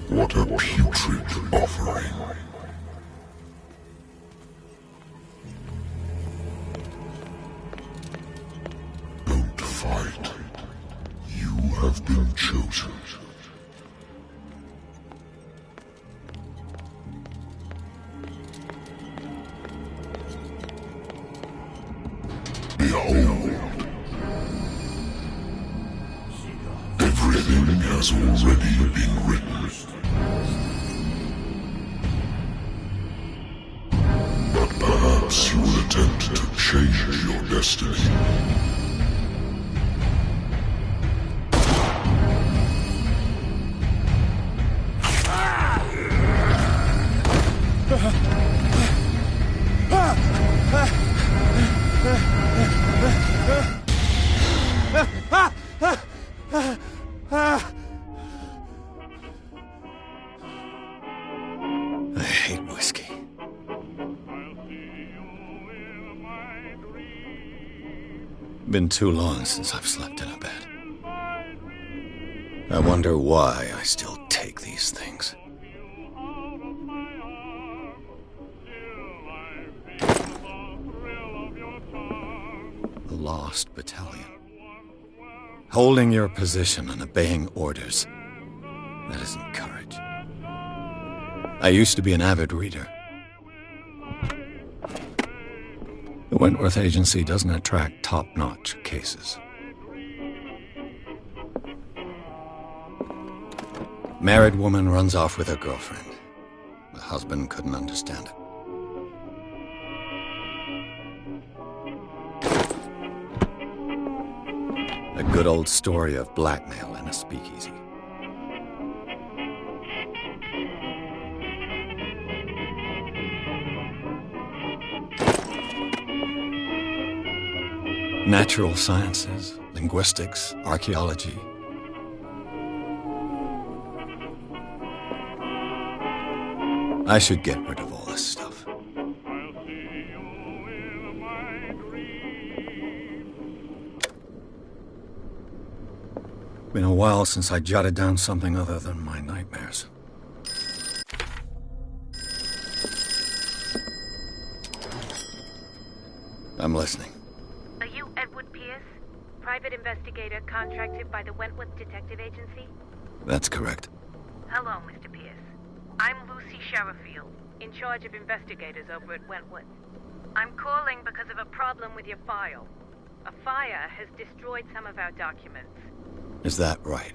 What a putrid offering. Don't fight. You have been chosen. Behold. Everything has already been written. But perhaps you will attempt to change your destiny. I hate whiskey. Been too long since I've slept in a bed. I wonder why I still take these things. The Lost Battalion. Holding your position and obeying orders. That isn't courage. I used to be an avid reader. The Wentworth Agency doesn't attract top-notch cases. Married woman runs off with her girlfriend. The husband couldn't understand it. A good old story of blackmail in a speakeasy. Natural sciences, linguistics, archaeology. I should get rid of all this stuff. Been a while since I jotted down something other than my nightmares. I'm listening. Are you Edward Pierce, private investigator contracted by the Wentworth Detective Agency? That's correct. Hello, Mr. Pierce. I'm Lucy Sherifield, in charge of investigators over at Wentworth. I'm calling because of a problem with your file. A fire has destroyed some of our documents. Is that right?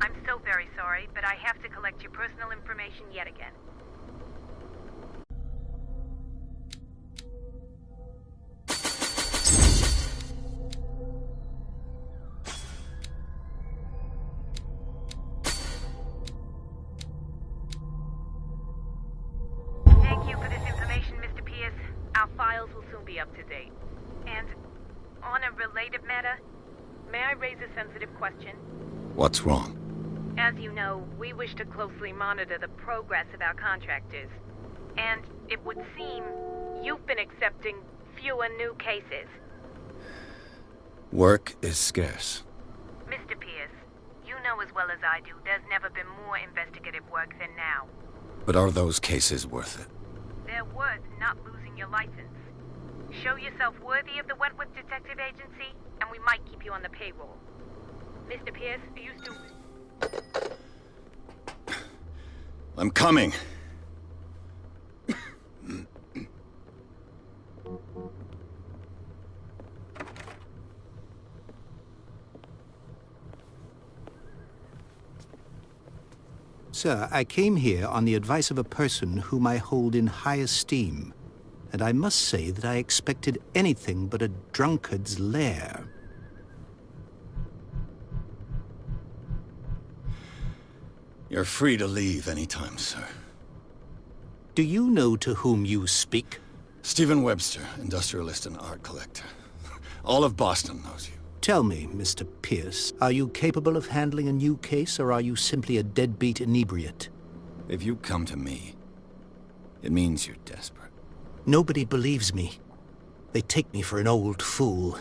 I'm so very sorry, but I have to collect your personal information yet again. Thank you for this information, Mr. Pierce. Our files will soon be up to date. And on a related matter, may I raise a sensitive question? What's wrong? As you know, we wish to closely monitor the progress of our contractors. And it would seem you've been accepting fewer new cases. Work is scarce. Mr. Pierce, you know as well as I do there's never been more investigative work than now. But are those cases worth it? They're worth not losing your license. Show yourself worthy of the Wentworth Detective Agency, and we might keep you on the payroll. Mr. Pierce, are you still... I'm coming. Sir, I came here on the advice of a person whom I hold in high esteem, and I must say that I expected anything but a drunkard's lair. You're free to leave anytime, sir. Do you know to whom you speak? Stephen Webster, industrialist and art collector. All of Boston knows you. Tell me, Mr. Pierce, are you capable of handling a new case, or are you simply a deadbeat inebriate? If you come to me, it means you're desperate. Nobody believes me. They take me for an old fool.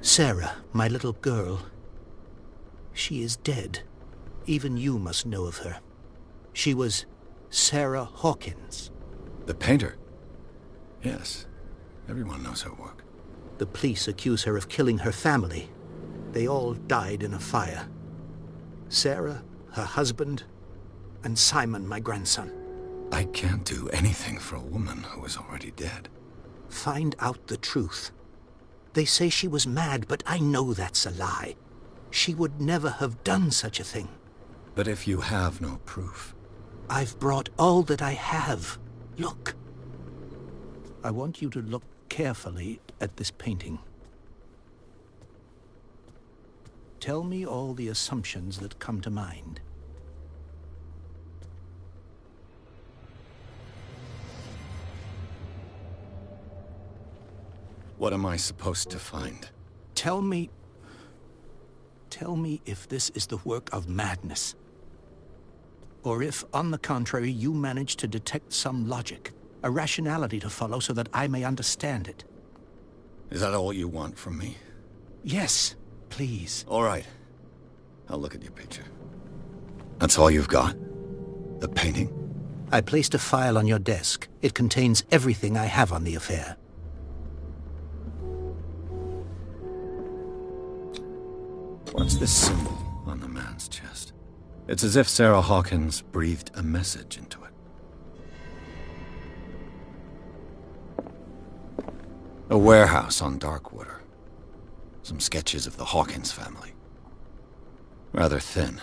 Sarah, my little girl, she is dead. Even you must know of her. She was Sarah Hawkins. The painter? Yes. Everyone knows her work. The police accuse her of killing her family. They all died in a fire. Sarah, her husband, and Simon, my grandson. I can't do anything for a woman who is already dead. Find out the truth. They say she was mad, but I know that's a lie. She would never have done such a thing. But if you have no proof... I've brought all that I have. Look. I want you to look carefully at this painting. Tell me all the assumptions that come to mind. What am I supposed to find? Tell me if this is the work of madness. Or if, on the contrary, you manage to detect some logic, a rationality to follow so that I may understand it. Is that all you want from me? Yes, please. All right. I'll look at your picture. That's all you've got? The painting? I placed a file on your desk. It contains everything I have on the affair. What's this symbol on the man's chest? It's as if Sarah Hawkins breathed a message into it. A warehouse on Darkwater. Some sketches of the Hawkins family. Rather thin.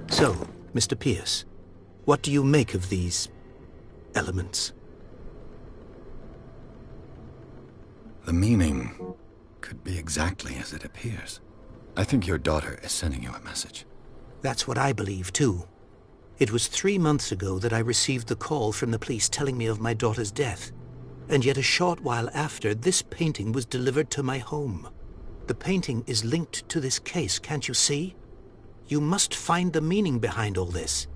So, Mr. Pierce, what do you make of these elements? The meaning could be exactly as it appears. I think your daughter is sending you a message. That's what I believe, too. It was 3 months ago that I received the call from the police telling me of my daughter's death. And yet a short while after, this painting was delivered to my home. The painting is linked to this case, can't you see? You must find the meaning behind all this.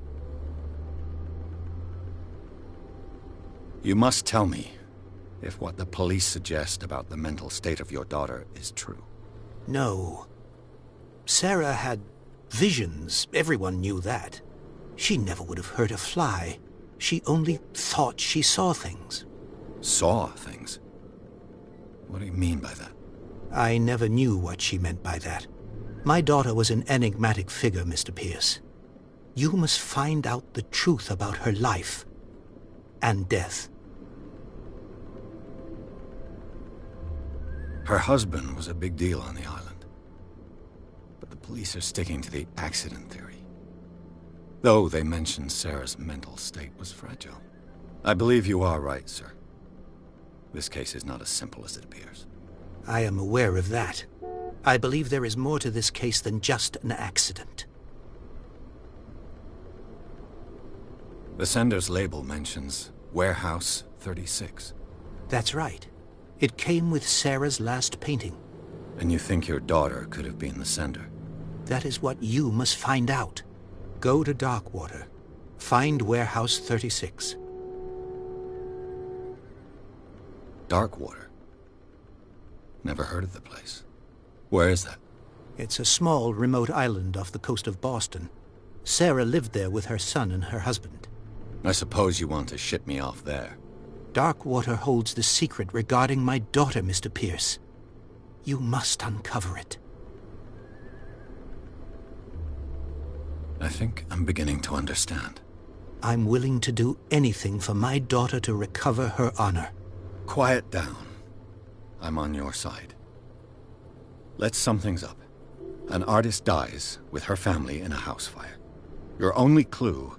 You must tell me if what the police suggest about the mental state of your daughter is true. No. Sarah had visions. Everyone knew that. She never would have hurt a fly. She only thought she saw things. Saw things? What do you mean by that? I never knew what she meant by that. My daughter was an enigmatic figure, Mr. Pierce. You must find out the truth about her life and death. Her husband was a big deal on the island. But the police are sticking to the accident theory. Though they mention Sarah's mental state was fragile. I believe you are right, sir. This case is not as simple as it appears. I am aware of that. I believe there is more to this case than just an accident. The sender's label mentions Warehouse 36. That's right. It came with Sarah's last painting. And you think your daughter could have been the sender? That is what you must find out. Go to Darkwater. Find Warehouse 36. Darkwater? Never heard of the place. Where is that? It's a small, remote island off the coast of Boston. Sarah lived there with her son and her husband. I suppose you want to ship me off there. Darkwater holds the secret regarding my daughter, Mr. Pierce. You must uncover it. I think I'm beginning to understand. I'm willing to do anything for my daughter to recover her honor. Quiet down. I'm on your side. Let's sum things up. An artist dies with her family in a house fire. Your only clue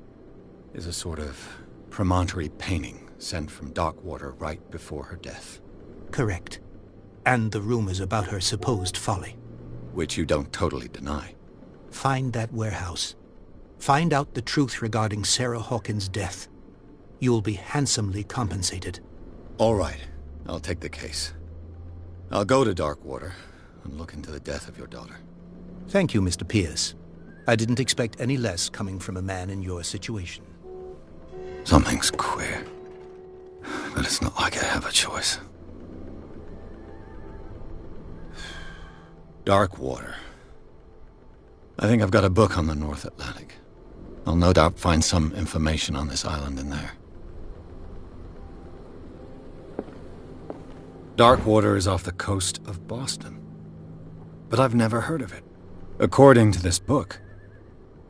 is a sort of promontory painting sent from Darkwater right before her death. Correct. And the rumors about her supposed folly. Which you don't totally deny. Find that warehouse. Find out the truth regarding Sarah Hawkins' death. You'll be handsomely compensated. All right. I'll take the case. I'll go to Darkwater and look into the death of your daughter. Thank you, Mr. Pierce. I didn't expect any less coming from a man in your situation. Something's queer. But it's not like I have a choice. Dark water. I think I've got a book on the North Atlantic. I'll no doubt find some information on this island in there. Dark water is off the coast of Boston. But I've never heard of it. According to this book,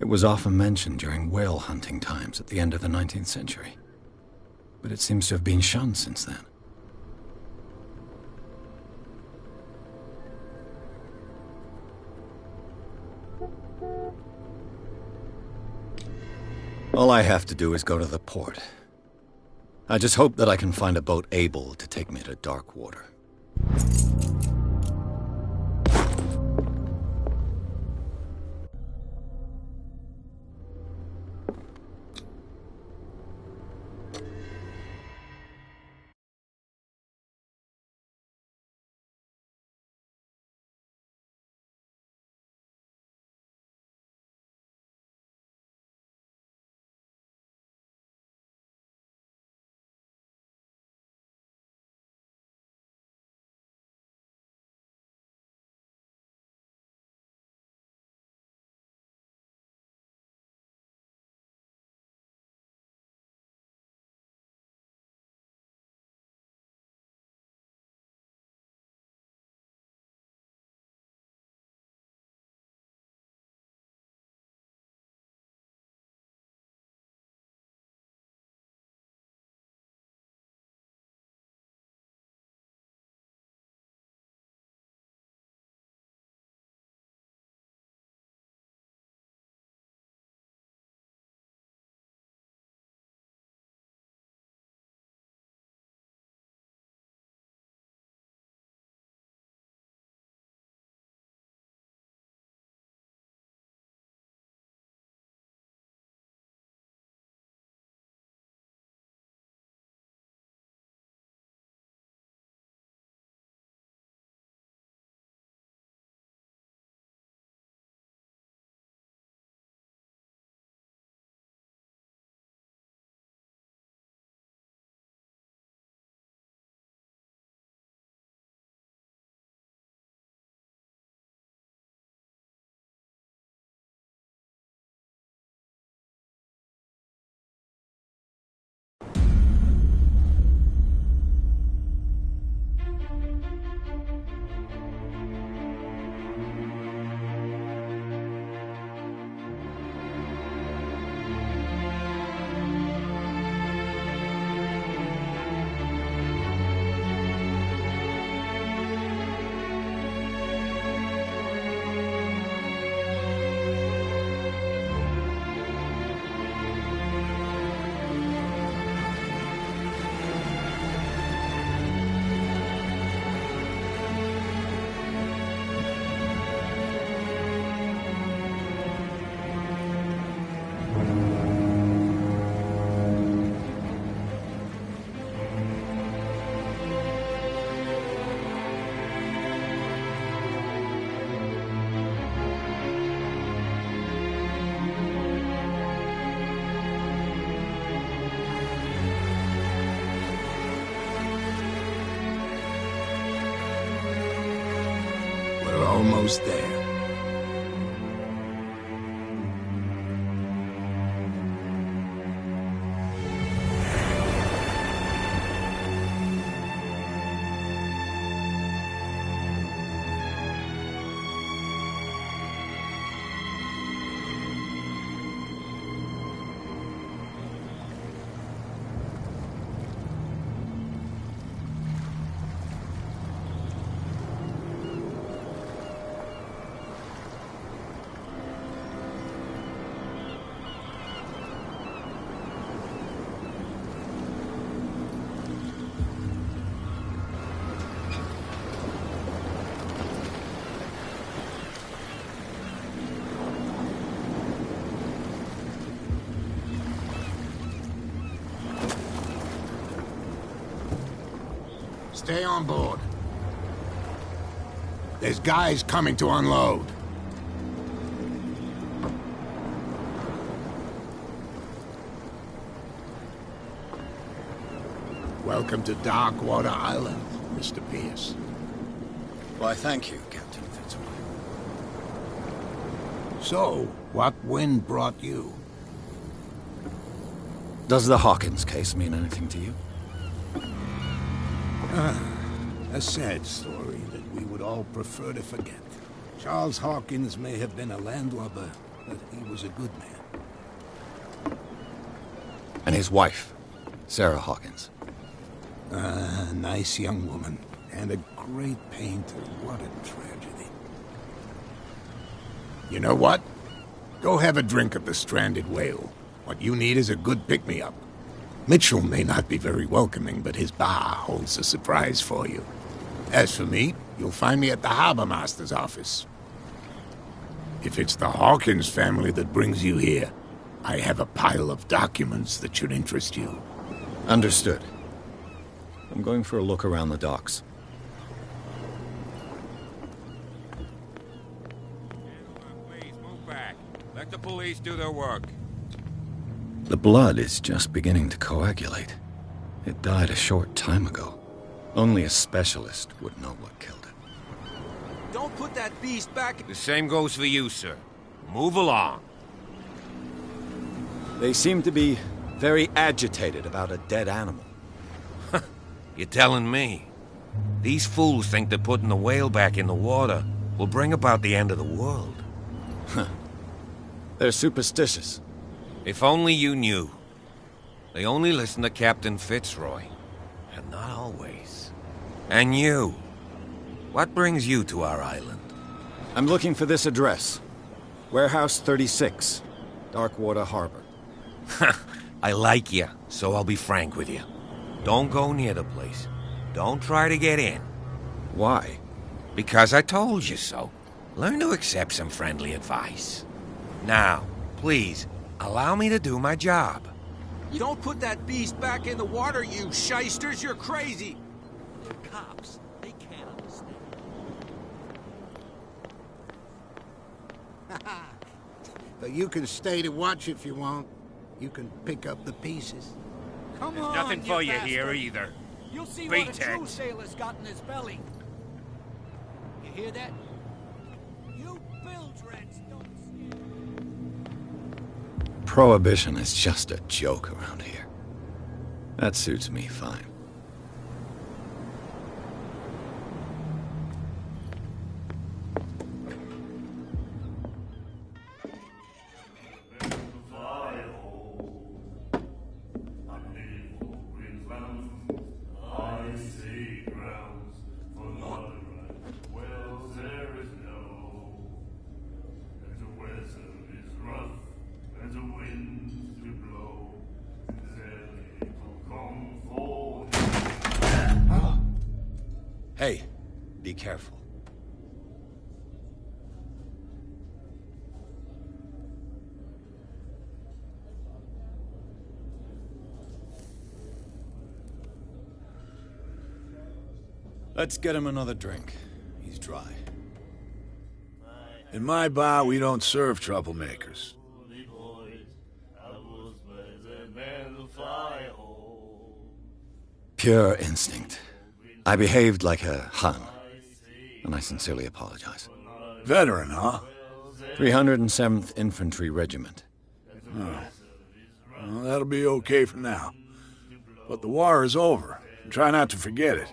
it was often mentioned during whale hunting times at the end of the 19th century. But it seems to have been shunned since then. All I have to do is go to the port. I just hope that I can find a boat able to take me to dark water. Almost there. Stay on board. There's guys coming to unload. Welcome to Darkwater Island, Mr. Pierce. Why, thank you, Captain Fitzroy. So, what wind brought you? Does the Hawkins case mean anything to you? A sad story that we would all prefer to forget. Charles Hawkins may have been a landlubber, but he was a good man. And his wife, Sarah Hawkins. A nice young woman, and a great painter. What a tragedy. You know what? Go have a drink at the Stranded Whale. What you need is a good pick-me-up. Mitchell may not be very welcoming, but his bar holds a surprise for you. As for me, you'll find me at the Harbor Master's office. If it's the Hawkins family that brings you here, I have a pile of documents that should interest you. Understood. I'm going for a look around the docks. Please move back. Let the police do their work. The blood is just beginning to coagulate. It died a short time ago. Only a specialist would know what killed it. Don't put that beast back. The same goes for you, sir. Move along. They seem to be very agitated about a dead animal. You're telling me? These fools think that putting the whale back in the water will bring about the end of the world. They're superstitious. If only you knew. They only listen to Captain Fitzroy. And not always. And you. What brings you to our island? I'm looking for this address. Warehouse 36, Darkwater Harbor. I like you, so I'll be frank with you. Don't go near the place. Don't try to get in. Why? Because I told you so. Learn to accept some friendly advice. Now, please, allow me to do my job. You don't put that beast back in the water, you shysters. You're crazy. The cops, they can't understand. But you can stay to watch if you want. You can pick up the pieces. Come There's on, nothing for you bastard. here either. You'll see Beat what a true it. sailor's got in his belly. You hear that? You bilge-rats don't stand. Prohibition is just a joke around here. That suits me fine. Hey, be careful. Let's get him another drink. He's dry. In my bar, we don't serve troublemakers. Pure instinct. I behaved like a Hun, and I sincerely apologize. Veteran, huh? 307th Infantry Regiment. Well, that'll be okay for now. But the war is over. Try not to forget it.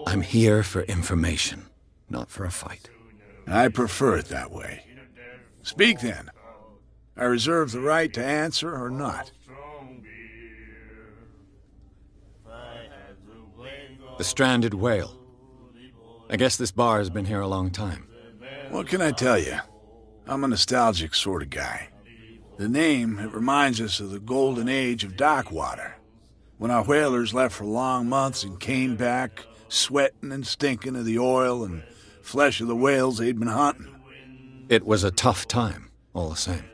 I'm here for information, not for a fight. I prefer it that way. Speak then. I reserve the right to answer or not. The Stranded Whale. I guess this bar has been here a long time. What can I tell you? I'm a nostalgic sort of guy. The name, it reminds us of the golden age of Darkwater, when our whalers left for long months and came back sweating and stinking of the oil and flesh of the whales they'd been hunting. It was a tough time, all the same.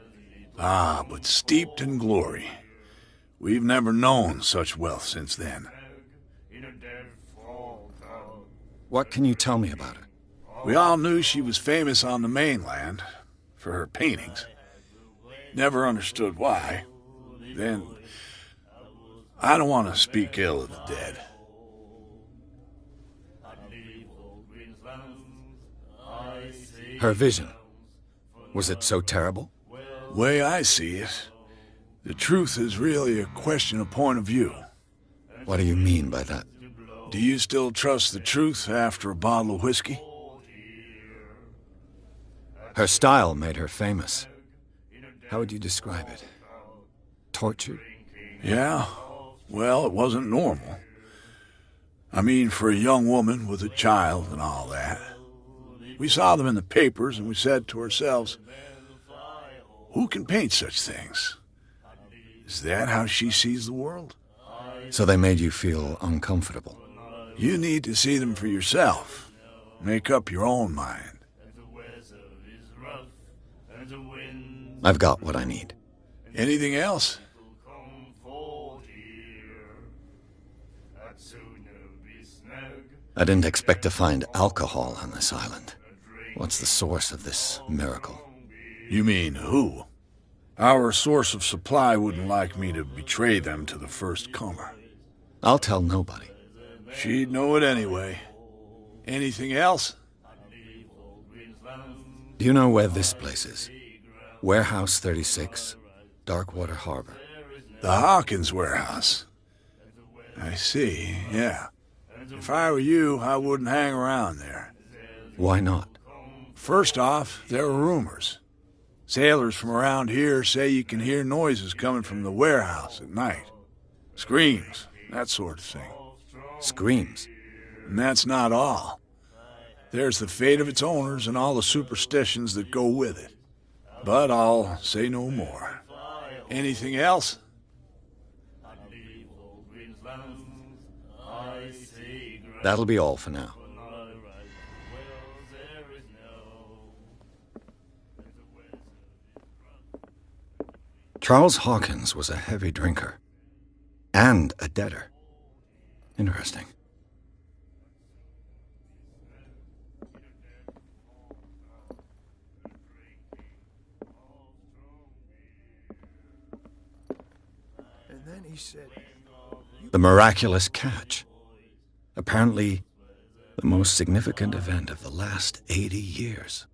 Ah, but steeped in glory. We've never known such wealth since then. What can you tell me about it? We all knew she was famous on the mainland for her paintings. Never understood why. Then, I don't want to speak ill of the dead. Her vision. Was it so terrible? Way I see it, the truth is really a question of point of view. What do you mean by that? Do you still trust the truth after a bottle of whiskey? Her style made her famous. How would you describe it? Tortured? Yeah. Well, it wasn't normal. I mean, for a young woman with a child and all that. We saw them in the papers and we said to ourselves, who can paint such things? Is that how she sees the world? So they made you feel uncomfortable? You need to see them for yourself. Make up your own mind. I've got what I need. Anything else? I didn't expect to find alcohol on this island. What's the source of this miracle? You mean who? Our source of supply wouldn't like me to betray them to the first comer. I'll tell nobody. She'd know it anyway. Anything else? Do you know where this place is? Warehouse 36, Darkwater Harbor. The Hawkins warehouse. I see, yeah. If I were you, I wouldn't hang around there. Why not? First off, there are rumors. Sailors from around here say you can hear noises coming from the warehouse at night. Screams, that sort of thing. Screams? And that's not all. There's the fate of its owners and all the superstitions that go with it. But I'll say no more. Anything else? That'll be all for now. Charles Hawkins was a heavy drinker. And a debtor. Interesting. And then he said, The miraculous catch. Apparently, the most significant event of the last 80 years.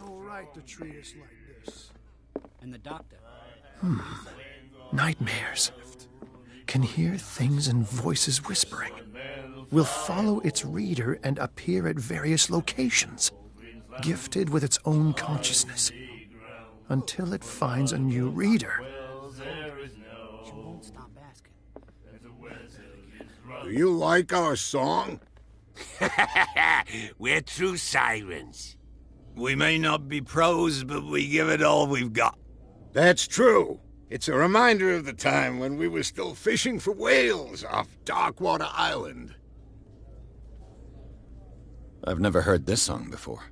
no right to treat us like this. And the doctor. Nightmares. Can hear things and voices whispering. Will follow its reader and appear at various locations, gifted with its own consciousness, until it finds a new reader. She won't stop asking. Do you like our song? We're true sirens. We may not be pros, but we give it all we've got. That's true. It's a reminder of the time when we were still fishing for whales off Darkwater Island. I've never heard this song before.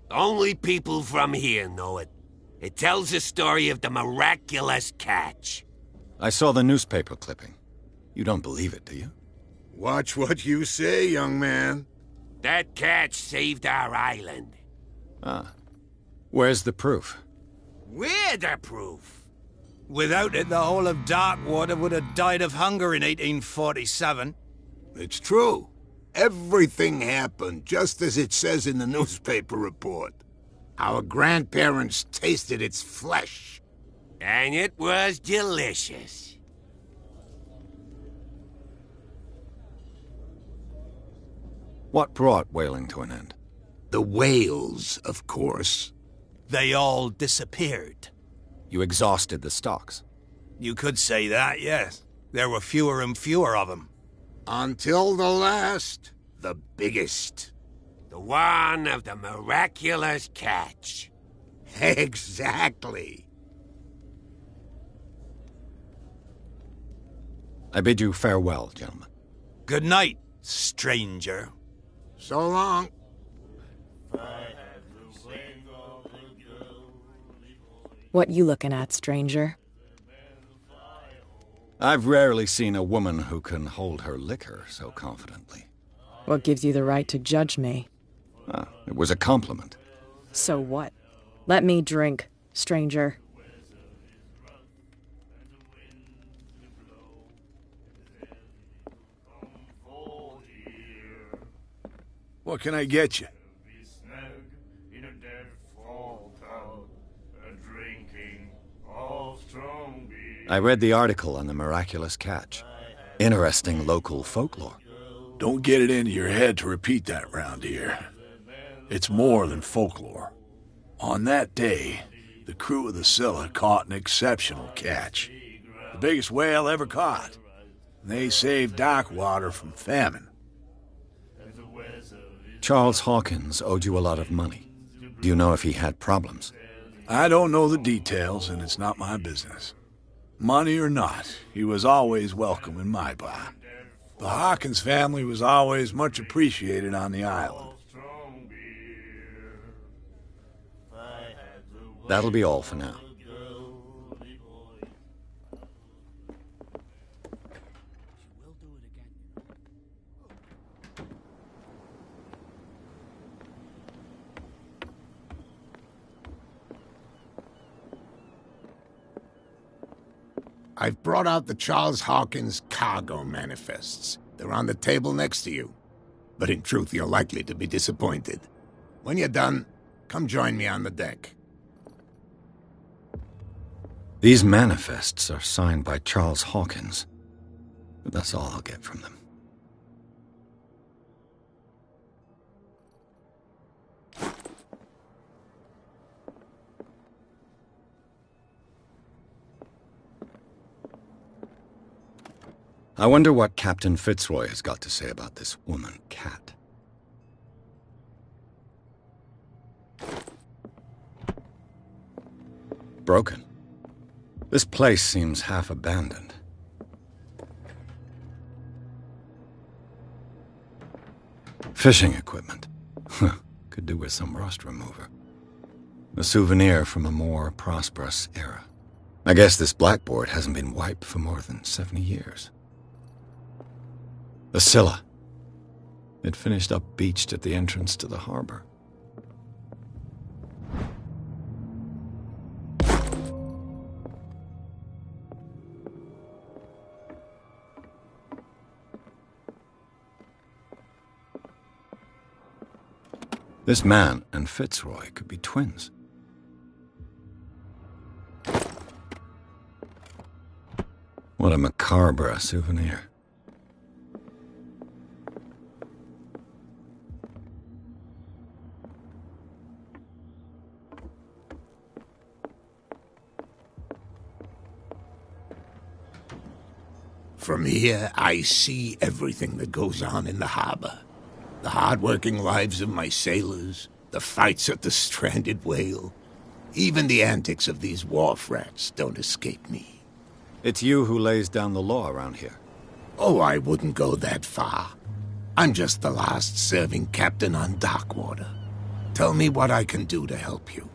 Only people from here know it. It tells the story of the miraculous catch. I saw the newspaper clipping. You don't believe it, do you? Watch what you say, young man. That catch saved our island. Ah. Where's the proof? We're the proof. Without it, the whole of Darkwater would have died of hunger in 1847. It's true. Everything happened just as it says in the newspaper report. Our grandparents tasted its flesh. And it was delicious. What brought whaling to an end? The whales, of course. They all disappeared. You exhausted the stocks. You could say that, yes. There were fewer and fewer of them. Until the last, the biggest. The one of the miraculous catch. Exactly. I bid you farewell, gentlemen. Good night, stranger. So long. What you looking at, stranger? I've rarely seen a woman who can hold her liquor so confidently. What gives you the right to judge me? Ah, it was a compliment. So what? Let me drink, stranger. What can I get you? I read the article on the miraculous catch. Interesting local folklore. Don't get it into your head to repeat that round here. It's more than folklore. On that day, the crew of the Scylla caught an exceptional catch. The biggest whale ever caught. They saved Darkwater from famine. Charles Hawkins owed you a lot of money. Do you know if he had problems? I don't know the details, and it's not my business. Money or not, he was always welcome in my bar. The Hawkins family was always much appreciated on the island. That'll be all for now. I've brought out the Charles Hawkins cargo manifests. They're on the table next to you. But in truth, you're likely to be disappointed. When you're done, come join me on the deck. These manifests are signed by Charles Hawkins. But that's all I'll get from them. I wonder what Captain Fitzroy has got to say about this woman, Cat. Broken. This place seems half abandoned. Fishing equipment. Could do with some rust remover. A souvenir from a more prosperous era. I guess this blackboard hasn't been wiped for more than 70 years. The Scylla. It finished up beached at the entrance to the harbor. This man and Fitzroy could be twins. What a macabre souvenir. From here, I see everything that goes on in the harbor. The hard-working lives of my sailors, the fights at the stranded whale. Even the antics of these wharf rats don't escape me. It's you who lays down the law around here. Oh, I wouldn't go that far. I'm just the last serving captain on Darkwater. Tell me what I can do to help you.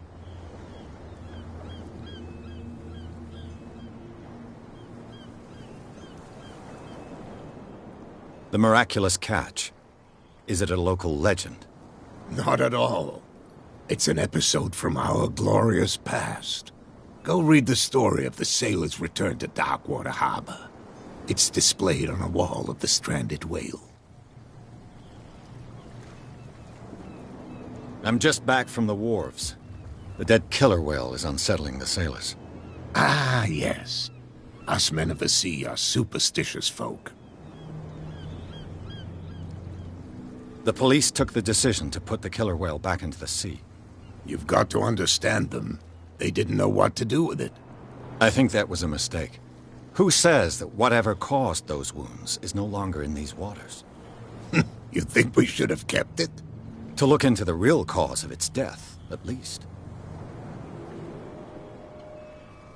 The miraculous catch. Is it a local legend? Not at all. It's an episode from our glorious past. Go read the story of the sailors' return to Darkwater Harbor. It's displayed on a wall of the stranded whale. I'm just back from the wharves. The dead killer whale is unsettling the sailors. Ah, yes. Us men of the sea are superstitious folk. The police took the decision to put the killer whale back into the sea. You've got to understand them. They didn't know what to do with it. I think that was a mistake. Who says that whatever caused those wounds is no longer in these waters? You think we should have kept it? To look into the real cause of its death, at least.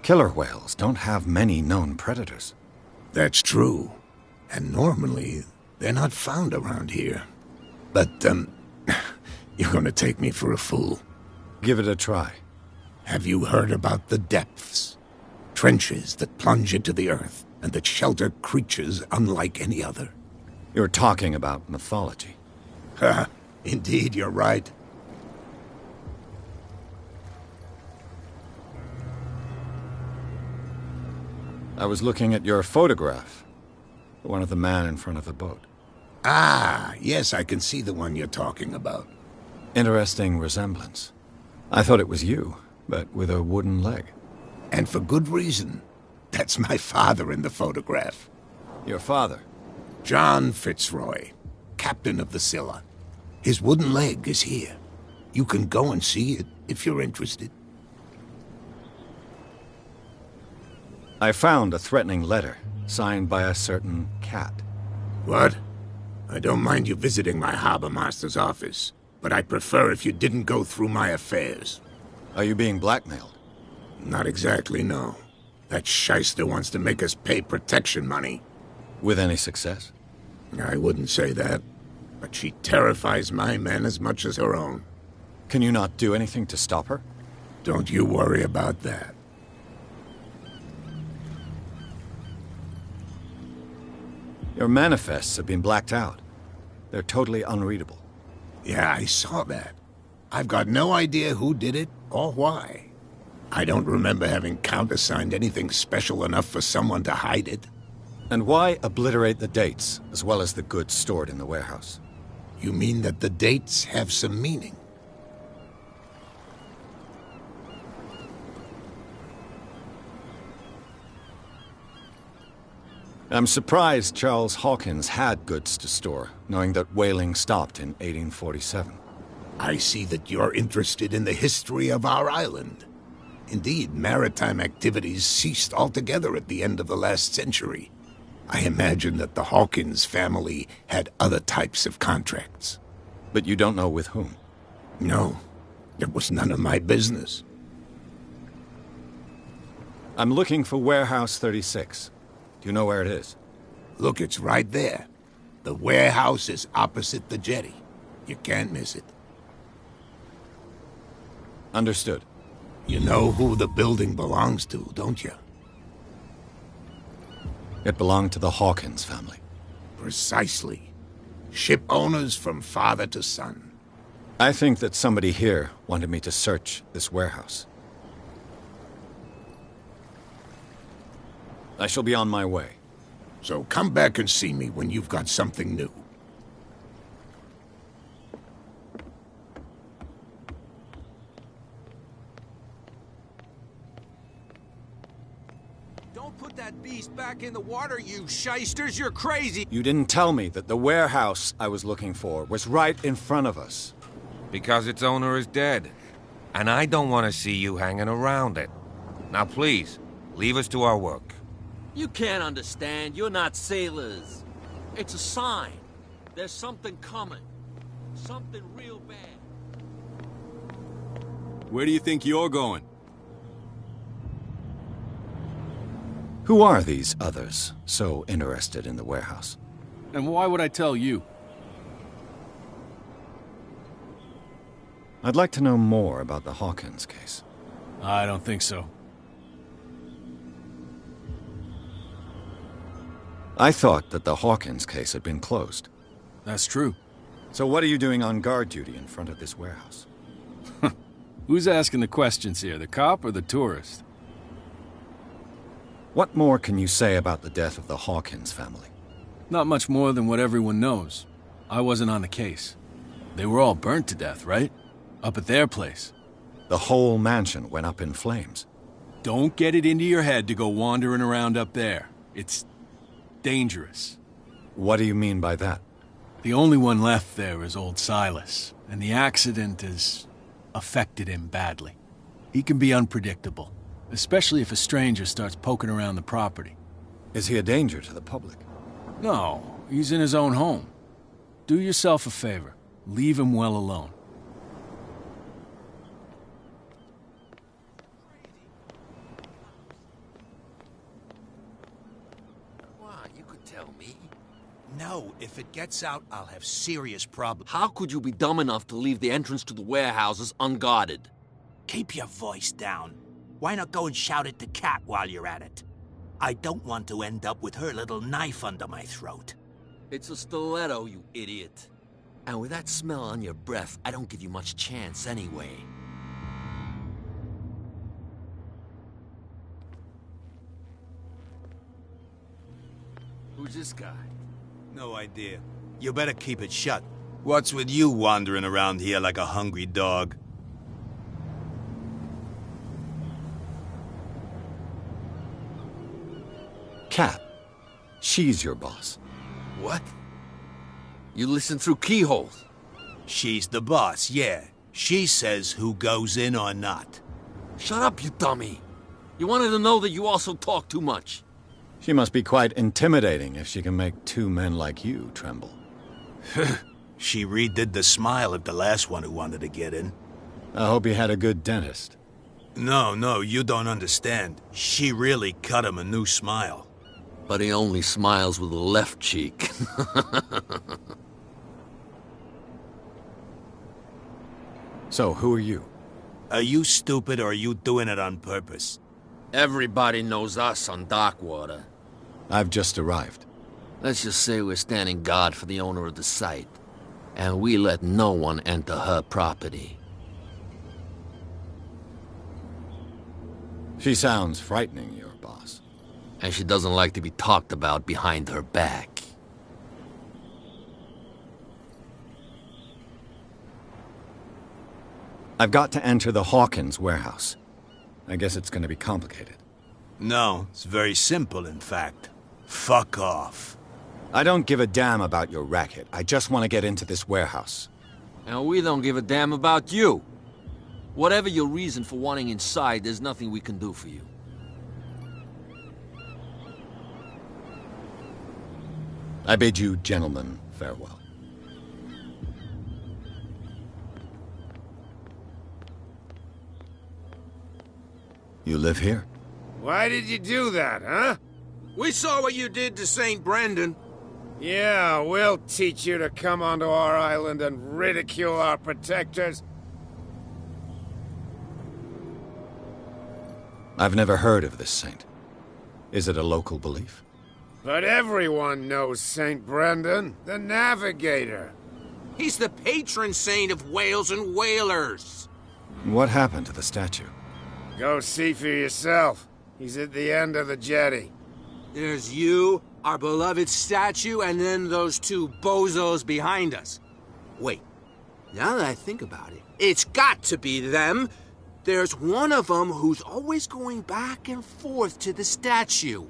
Killer whales don't have many known predators. That's true. And normally, they're not found around here. But, you're gonna take me for a fool. Give it a try. Have you heard about the depths? Trenches that plunge into the earth. and that shelter creatures unlike any other. You're talking about mythology. Ha! Indeed, you're right. I was looking at your photograph. The one of the man in front of the boat. Ah, yes, I can see the one you're talking about. Interesting resemblance. I thought it was you, but with a wooden leg. And for good reason. That's my father in the photograph. Your father? John Fitzroy, captain of the Scylla. His wooden leg is here. You can go and see it if you're interested. I found a threatening letter, signed by a certain cat. What? I don't mind you visiting my harbor master's office, but I prefer if you didn't go through my affairs. Are you being blackmailed? Not exactly, no. That shyster wants to make us pay protection money. With any success? I wouldn't say that, but she terrifies my men as much as her own. Can you not do anything to stop her? Don't you worry about that. Your manifests have been blacked out. They're totally unreadable. Yeah, I saw that. I've got no idea who did it or why. I don't remember having countersigned anything special enough for someone to hide it. And why obliterate the dates, as well as the goods stored in the warehouse? You mean that the dates have some meaning? I'm surprised Charles Hawkins had goods to store, knowing that whaling stopped in 1847. I see that you're interested in the history of our island. Indeed, maritime activities ceased altogether at the end of the last century. I imagine that the Hawkins family had other types of contracts. But you don't know with whom? No, it was none of my business. I'm looking for Warehouse 36. Do you know where it is? Look, it's right there. The warehouse is opposite the jetty. You can't miss it. Understood. You know who the building belongs to, don't you? It belonged to the Hawkins family. Precisely. Ship owners from father to son. I think that somebody here wanted me to search this warehouse. I shall be on my way. So come back and see me when you've got something new. Don't put that beast back in the water, you shysters! You're crazy! You didn't tell me that the warehouse I was looking for was right in front of us. Because its owner is dead. And I don't want to see you hanging around it. Now please, leave us to our work. You can't understand. You're not sailors. It's a sign. There's something coming. Something real bad. Where do you think you're going? Who are these others so interested in the warehouse? And why would I tell you? I'd like to know more about the Hawkins case. I don't think so. I thought that the Hawkins case had been closed. That's true. So what are you doing on guard duty in front of this warehouse? Who's asking the questions here, the cop or the tourist? What more can you say about the death of the Hawkins family? Not much more than what everyone knows. I wasn't on the case. They were all burnt to death, right? Up at their place. The whole mansion went up in flames. Don't get it into your head to go wandering around up there. It's dangerous. What do you mean by that? The only one left there is old Silas, and the accident has affected him badly. He can be unpredictable, especially if a stranger starts poking around the property. Is he a danger to the public? No, he's in his own home. Do yourself a favor. Leave him well alone. No, if it gets out, I'll have serious problems. How could you be dumb enough to leave the entrance to the warehouses unguarded? Keep your voice down. Why not go and shout at the cat while you're at it? I don't want to end up with her little knife under my throat. It's a stiletto, you idiot. And with that smell on your breath, I don't give you much chance anyway. Who's this guy? No idea. You better keep it shut. What's with you wandering around here like a hungry dog? Cat. She's your boss. What? You listen through keyholes? She's the boss, yeah. She says who goes in or not. Shut up, you dummy. You wanted to know that you also talk too much. She must be quite intimidating if she can make two men like you tremble. She redid the smile of the last one who wanted to get in. I hope he had a good dentist. No, you don't understand. She really cut him a new smile. But he only smiles with the left cheek. So, who are you? Are you stupid or are you doing it on purpose? Everybody knows us on Darkwater. I've just arrived. Let's just say we're standing guard for the owner of the site. And we let no one enter her property. She sounds frightening, your boss. And she doesn't like to be talked about behind her back. I've got to enter the Hawkins warehouse. I guess it's going to be complicated. No, it's very simple, in fact. Fuck off. I don't give a damn about your racket. I just want to get into this warehouse. And we don't give a damn about you. Whatever your reason for wanting inside, there's nothing we can do for you. I bid you gentlemen farewell. You live here? Why did you do that, huh? We saw what you did to St. Brendan. Yeah, we'll teach you to come onto our island and ridicule our protectors. I've never heard of this saint. Is it a local belief? But everyone knows St. Brendan, the Navigator. He's the patron saint of whales and whalers. What happened to the statue? Go see for yourself. He's at the end of the jetty. There's you, our beloved statue, and then those two bozos behind us. Wait, now that I think about it, it's got to be them. There's one of them who's always going back and forth to the statue.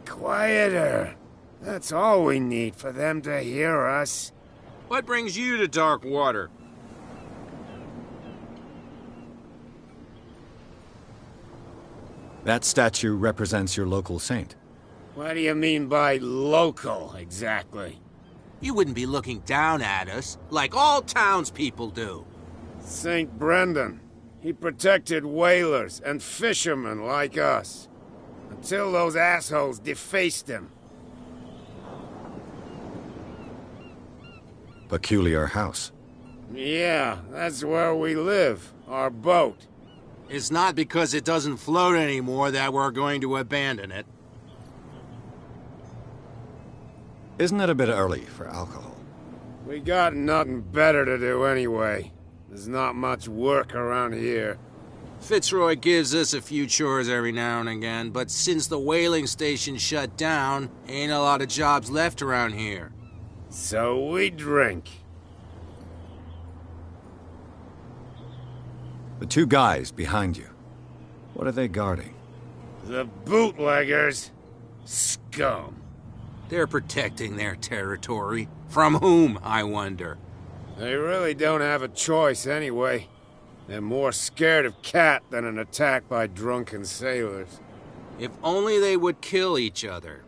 Quieter. That's all we need for them to hear us. What brings you to Darkwater? That statue represents your local saint. What do you mean by local, exactly? You wouldn't be looking down at us, like all townspeople do. St. Brendan. He protected whalers and fishermen like us. Until those assholes defaced him. Peculiar house. Yeah, that's where we live. Our boat. It's not because it doesn't float anymore that we're going to abandon it. Isn't it a bit early for alcohol? We got nothing better to do anyway. There's not much work around here. Fitzroy gives us a few chores every now and again, but since the whaling station shut down, ain't a lot of jobs left around here. So we drink. The two guys behind you. What are they guarding? The bootleggers. Scum. They're protecting their territory. From whom, I wonder? They really don't have a choice anyway. They're more scared of Cat than an attack by drunken sailors. If only they would kill each other.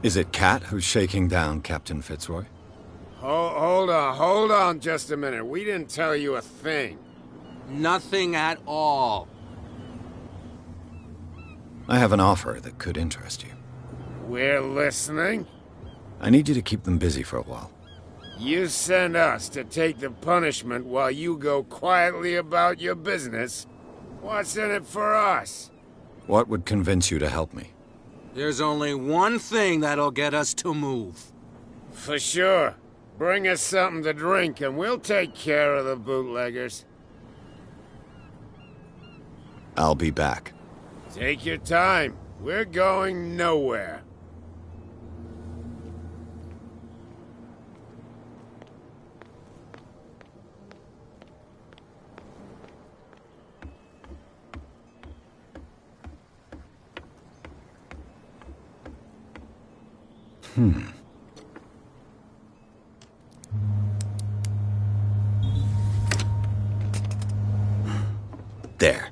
Is it Cat who's shaking down Captain Fitzroy? Hold on just a minute. We didn't tell you a thing. Nothing at all. I have an offer that could interest you. We're listening. I need you to keep them busy for a while. You send us to take the punishment while you go quietly about your business. What's in it for us? What would convince you to help me? There's only one thing that'll get us to move. For sure. Bring us something to drink and we'll take care of the bootleggers. I'll be back. Take your time. We're going nowhere. There.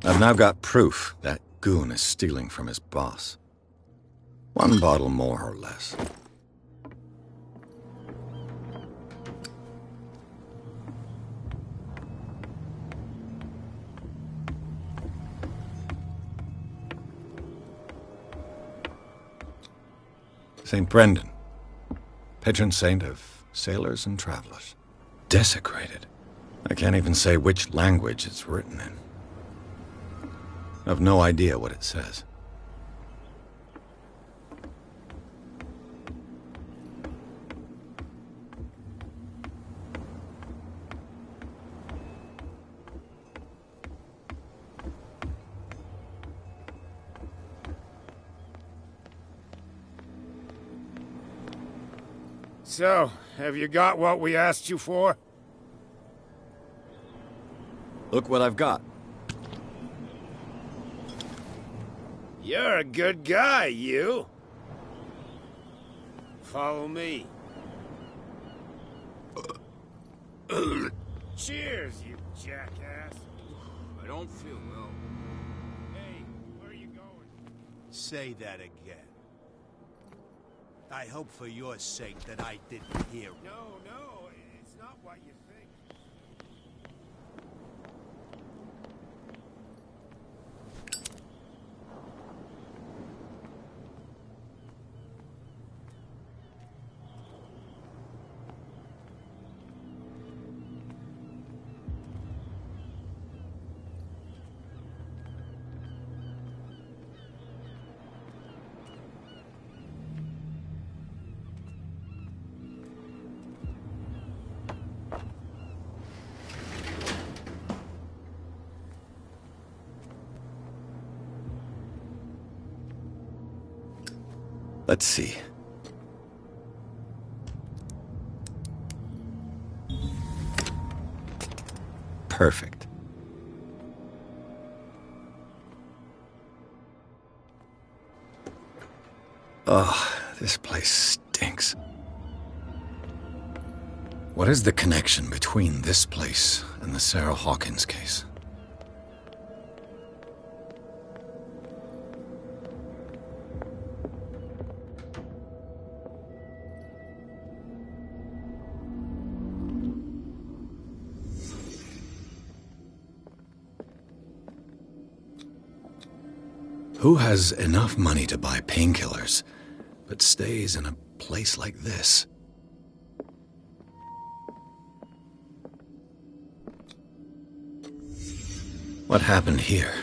I've now got proof that goon is stealing from his boss. One bottle more or less. St. Brendan, patron saint of sailors and travelers. Desecrated. I can't even say which language it's written in. I've no idea what it says. So, have you got what we asked you for? Look what I've got. You're a good guy, you. Follow me. Cheers, you jackass. I don't feel well. Hey, where are you going? Say that again. I hope for your sake that I didn't hear it. No, it's not what you think. Let's see. Perfect. Oh, this place stinks. What is the connection between this place and the Sarah Hawkins case? Who has enough money to buy painkillers, but stays in a place like this? What happened here?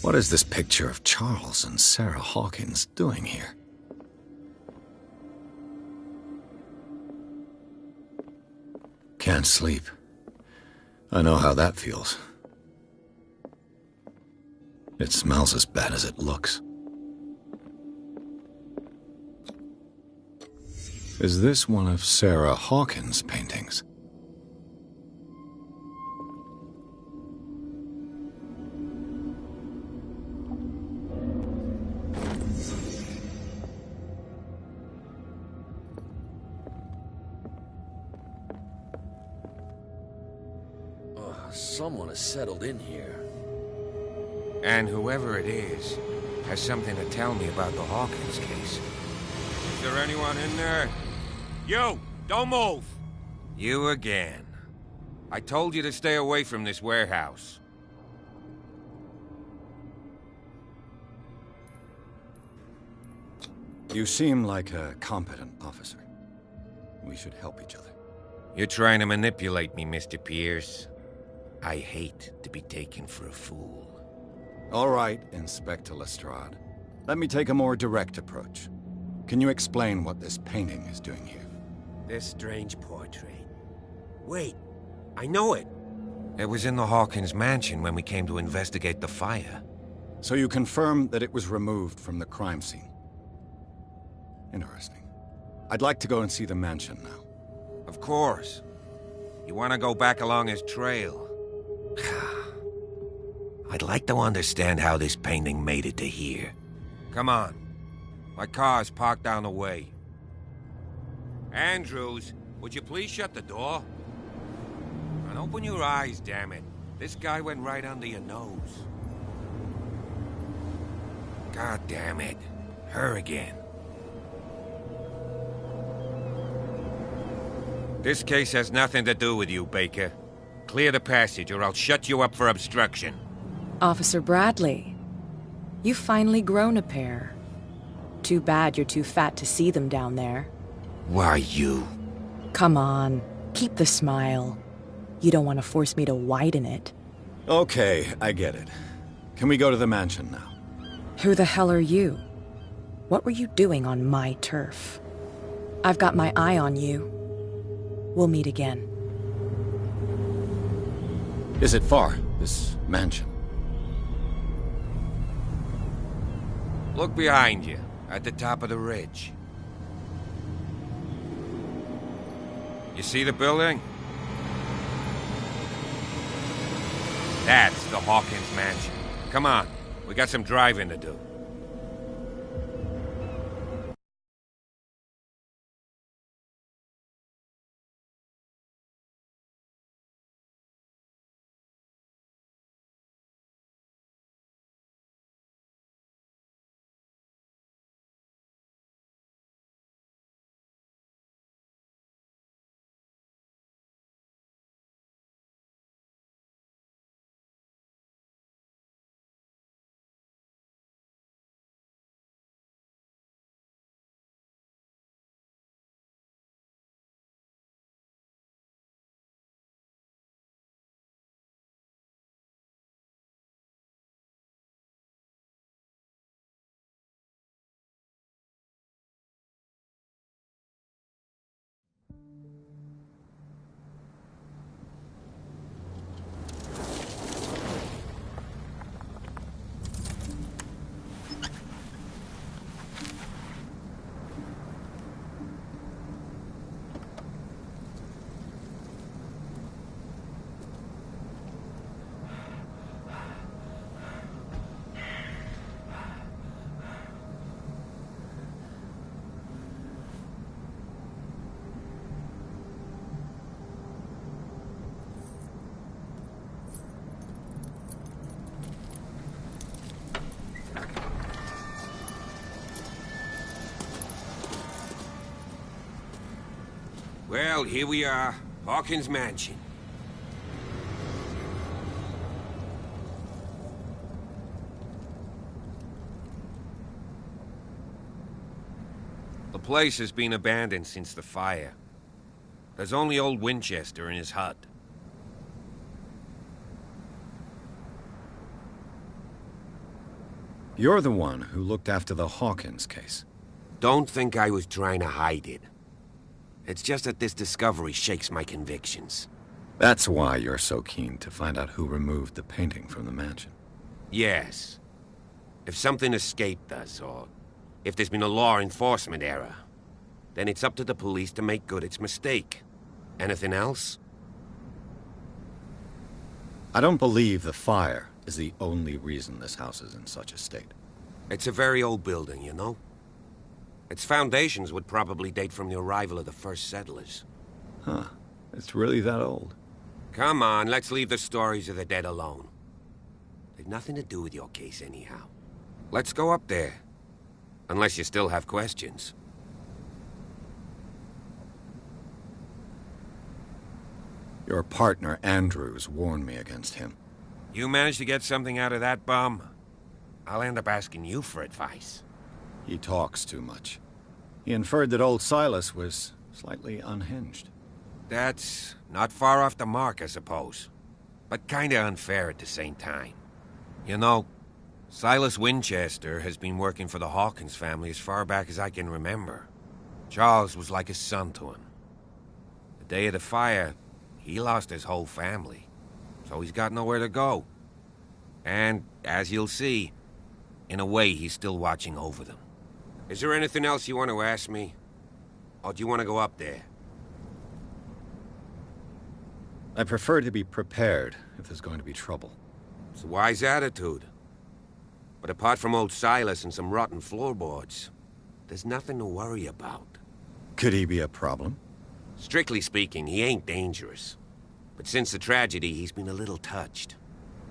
What is this picture of Charles and Sarah Hawkins doing here? Can't sleep. I know how that feels. It smells as bad as it looks. Is this one of Sarah Hawkins' paintings? Someone has settled in here. And whoever it is has something to tell me about the Hawkins case. Is there anyone in there? You! Don't move! You again. I told you to stay away from this warehouse. You seem like a competent officer. We should help each other. You're trying to manipulate me, Mr. Pierce. I hate to be taken for a fool. All right, Inspector Lestrade. Let me take a more direct approach. Can you explain what this painting is doing here? This strange portrait. Wait, I know it. It was in the Hawkins mansion when we came to investigate the fire. So you confirm that it was removed from the crime scene? Interesting. I'd like to go and see the mansion now. Of course. You want to go back along his trail? I'd like to understand how this painting made it to here. Come on. My car's parked down the way. Andrews, would you please shut the door? And open your eyes, damn it. This guy went right under your nose. God damn it. Her again. This case has nothing to do with you, Baker. Clear the passage or I'll shut you up for obstruction. Officer Bradley, you've finally grown a pair. Too bad you're too fat to see them down there. Why, you? Come on, keep the smile. You don't want to force me to widen it. Okay, I get it. Can we go to the mansion now? Who the hell are you? What were you doing on my turf? I've got my eye on you. We'll meet again. Is it far, this mansion? Look behind you, at the top of the ridge. You see the building? That's the Hawkins mansion. Come on, we got some driving to do. Well, here we are. Hawkins Mansion. The place has been abandoned since the fire. There's only old Winchester in his hut. You're the one who looked after the Hawkins case. Don't think I was trying to hide it. It's just that this discovery shakes my convictions. That's why you're so keen to find out who removed the painting from the mansion. Yes. If something escaped us, or if there's been a law enforcement error, then it's up to the police to make good its mistake. Anything else? I don't believe the fire is the only reason this house is in such a state. It's a very old building, you know? Its foundations would probably date from the arrival of the first settlers. Huh. It's really that old? Come on, let's leave the stories of the dead alone. They've nothing to do with your case anyhow. Let's go up there. Unless you still have questions. Your partner, Andrews, warned me against him. You managed to get something out of that bum? I'll end up asking you for advice. He talks too much. He inferred that old Silas was slightly unhinged. That's not far off the mark, I suppose. But kinda unfair at the same time. You know, Silas Winchester has been working for the Hawkins family as far back as I can remember. Charles was like a son to him. The day of the fire, he lost his whole family. So he's got nowhere to go. And, as you'll see, in a way he's still watching over them. Is there anything else you want to ask me? Or do you want to go up there? I prefer to be prepared if there's going to be trouble. It's a wise attitude. But apart from old Silas and some rotten floorboards, there's nothing to worry about. Could he be a problem? Strictly speaking, he ain't dangerous. But since the tragedy, he's been a little touched.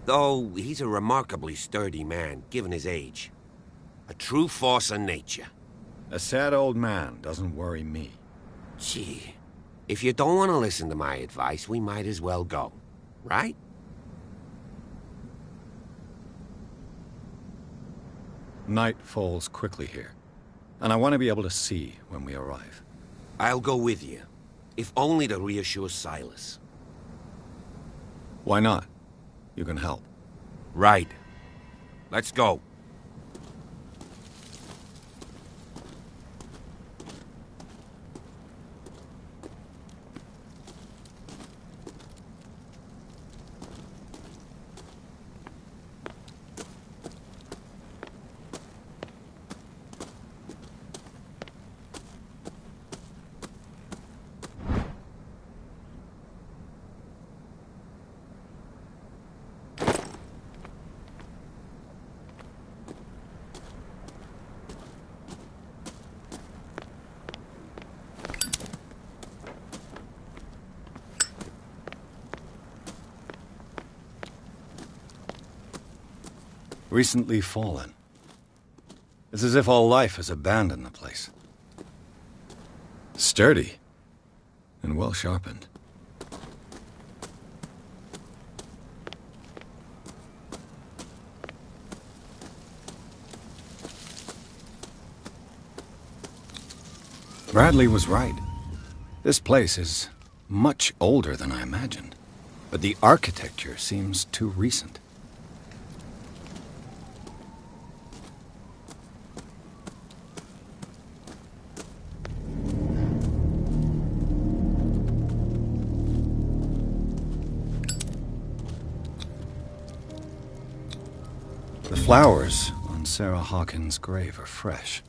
Though he's a remarkably sturdy man, given his age. A true force of nature. A sad old man doesn't worry me. Gee, if you don't want to listen to my advice, we might as well go. Right? Night falls quickly here, and I want to be able to see when we arrive. I'll go with you, if only to reassure Silas. Why not? You can help. Right. Let's go. Recently fallen. It's as if all life has abandoned the place. Sturdy and well sharpened. Bradley was right. This place is much older than I imagined, but the architecture seems too recent. The flowers on Sarah Hawkins' grave are fresh.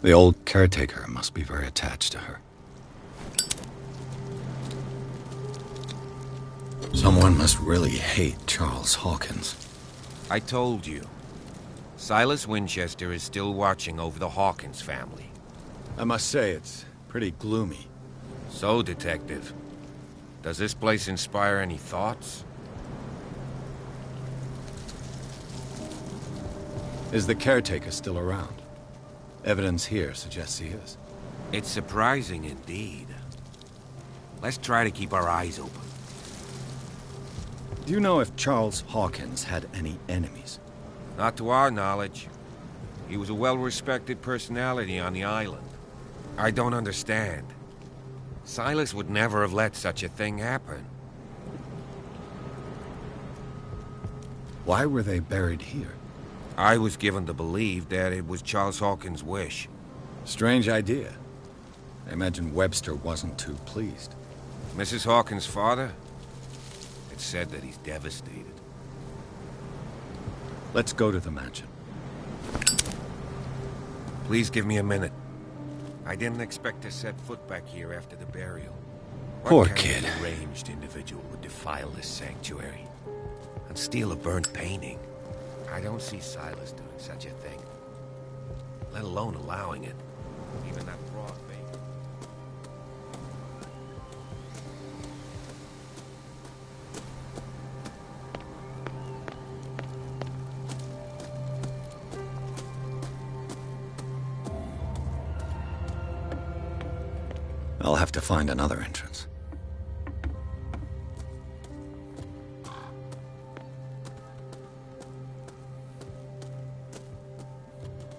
The old caretaker must be very attached to her. Someone must really hate Charles Hawkins. I told you. Silas Winchester is still watching over the Hawkins family. I must say, it's pretty gloomy. So, Detective, does this place inspire any thoughts? Is the caretaker still around? Evidence here suggests he is. It's surprising indeed. Let's try to keep our eyes open. Do you know if Charles Hawkins had any enemies? Not to our knowledge. He was a well-respected personality on the island. I don't understand. Silas would never have let such a thing happen. Why were they buried here? I was given to believe that it was Charles Hawkins' wish. Strange idea. I imagine Webster wasn't too pleased. Mrs. Hawkins' father? It's said that he's devastated. Let's go to the mansion. Please give me a minute. I didn't expect to set foot back here after the burial. Poor What kid. kind of deranged individual would defile this sanctuary and steal a burnt painting? I don't see Silas doing such a thing, let alone allowing it. Even that broad bait. I'll have to find another entrance.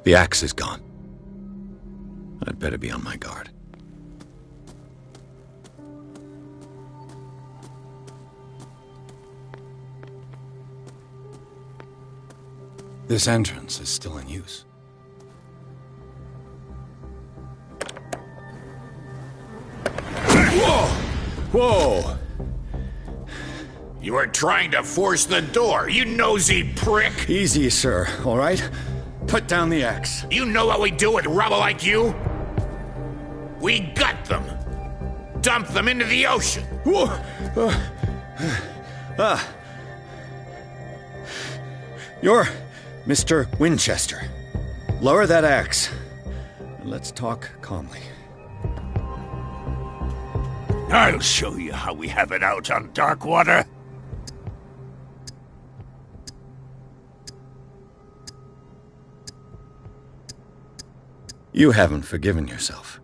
The axe is gone. I'd better be on my guard. This entrance is still in use. Whoa! Whoa! You were trying to force the door, you nosy prick! Easy, sir, all right? Put down the axe. You know what we do with rubble like you? We gut them. Dump them into the ocean. Whoa! You're Mr. Winchester. Lower that axe. And let's talk calmly. I'll show you how we have it out on Darkwater. You haven't forgiven yourself.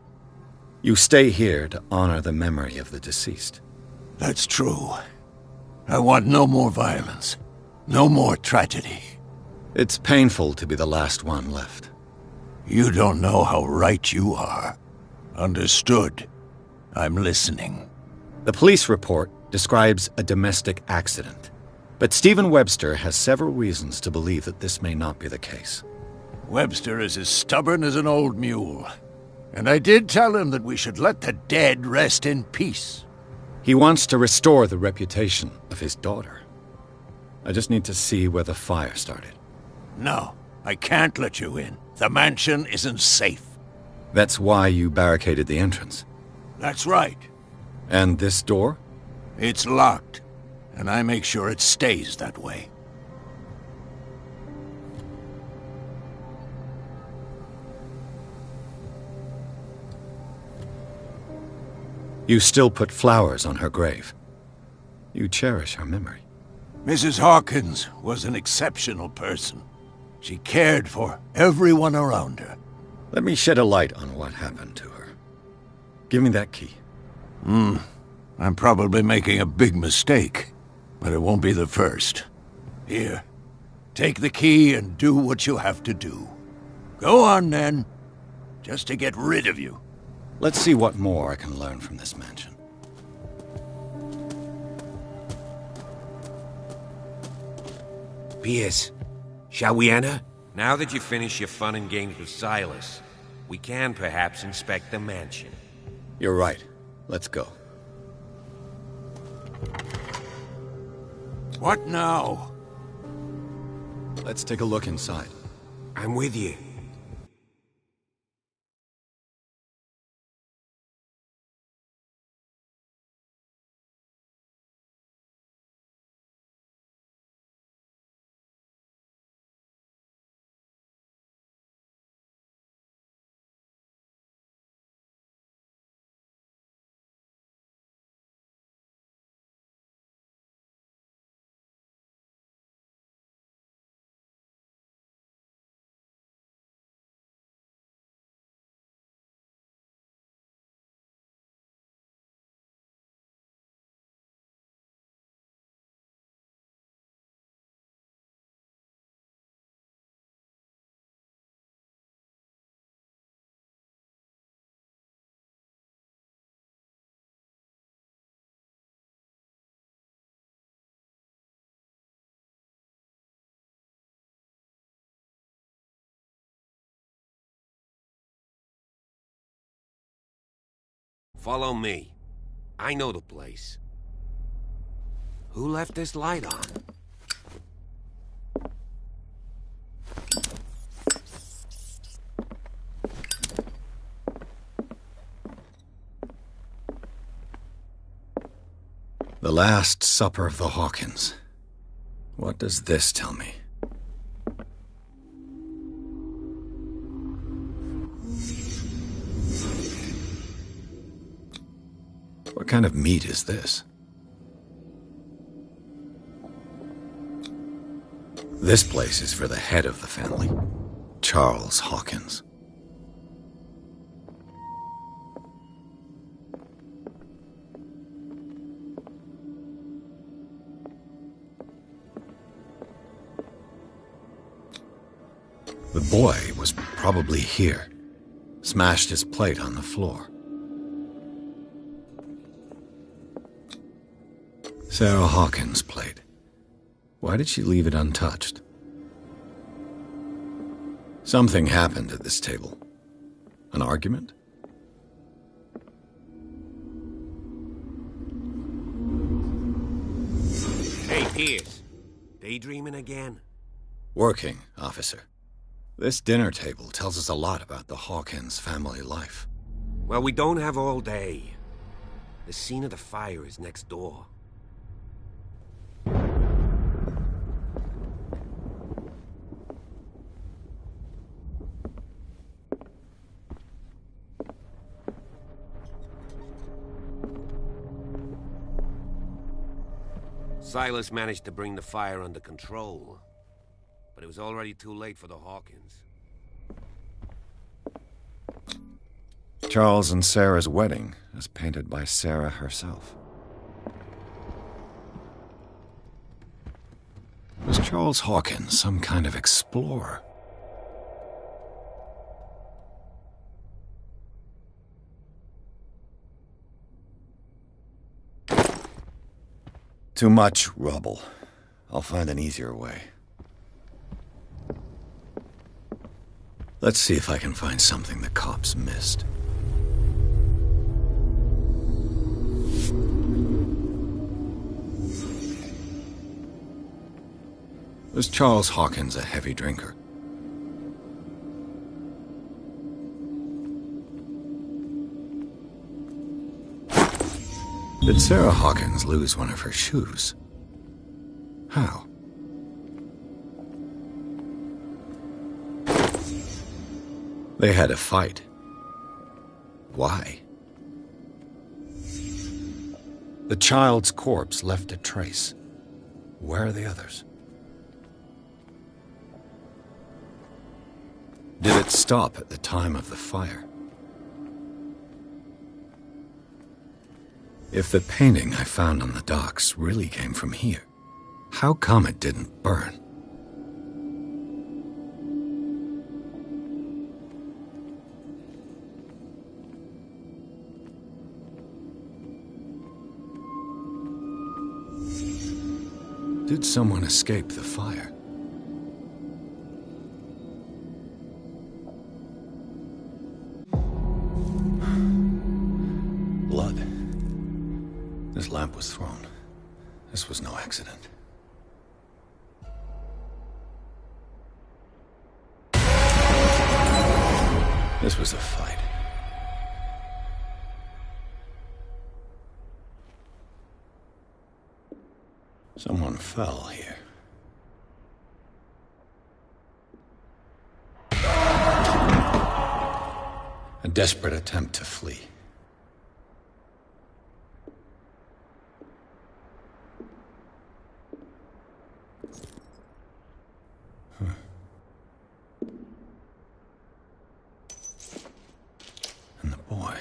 You stay here to honor the memory of the deceased. That's true. I want no more violence. No more tragedy. It's painful to be the last one left. You don't know how right you are. Understood. I'm listening. The police report describes a domestic accident, but Stephen Webster has several reasons to believe that this may not be the case. Webster is as stubborn as an old mule. And I did tell him that we should let the dead rest in peace. He wants to restore the reputation of his daughter. I just need to see where the fire started. No, I can't let you in. The mansion isn't safe. That's why you barricaded the entrance. That's right. And this door? It's locked, and I make sure it stays that way. You still put flowers on her grave. You cherish her memory. Mrs. Hawkins was an exceptional person. She cared for everyone around her. Let me shed a light on what happened to her. Give me that key. I'm probably making a big mistake, but it won't be the first. Here, take the key and do what you have to do. Go on, then. Just to get rid of you. Let's see what more I can learn from this mansion. Pierce, shall we enter? Now that you finish your fun and games with Silas, we can perhaps inspect the mansion. You're right. Let's go. What now? Let's take a look inside. I'm with you. Follow me. I know the place. Who left this light on? The Last Supper of the Hawkins. What does this tell me? What kind of meat is this? This place is for the head of the family, Charles Hawkins. The boy was probably here. Smashed his plate on the floor. Sarah Hawkins' plate. Why did she leave it untouched? Something happened at this table. An argument? Hey, Pierce. Daydreaming again? Working, officer. This dinner table tells us a lot about the Hawkins family life. Well, we don't have all day. The scene of the fire is next door. Silas managed to bring the fire under control, but it was already too late for the Hawkins. Charles and Sarah's wedding, as painted by Sarah herself. Was Charles Hawkins some kind of explorer? Too much rubble. I'll find an easier way. Let's see if I can find something the cops missed. Was Charles Hawkins a heavy drinker? Did Sarah Hawkins lose one of her shoes? How? They had a fight. Why? The child's corpse left a trace. Where are the others? Did it stop at the time of the fire? If the painting I found on the docks really came from here, how come it didn't burn? Did someone escape the fire? Blood. This lamp was thrown. This was no accident. This was a fight. Someone fell here. A desperate attempt to flee. And the boy.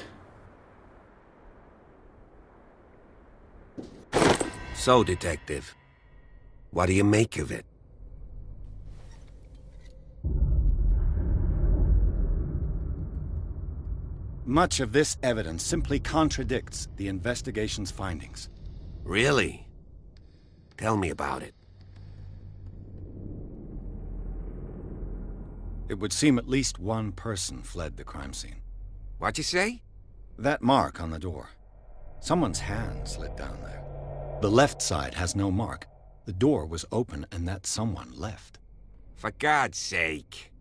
So, Detective, what do you make of it? Much of this evidence simply contradicts the investigation's findings. Really? Tell me about it. It would seem at least one person fled the crime scene. What'd you say? That mark on the door. Someone's hand slid down there. The left side has no mark. The door was open and that someone left. For God's sake.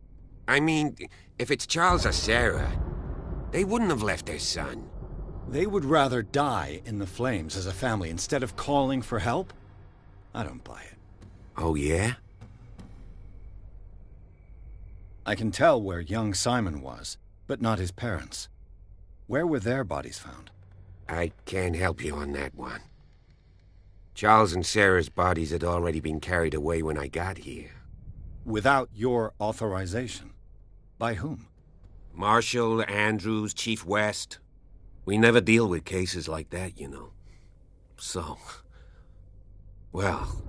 I mean, if it's Charles or Sarah, they wouldn't have left their son. They would rather die in the flames as a family instead of calling for help? I don't buy it. Oh, yeah? I can tell where young Simon was, but not his parents. Where were their bodies found? I can't help you on that one. Charles and Sarah's bodies had already been carried away when I got here. Without your authorization? By whom? Marshall, Andrews, Chief West. We never deal with cases like that, you know. So... well...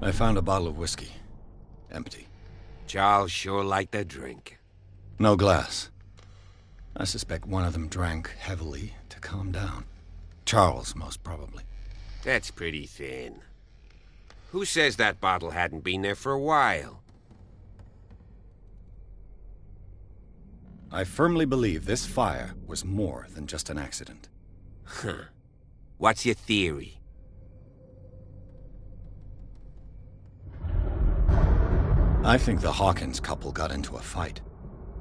I found a bottle of whiskey. Empty. Charles sure liked a drink. No glass. I suspect one of them drank heavily to calm down. Charles, most probably. That's pretty thin. Who says that bottle hadn't been there for a while? I firmly believe this fire was more than just an accident. Huh. What's your theory? I think the Hawkins couple got into a fight.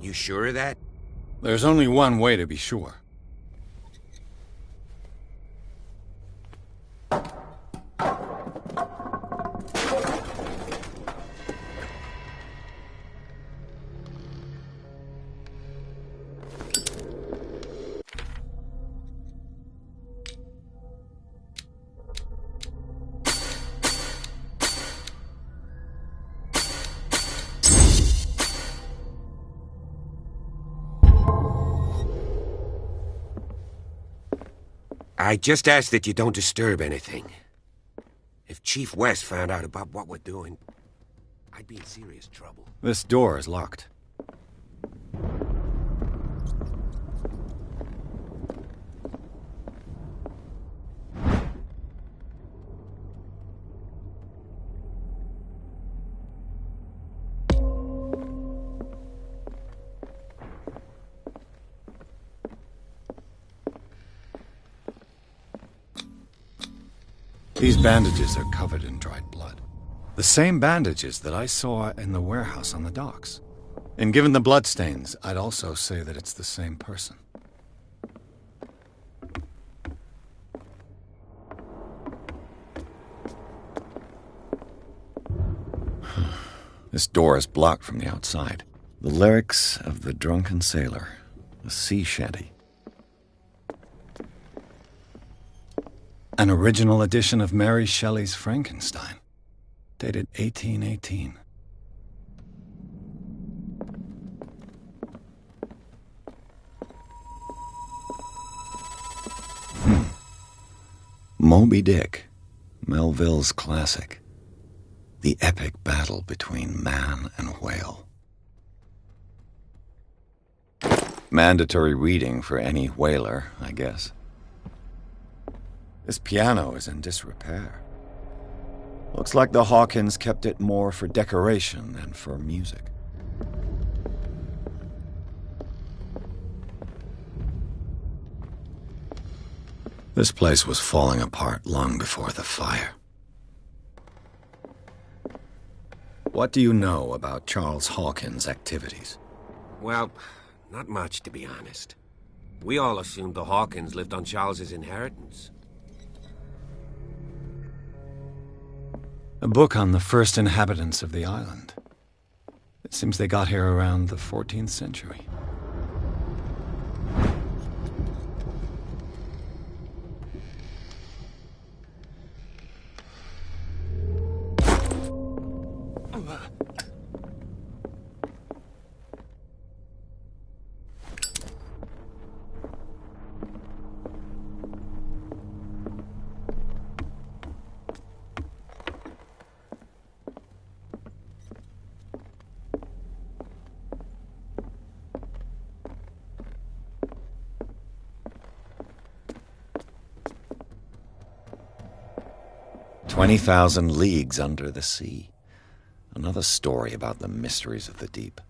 You sure of that? There's only one way to be sure. I just ask that you don't disturb anything. If Chief West found out about what we're doing, I'd be in serious trouble. This door is locked. These bandages are covered in dried blood. The same bandages that I saw in the warehouse on the docks. And given the bloodstains, I'd also say that it's the same person. This door is blocked from the outside. The lyrics of the drunken sailor, a sea shanty. An original edition of Mary Shelley's Frankenstein, dated 1818. Moby Dick, Melville's classic. The epic battle between man and whale. Mandatory reading for any whaler, I guess. This piano is in disrepair. Looks like the Hawkins kept it more for decoration than for music. This place was falling apart long before the fire. What do you know about Charles Hawkins' activities? Well, not much, to be honest. We all assumed the Hawkins lived on Charles's inheritance. A book on the first inhabitants of the island. It seems they got here around the 14th century. "20,000 Leagues Under the Sea." Another story about the mysteries of the deep.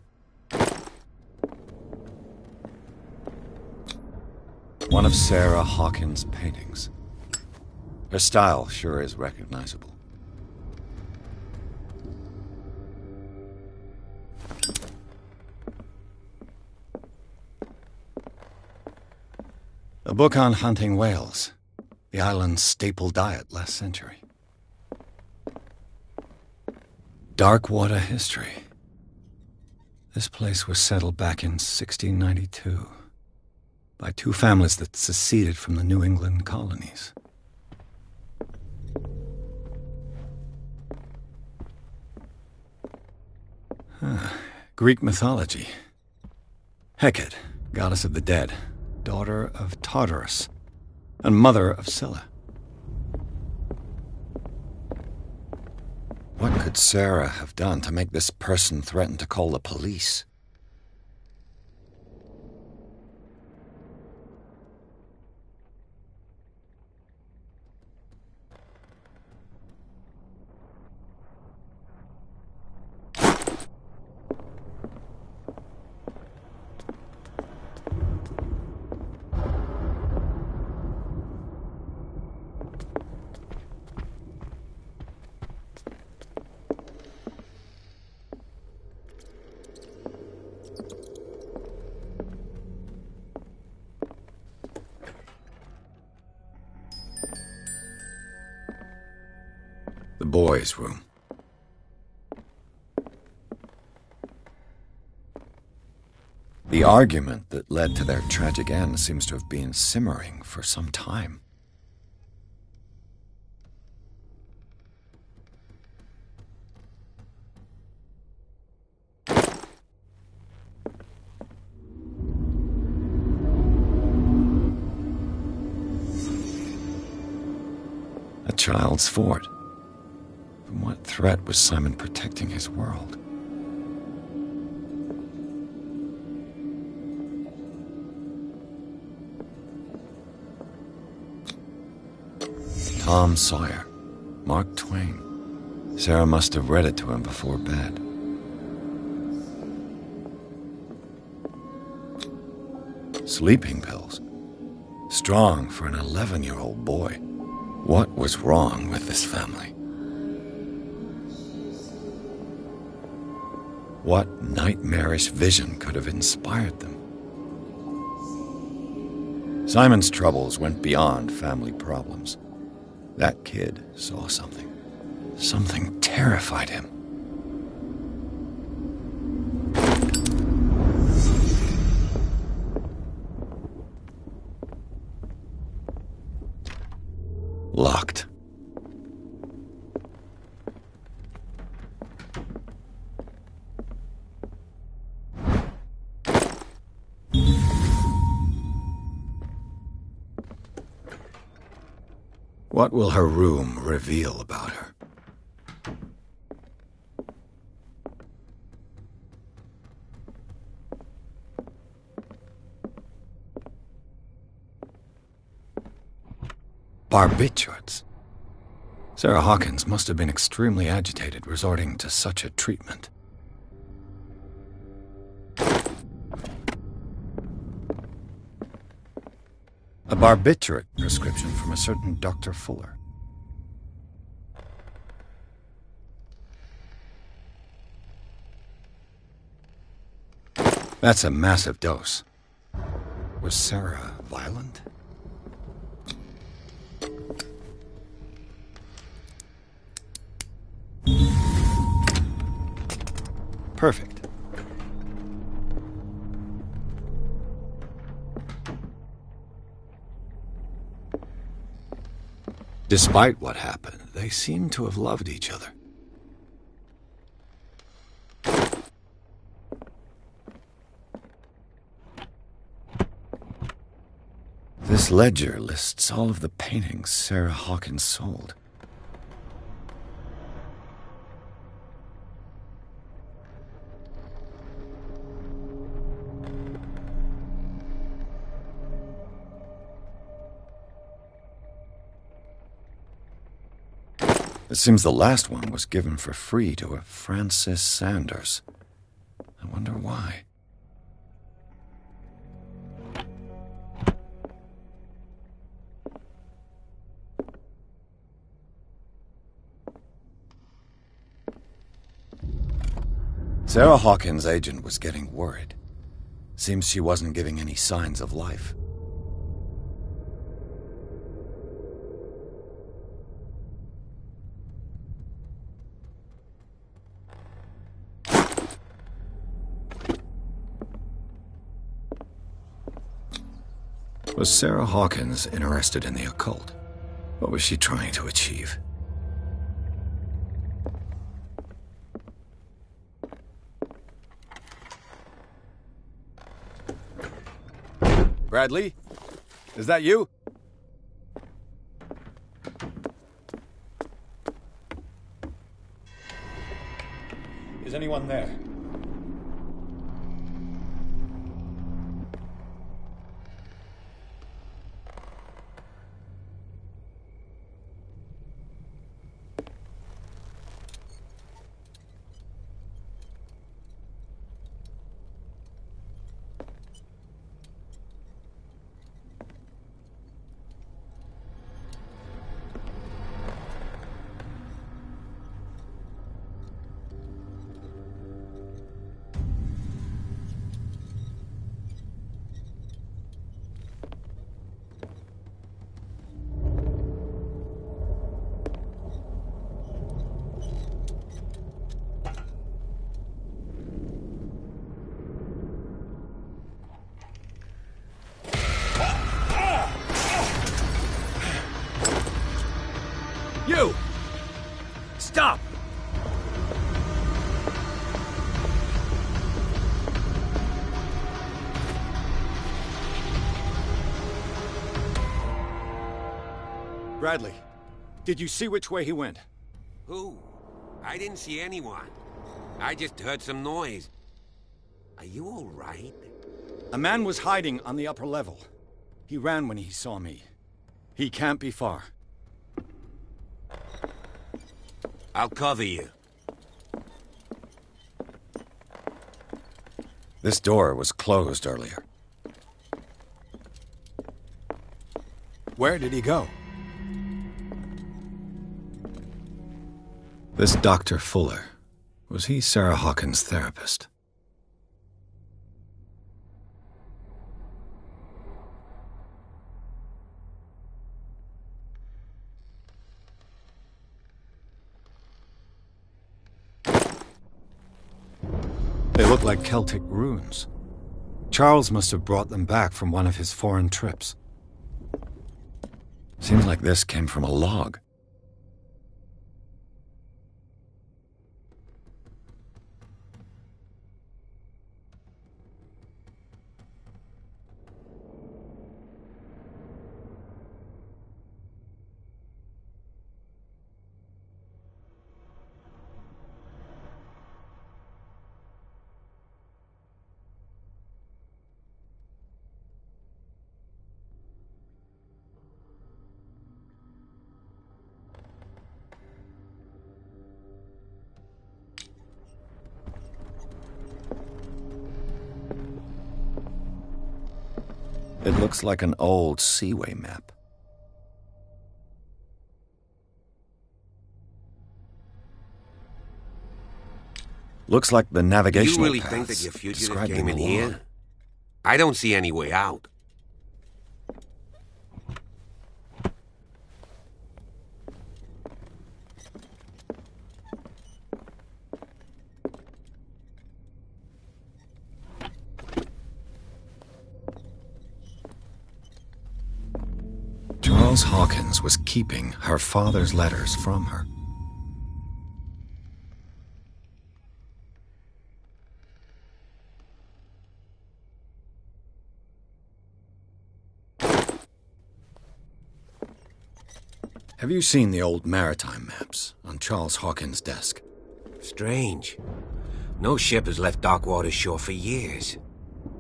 One of Sarah Hawkins' paintings. Her style sure is recognizable. A book on hunting whales, the island's staple diet last century. Dark water history. This place was settled back in 1692 by two families that seceded from the New England colonies. Greek mythology. Hecate, goddess of the dead, daughter of Tartarus, and mother of Scylla. What could Sarah have done to make this person threaten to call the police? The boys' room. The argument that led to their tragic end seems to have been simmering for some time. A child's fort. From what threat was Simon protecting his world? Tom Sawyer, Mark Twain. Sarah must have read it to him before bed. Sleeping pills. Strong for an 11-year-old boy. What was wrong with this family? What nightmarish vision could have inspired them? Simon's troubles went beyond family problems. That kid saw something. Something terrified him. Locked. What will her room reveal about her? Barbiturates. Sarah Hawkins must have been extremely agitated resorting to such a treatment. A barbiturate prescription from a certain Dr. Fuller. That's a massive dose. Was Sarah violent? Perfect. Despite what happened, they seem to have loved each other. This ledger lists all of the paintings Sarah Hawkins sold. It seems the last one was given for free to a Francis Sanders. I wonder why. Sarah Hawkins' agent was getting worried. Seems she wasn't giving any signs of life. Was Sarah Hawkins interested in the occult? What was she trying to achieve? Bradley? Is that you? Is anyone there? You! Stop! Bradley, did you see which way he went? Who? I didn't see anyone. I just heard some noise. Are you all right? A man was hiding on the upper level. He ran when he saw me. He can't be far. I'll cover you. This door was closed earlier. Where did he go? This Dr. Fuller, was he Sarah Hawkins' therapist? They look like Celtic runes. Charles must have brought them back from one of his foreign trips. Seems like this came from a log. It looks like an old seaway map. Looks like the navigational You really paths think that your fugitive described came in the here? law. I don't see any way out. Charles Hawkins was keeping her father's letters from her. Have you seen the old maritime maps on Charles Hawkins' desk? Strange. No ship has left Darkwater shore for years.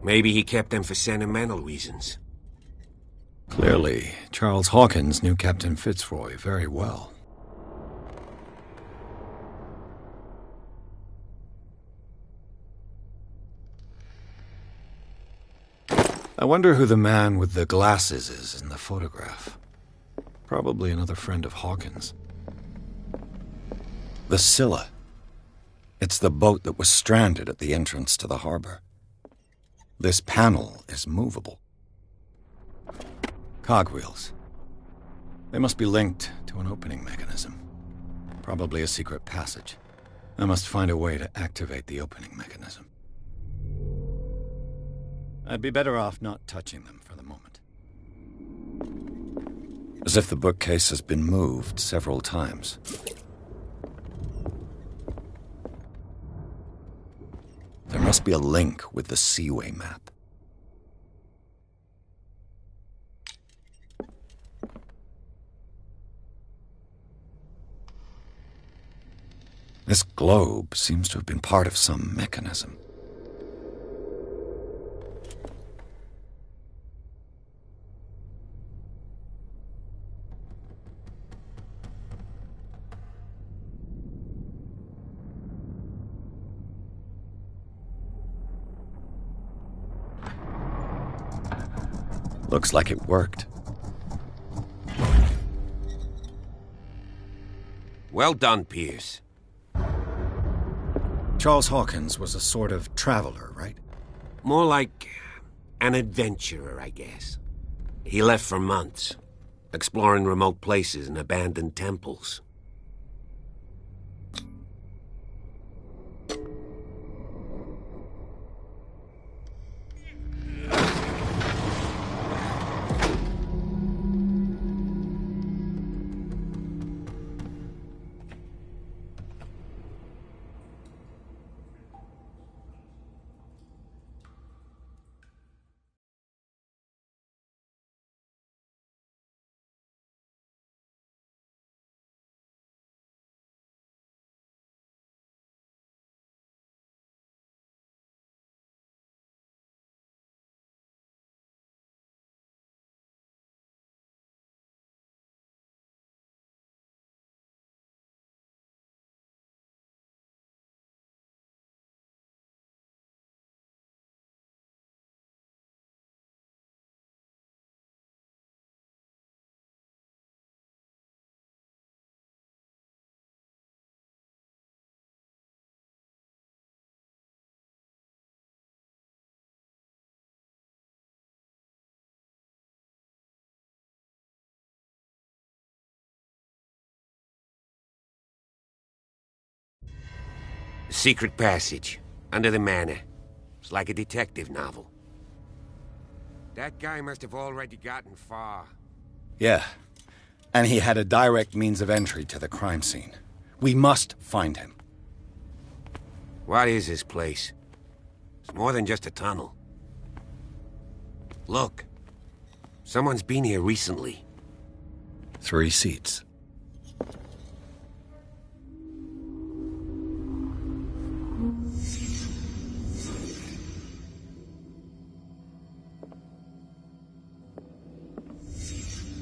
Maybe he kept them for sentimental reasons. Clearly, Charles Hawkins knew Captain Fitzroy very well. I wonder who the man with the glasses is in the photograph. Probably another friend of Hawkins. The Scylla. It's the boat that was stranded at the entrance to the harbor. This panel is movable. Cogwheels. They must be linked to an opening mechanism. Probably a secret passage. I must find a way to activate the opening mechanism. I'd be better off not touching them for the moment. As if the bookcase has been moved several times. There must be a link with the Seaway map. This globe seems to have been part of some mechanism. Looks like it worked. Well done, Pierce. Charles Hawkins was a sort of traveler, right? More like an adventurer, I guess. He left for months, exploring remote places and abandoned temples. Secret passage, under the manor. It's like a detective novel. That guy must have already gotten far. Yeah, and he had a direct means of entry to the crime scene. We must find him. What is this place? It's more than just a tunnel. Look. Someone's been here recently. 3 seats.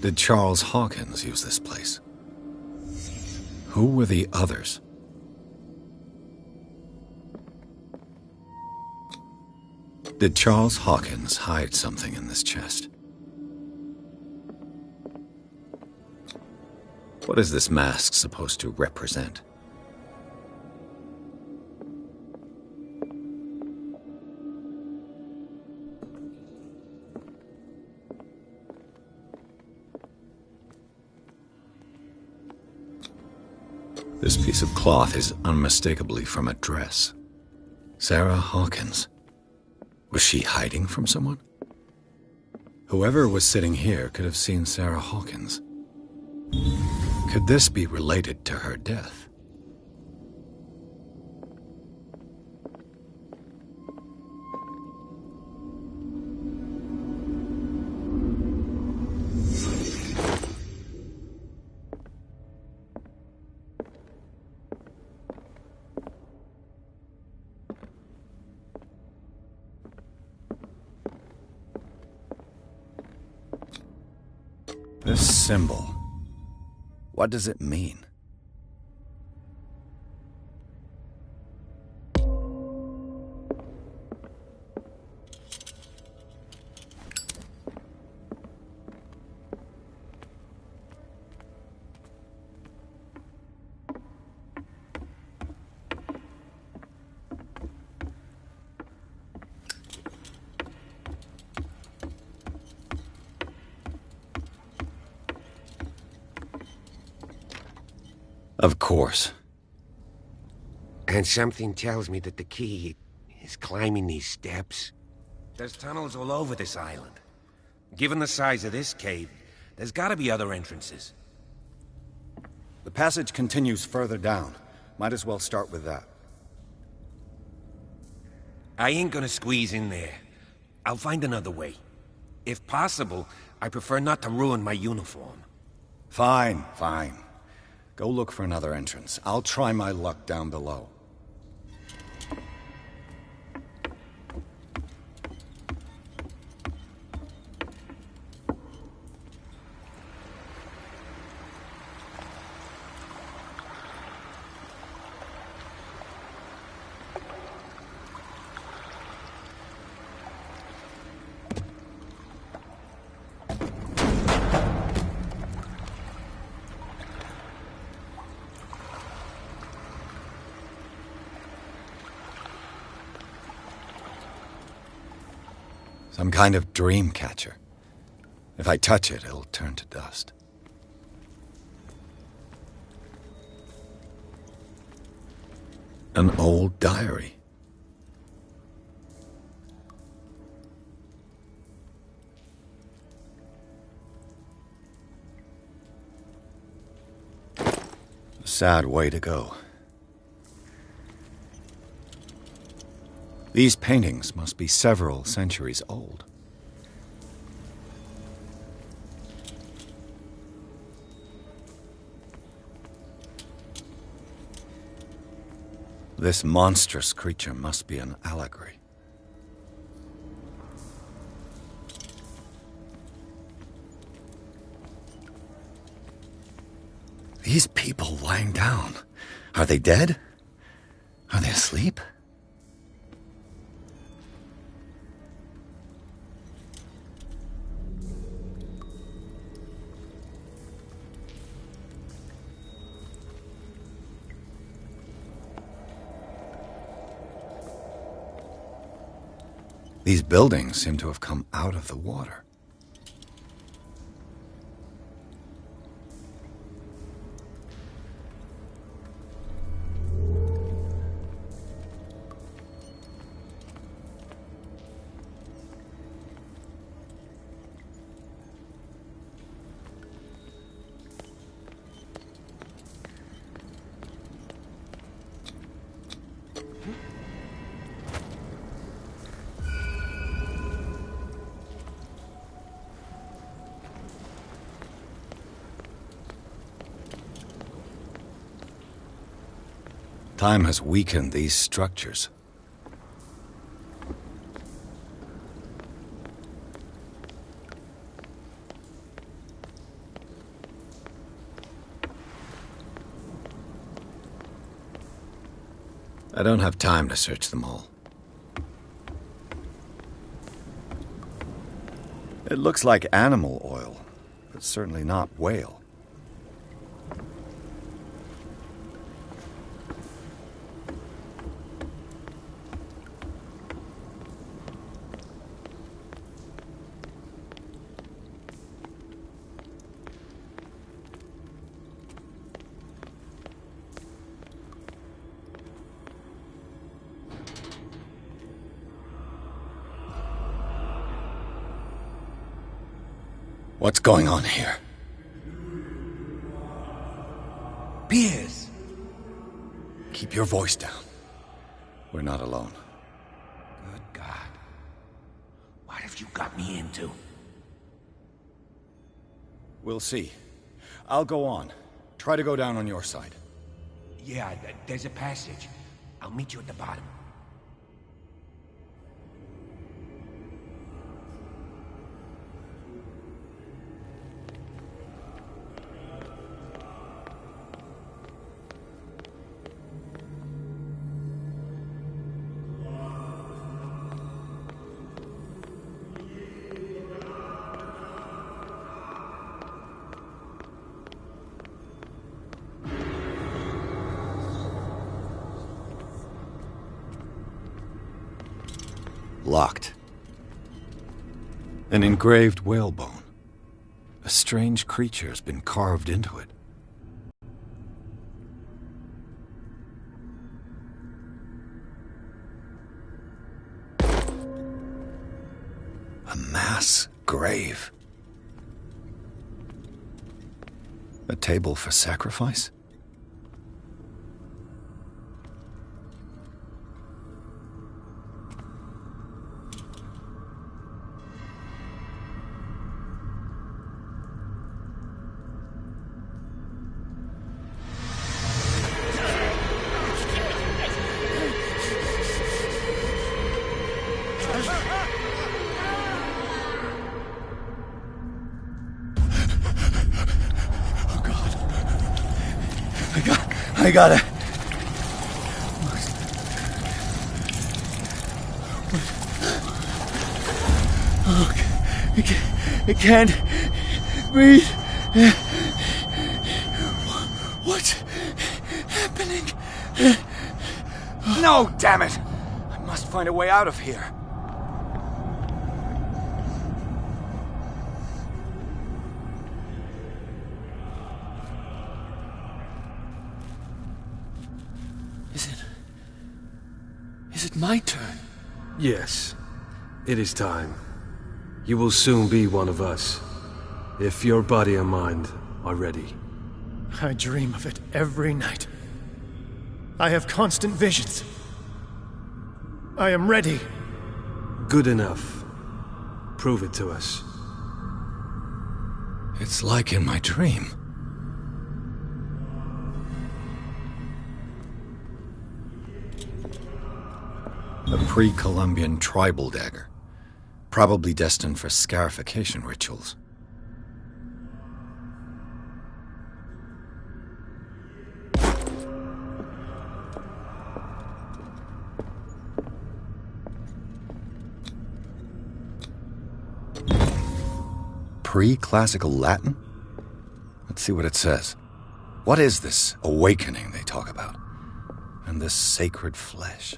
Did Charles Hawkins use this place? Who were the others? Did Charles Hawkins hide something in this chest? What is this mask supposed to represent? This piece of cloth is unmistakably from a dress. Sarah Hawkins. Was she hiding from someone? Whoever was sitting here could have seen Sarah Hawkins. Could this be related to her death? This symbol, what does it mean? Of course. And something tells me that the key is climbing these steps. There's tunnels all over this island. Given the size of this cave, there's gotta be other entrances. The passage continues further down. Might as well start with that. I ain't gonna squeeze in there. I'll find another way. If possible, I prefer not to ruin my uniform. Fine, fine. Go look for another entrance. I'll try my luck down below. Some kind of dream catcher. If I touch it, it'll turn to dust. An old diary. A sad way to go. These paintings must be several centuries old. This monstrous creature must be an allegory. These people lying down, are they dead? Are they asleep? These buildings seem to have come out of the water. Time has weakened these structures. I don't have time to search them all. It looks like animal oil, but certainly not whale. What's going on here? Piers! Keep your voice down. We're not alone. Good God. What have you got me into? We'll see. I'll go on. Try to go down on your side. Yeah, there's a passage. I'll meet you at the bottom. Locked. An engraved whalebone. A strange creature has been carved into it. A mass grave. A table for sacrifice? I gotta... Oh, I can't breathe. What's happening? No, damn it! I must find a way out of here. Is it my turn? Yes. It is time. You will soon be one of us, if your body and mind are ready. I dream of it every night. I have constant visions. I am ready. Good enough. Prove it to us. It's like in my dream. A pre-Columbian tribal dagger. Probably destined for scarification rituals. Pre-classical Latin? Let's see what it says. What is this awakening they talk about? And this sacred flesh?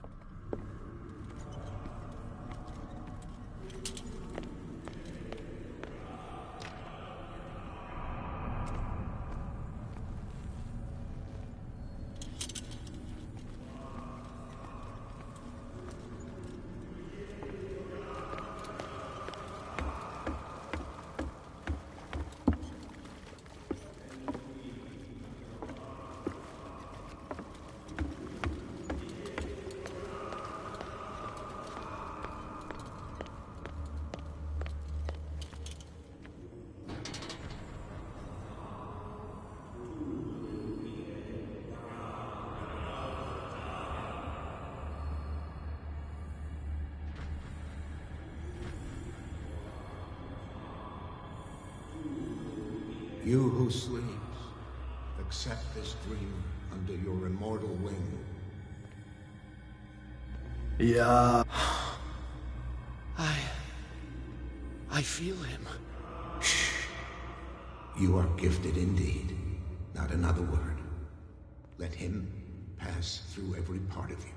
You who sleeps, accept this dream under your immortal wing. Yeah. I feel him. Shh. You are gifted indeed. Not another word. Let him pass through every part of you.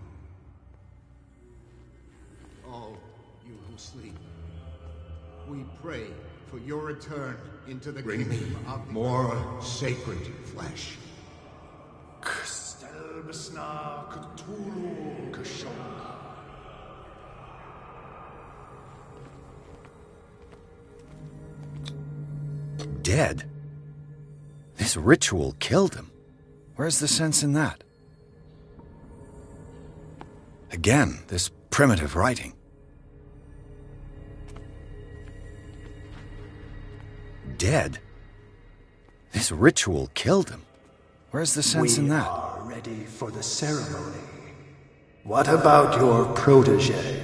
All you who sleep, we pray for your return into the kingdom of more sacred flesh. Dead? This ritual killed him. Where's the sense in that? Again, this primitive writing. Dead? This ritual killed him. Where's the sense in that? We are ready for the ceremony. What about your protege?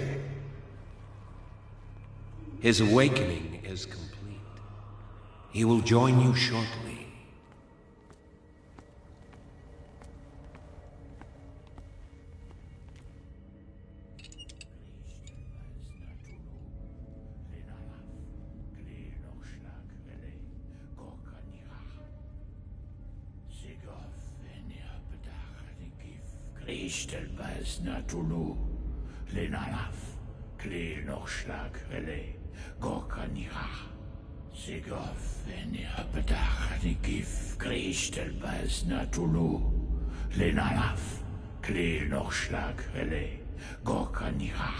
His awakening is complete. He will join you shortly. Ishtelbaz Natulu, Lenalaf, Kle Nochschlag Rele, Gorkanira, Sigov, Venia Bedach, Nikif, Krishtelbaz Natulu, Lenalaf, Kle Nochschlag Rele, Gorkanira,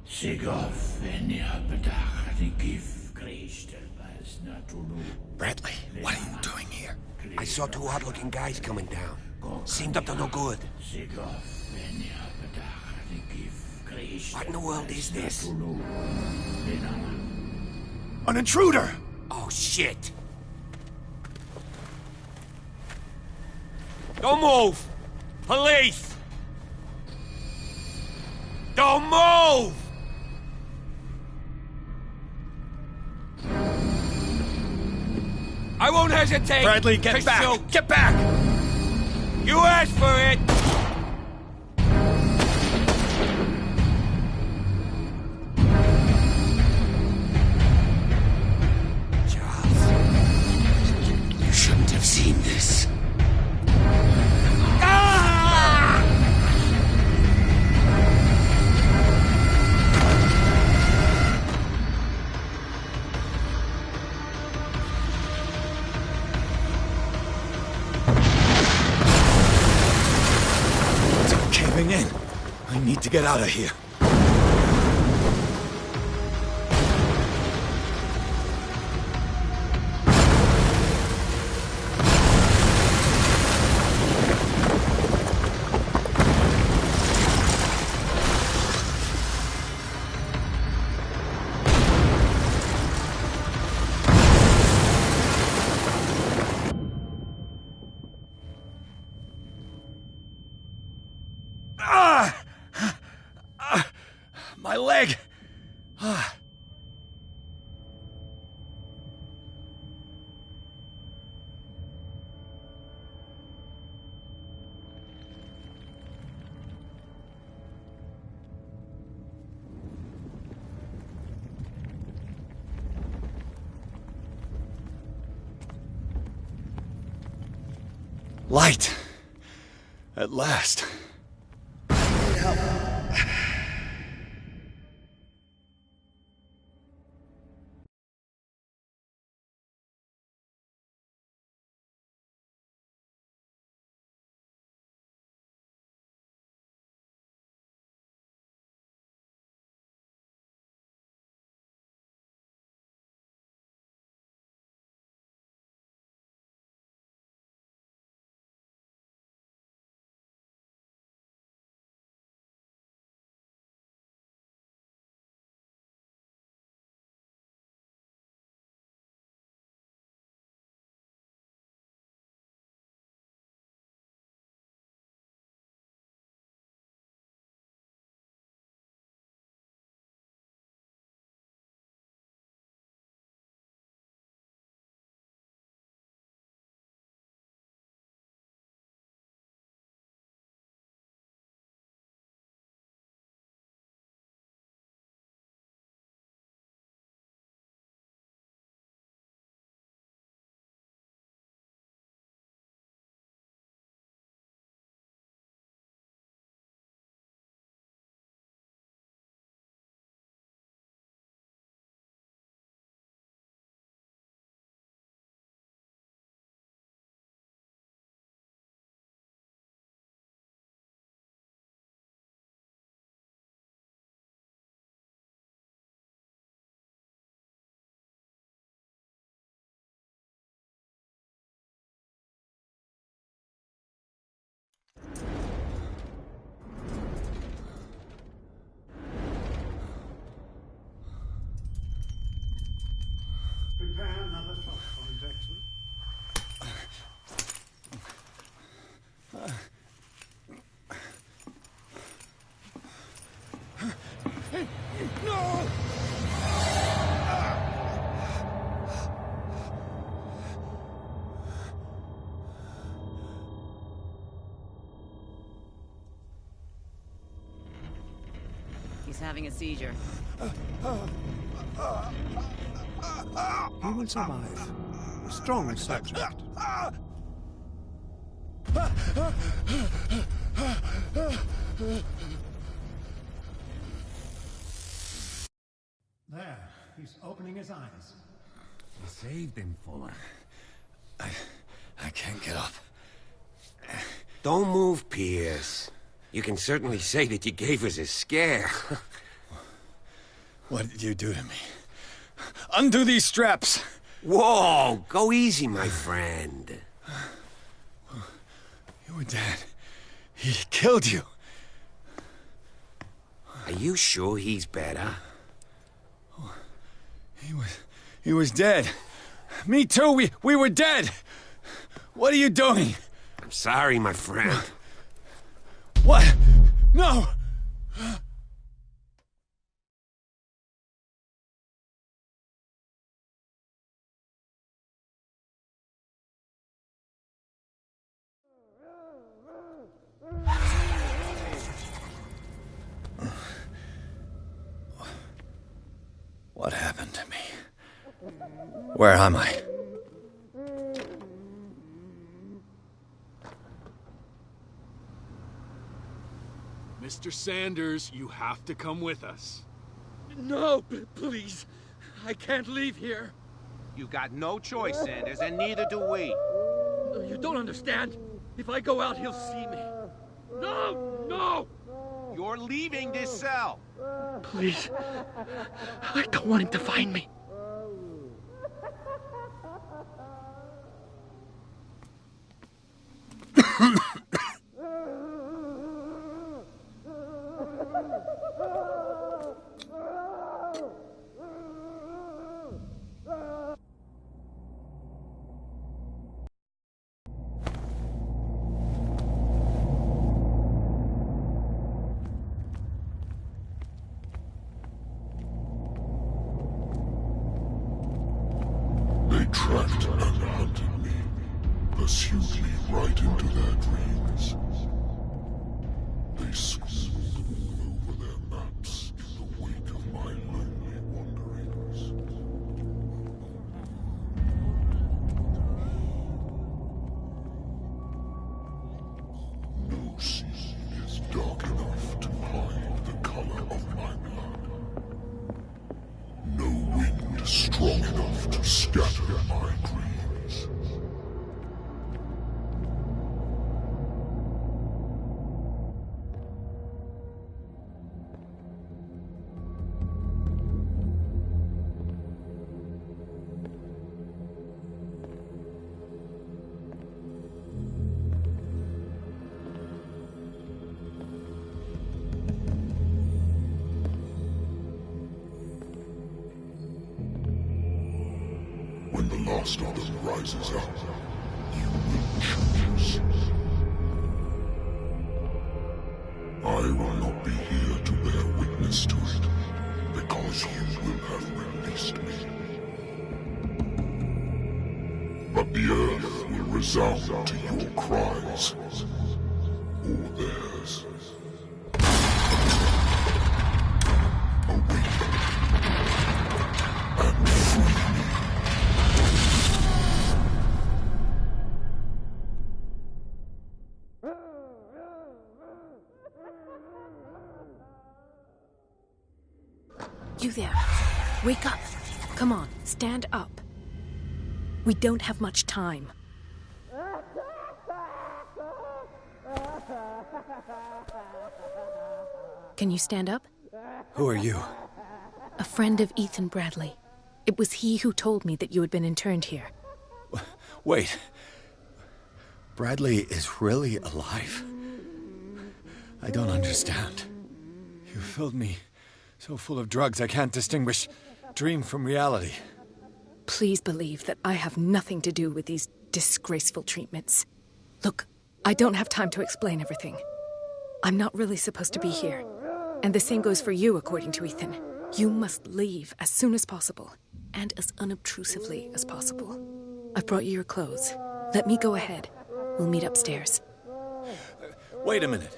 Sigov, Venia Bedach, Nikif, Krishtelbaz Natulu. Bradley, what are you doing here? I saw two odd-looking guys coming down. Seemed up to no good. What in the world is this? An intruder! Oh, shit! Don't move! Police! Don't move! I won't hesitate! Bradley, get back! Shoot. Get back! You asked for it! You shouldn't have seen this. In. I need to get out of here. My leg! Light! At last. Prepare another shot for him, Jackson. No! He's having a seizure. He will survive. A strong subject. There, he's opening his eyes. You saved him, Fuller. I can't get up. Don't move, Pierce. You can certainly say that you gave us a scare. What did you do to me? Undo these straps! Whoa! Go easy, my friend. You were dead. He killed you. Are you sure he's better? He was dead. Me too, we were dead! What are you doing? I'm sorry, my friend. What? No! Where am I? Mr. Sanders, you have to come with us. No, please. I can't leave here. You've got no choice, Sanders, and neither do we. You don't understand. If I go out, he'll see me. No! No! You're leaving this cell. Please. I don't want him to find me. They tracked and hunted me, pursued me right into their dreams. They scribbled over their maps in the wake of my lonely wanderings. No sea is dark enough to hide the color of my blood. No wind strong enough to scatter my dreams. When the last of them rises up, you will choose. I will not be here to bear witness to it, because you will have released me. But the earth will resound to your cries, or theirs. Awake and free me. You there. Wake up. Come on, stand up. We don't have much time. Can you stand up? Who are you? A friend of Ethan Bradley. It was he who told me that you had been interned here. Wait. Bradley is really alive? I don't understand. You filled me so full of drugs I can't distinguish dream from reality. Please believe that I have nothing to do with these disgraceful treatments. Look, I don't have time to explain everything. I'm not really supposed to be here. And the same goes for you, according to Ethan. You must leave as soon as possible, and as unobtrusively as possible. I've brought you your clothes. Let me go ahead. We'll meet upstairs. Wait a minute.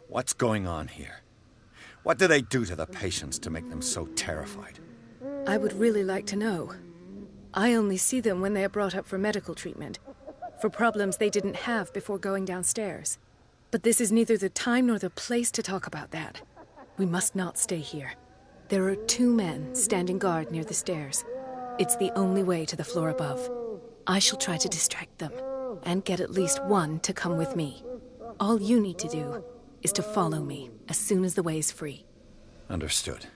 What's going on here? What do they do to the patients to make them so terrified? I would really like to know. I only see them when they are brought up for medical treatment, for problems they didn't have before going downstairs. But this is neither the time nor the place to talk about that. We must not stay here. There are 2 men standing guard near the stairs. It's the only way to the floor above. I shall try to distract them, and get at least one to come with me. All you need to do is to follow me as soon as the way is free. Understood.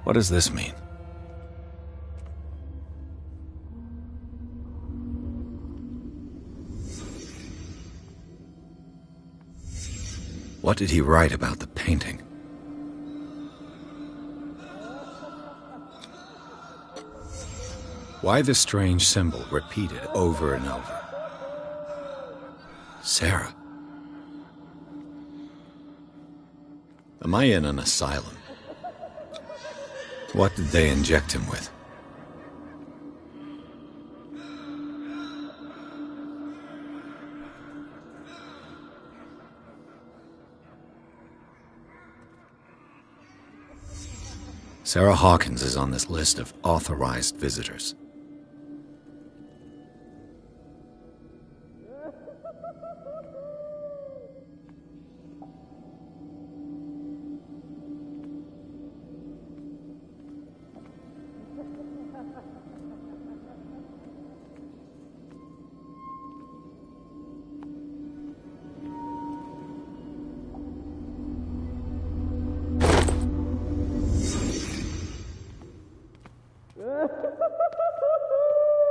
What does this mean? What did he write about the painting? Why the strange symbol repeated over and over? Sarah. Am I in an asylum? What did they inject him with? Sarah Hawkins is on this list of authorized visitors.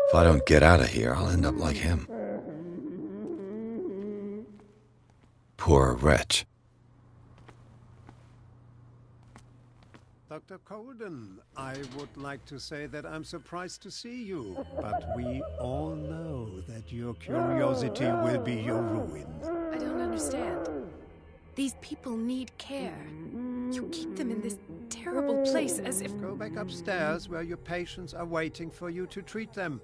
If I don't get out of here, I'll end up like him. Poor wretch. Dr. Colden, I would like to say that I'm surprised to see you, but we all know that your curiosity will be your ruin. I don't understand. These people need care. You keep them in this terrible place as if... Go back upstairs where your patients are waiting for you to treat them.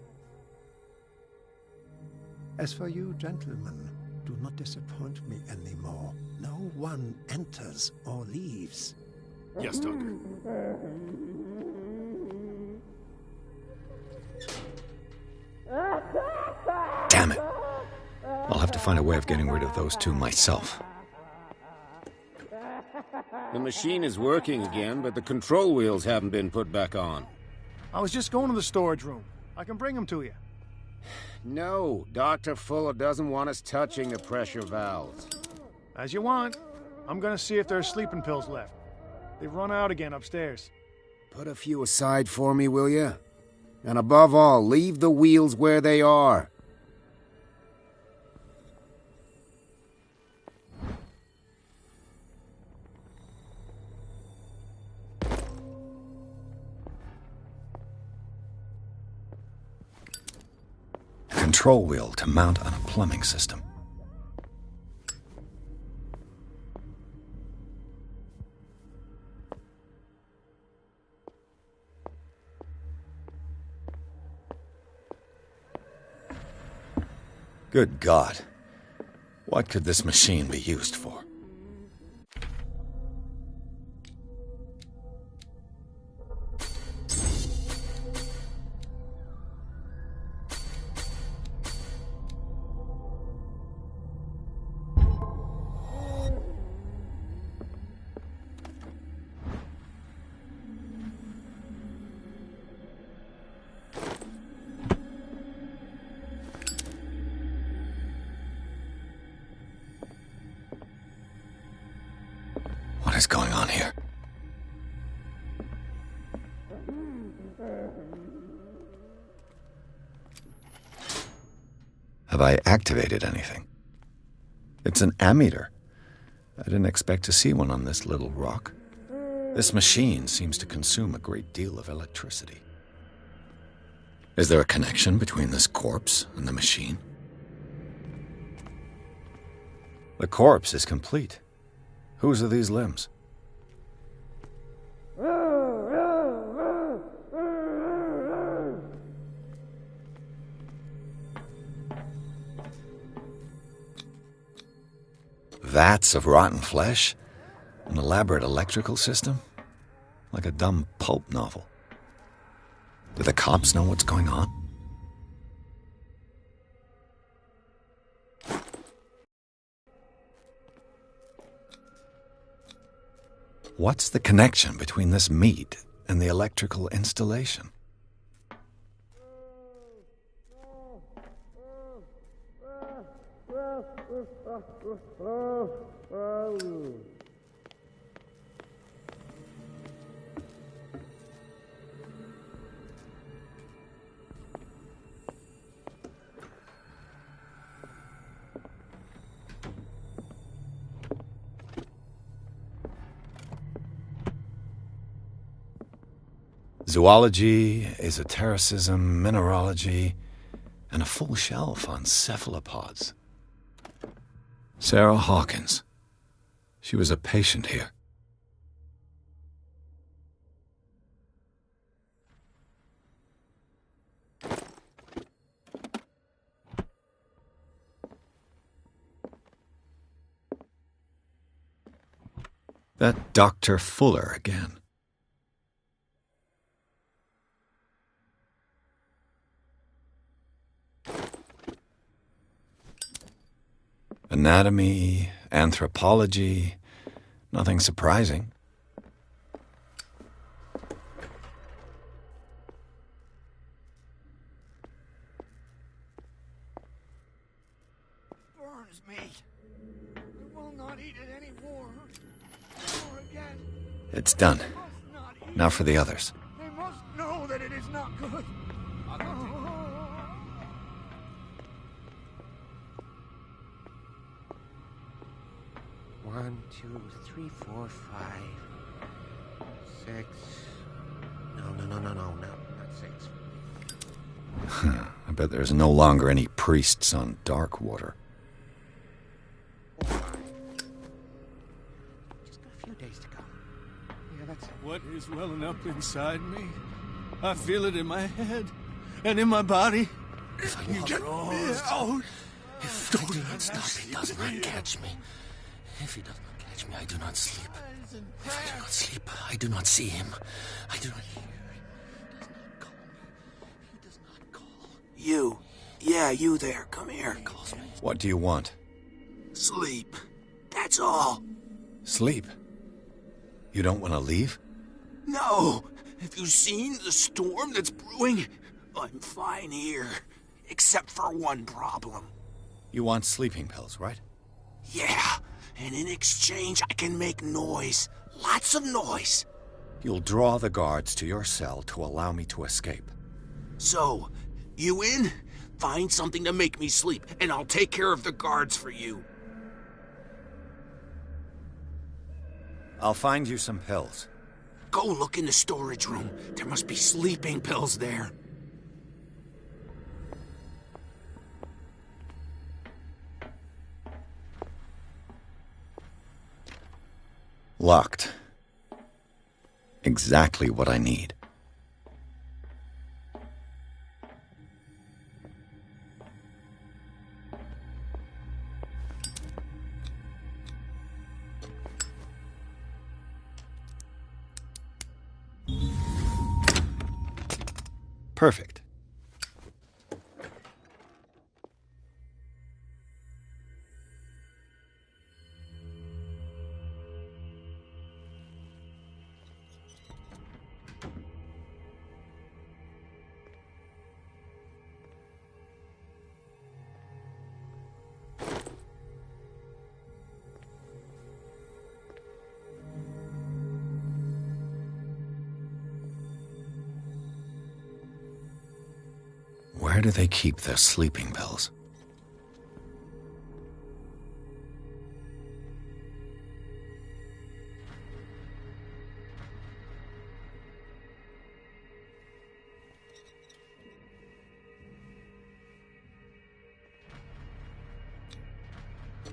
As for you, gentlemen, do not disappoint me anymore. No one enters or leaves. Yes, Doctor. Damn it. I'll have to find a way of getting rid of those two myself. The machine is working again, but the control wheels haven't been put back on. I was just going to the storage room. I can bring them to you. No, Dr. Fuller doesn't want us touching the pressure valves. As you want. I'm gonna see if there's sleeping pills left. They've run out again upstairs. Put a few aside for me, will you? And above all, leave the wheels where they are. Control wheel to mount on a plumbing system. Good God. What could this machine be used for? What is going on here? Have I activated anything? It's an ammeter. I didn't expect to see one on this little rock. This machine seems to consume a great deal of electricity. Is there a connection between this corpse and the machine? The corpse is complete. Whose are these limbs? Vats of rotten flesh? An elaborate electrical system? Like a dumb pulp novel. Do the cops know what's going on? What's the connection between this meat and the electrical installation? Zoology, esotericism, mineralogy, and a full shelf on cephalopods. Sarah Hawkins. She was a patient here. That Dr. Fuller again. Anatomy, anthropology, nothing surprising. Burns me. I will not eat it anymore. Never again. It's done. Now for the others. They must know that it is not good. One, 2, 3, 4, 5, 6. No, not 6. I bet there's no longer any priests on Darkwater. Just got a few days to go. Yeah, that's it. What is welling up inside me? I feel it in my head and in my body. If I get me out, if I do not stop, he does not catch me. If he does not catch me, I do not sleep. If I do not sleep, I do not see him. I do not hear. He does not call me. He does not call. You. Yeah, you there. Come here. Calls me. What do you want? Sleep. That's all. Sleep? You don't want to leave? No. Have you seen the storm that's brewing? I'm fine here. Except for one problem. You want sleeping pills, right? Yeah. And in exchange, I can make noise. Lots of noise. You'll draw the guards to your cell to allow me to escape. So, you in? Find something to make me sleep, and I'll take care of the guards for you. I'll find you some pills. Go look in the storage room. There must be sleeping pills there. Locked. Exactly what I need. Perfect. Where do they keep their sleeping pills?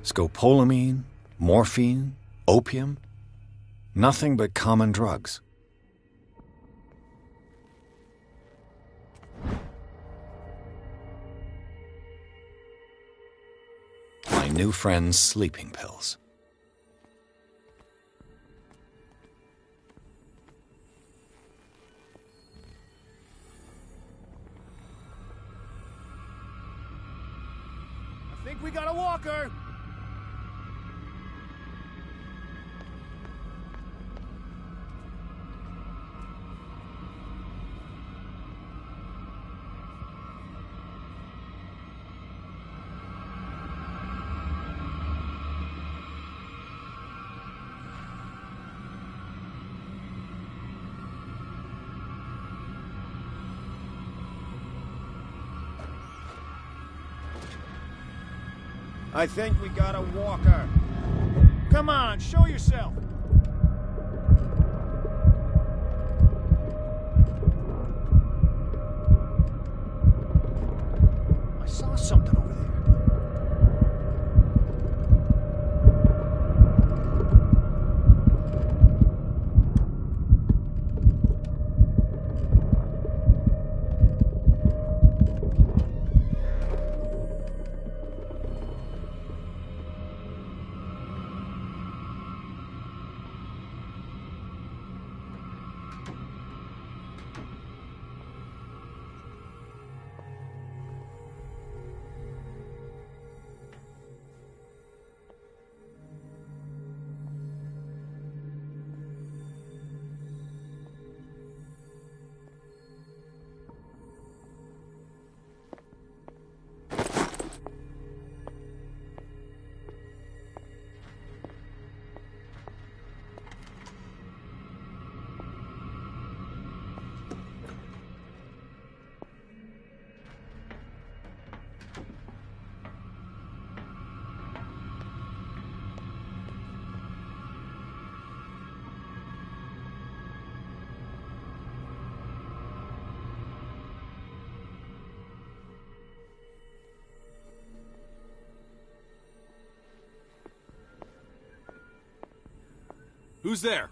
Scopolamine, morphine, opium, nothing but common drugs. My new friend's sleeping pills. I think we got a walker. I think we got a walker. Come on, show yourself. Who's there?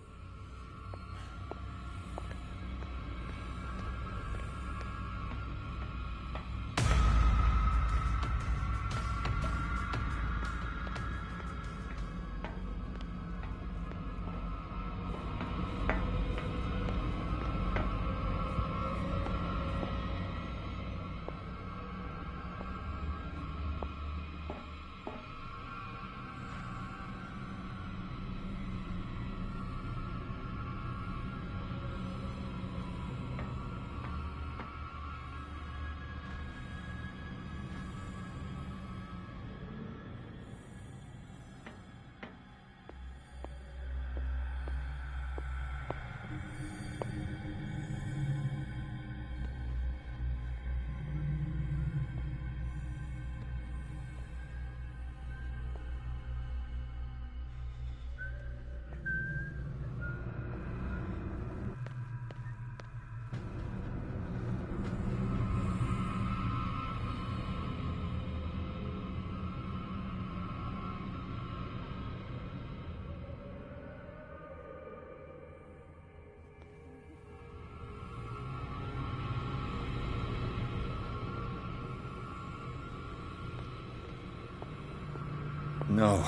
No.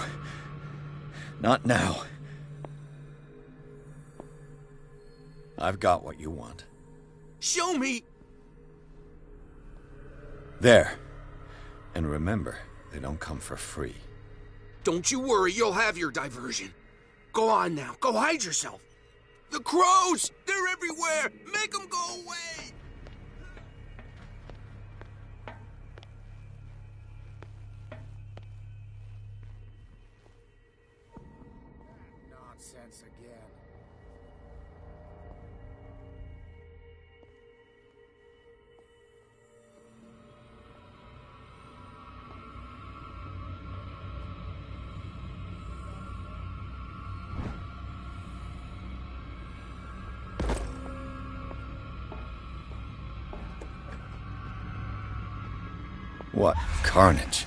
Not now. I've got what you want. Show me! There. And remember, they don't come for free. Don't you worry, you'll have your diversion. Go on now, go hide yourself. The crows! They're everywhere! Make them go away! Nonsense again. What carnage.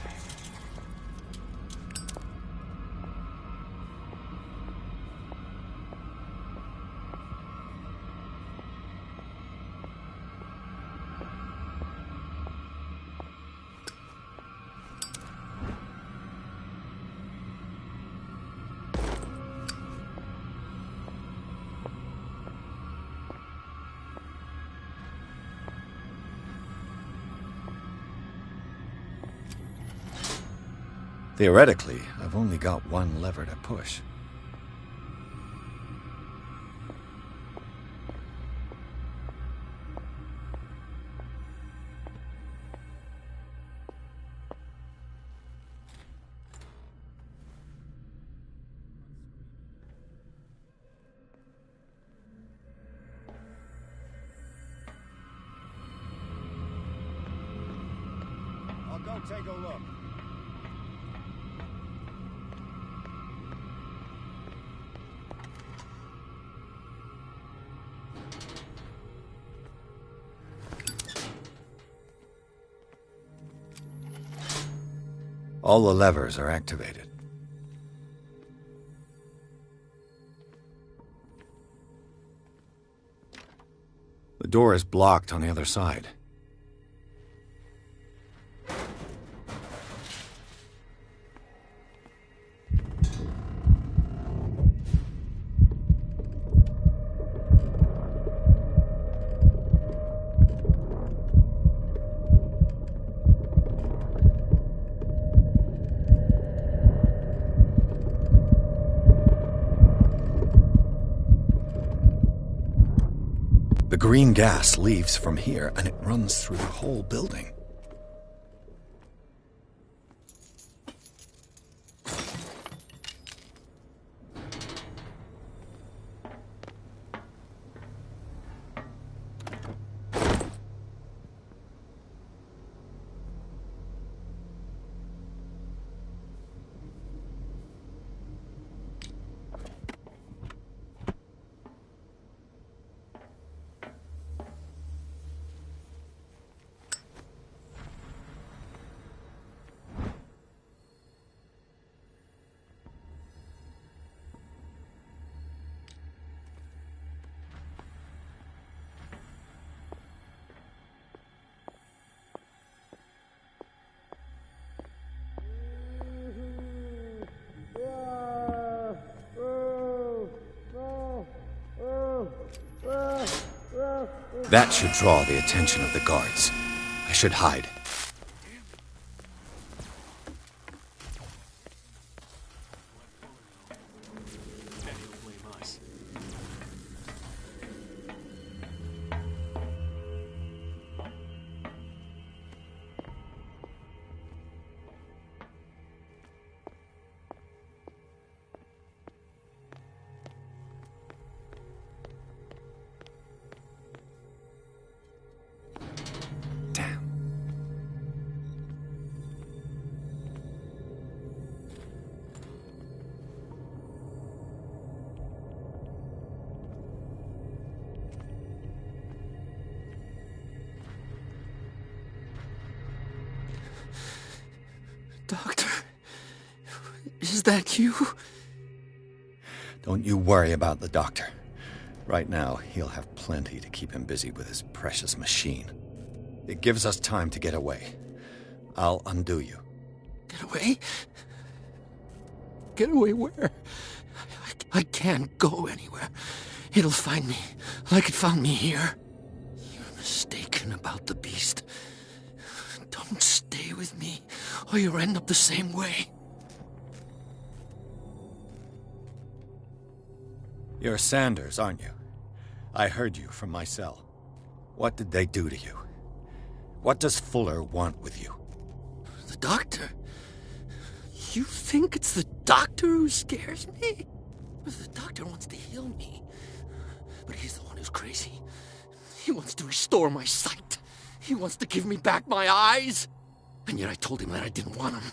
Theoretically, I've only got one lever to push. I'll go take a look. All the levers are activated. The door is blocked on the other side. The green gas leaves from here, and it runs through the whole building. That should draw the attention of the guards. I should hide. Doctor, is that you? Don't you worry about the doctor. Right now, he'll have plenty to keep him busy with his precious machine. It gives us time to get away. I'll undo you. Get away? Get away where? I can't go anywhere. It'll find me, like it found me here. You're mistaken about the beast. Don't stay with me, or you'll end up the same way. You're Sanders, aren't you? I heard you from my cell. What did they do to you? What does Fuller want with you? The doctor? You think it's the doctor who scares me? The doctor wants to heal me. But he's the one who's crazy. He wants to restore my sight. He wants to give me back my eyes. And yet I told him that I didn't want him.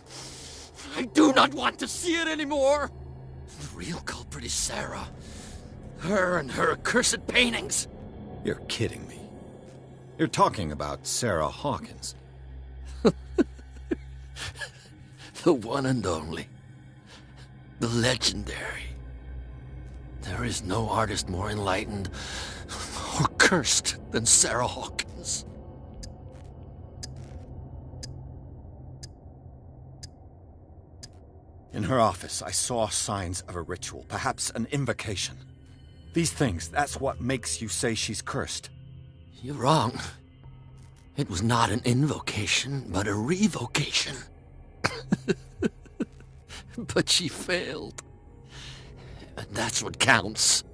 I do not want to see it anymore. The real culprit is Sarah. Her and her accursed paintings. You're kidding me. You're talking about Sarah Hawkins. The one and only. The legendary. There is no artist more enlightened or cursed than Sarah Hawkins. In her office, I saw signs of a ritual, perhaps an invocation. These things, that's what makes you say she's cursed. You're wrong. It was not an invocation, but a revocation. But she failed. And that's what counts.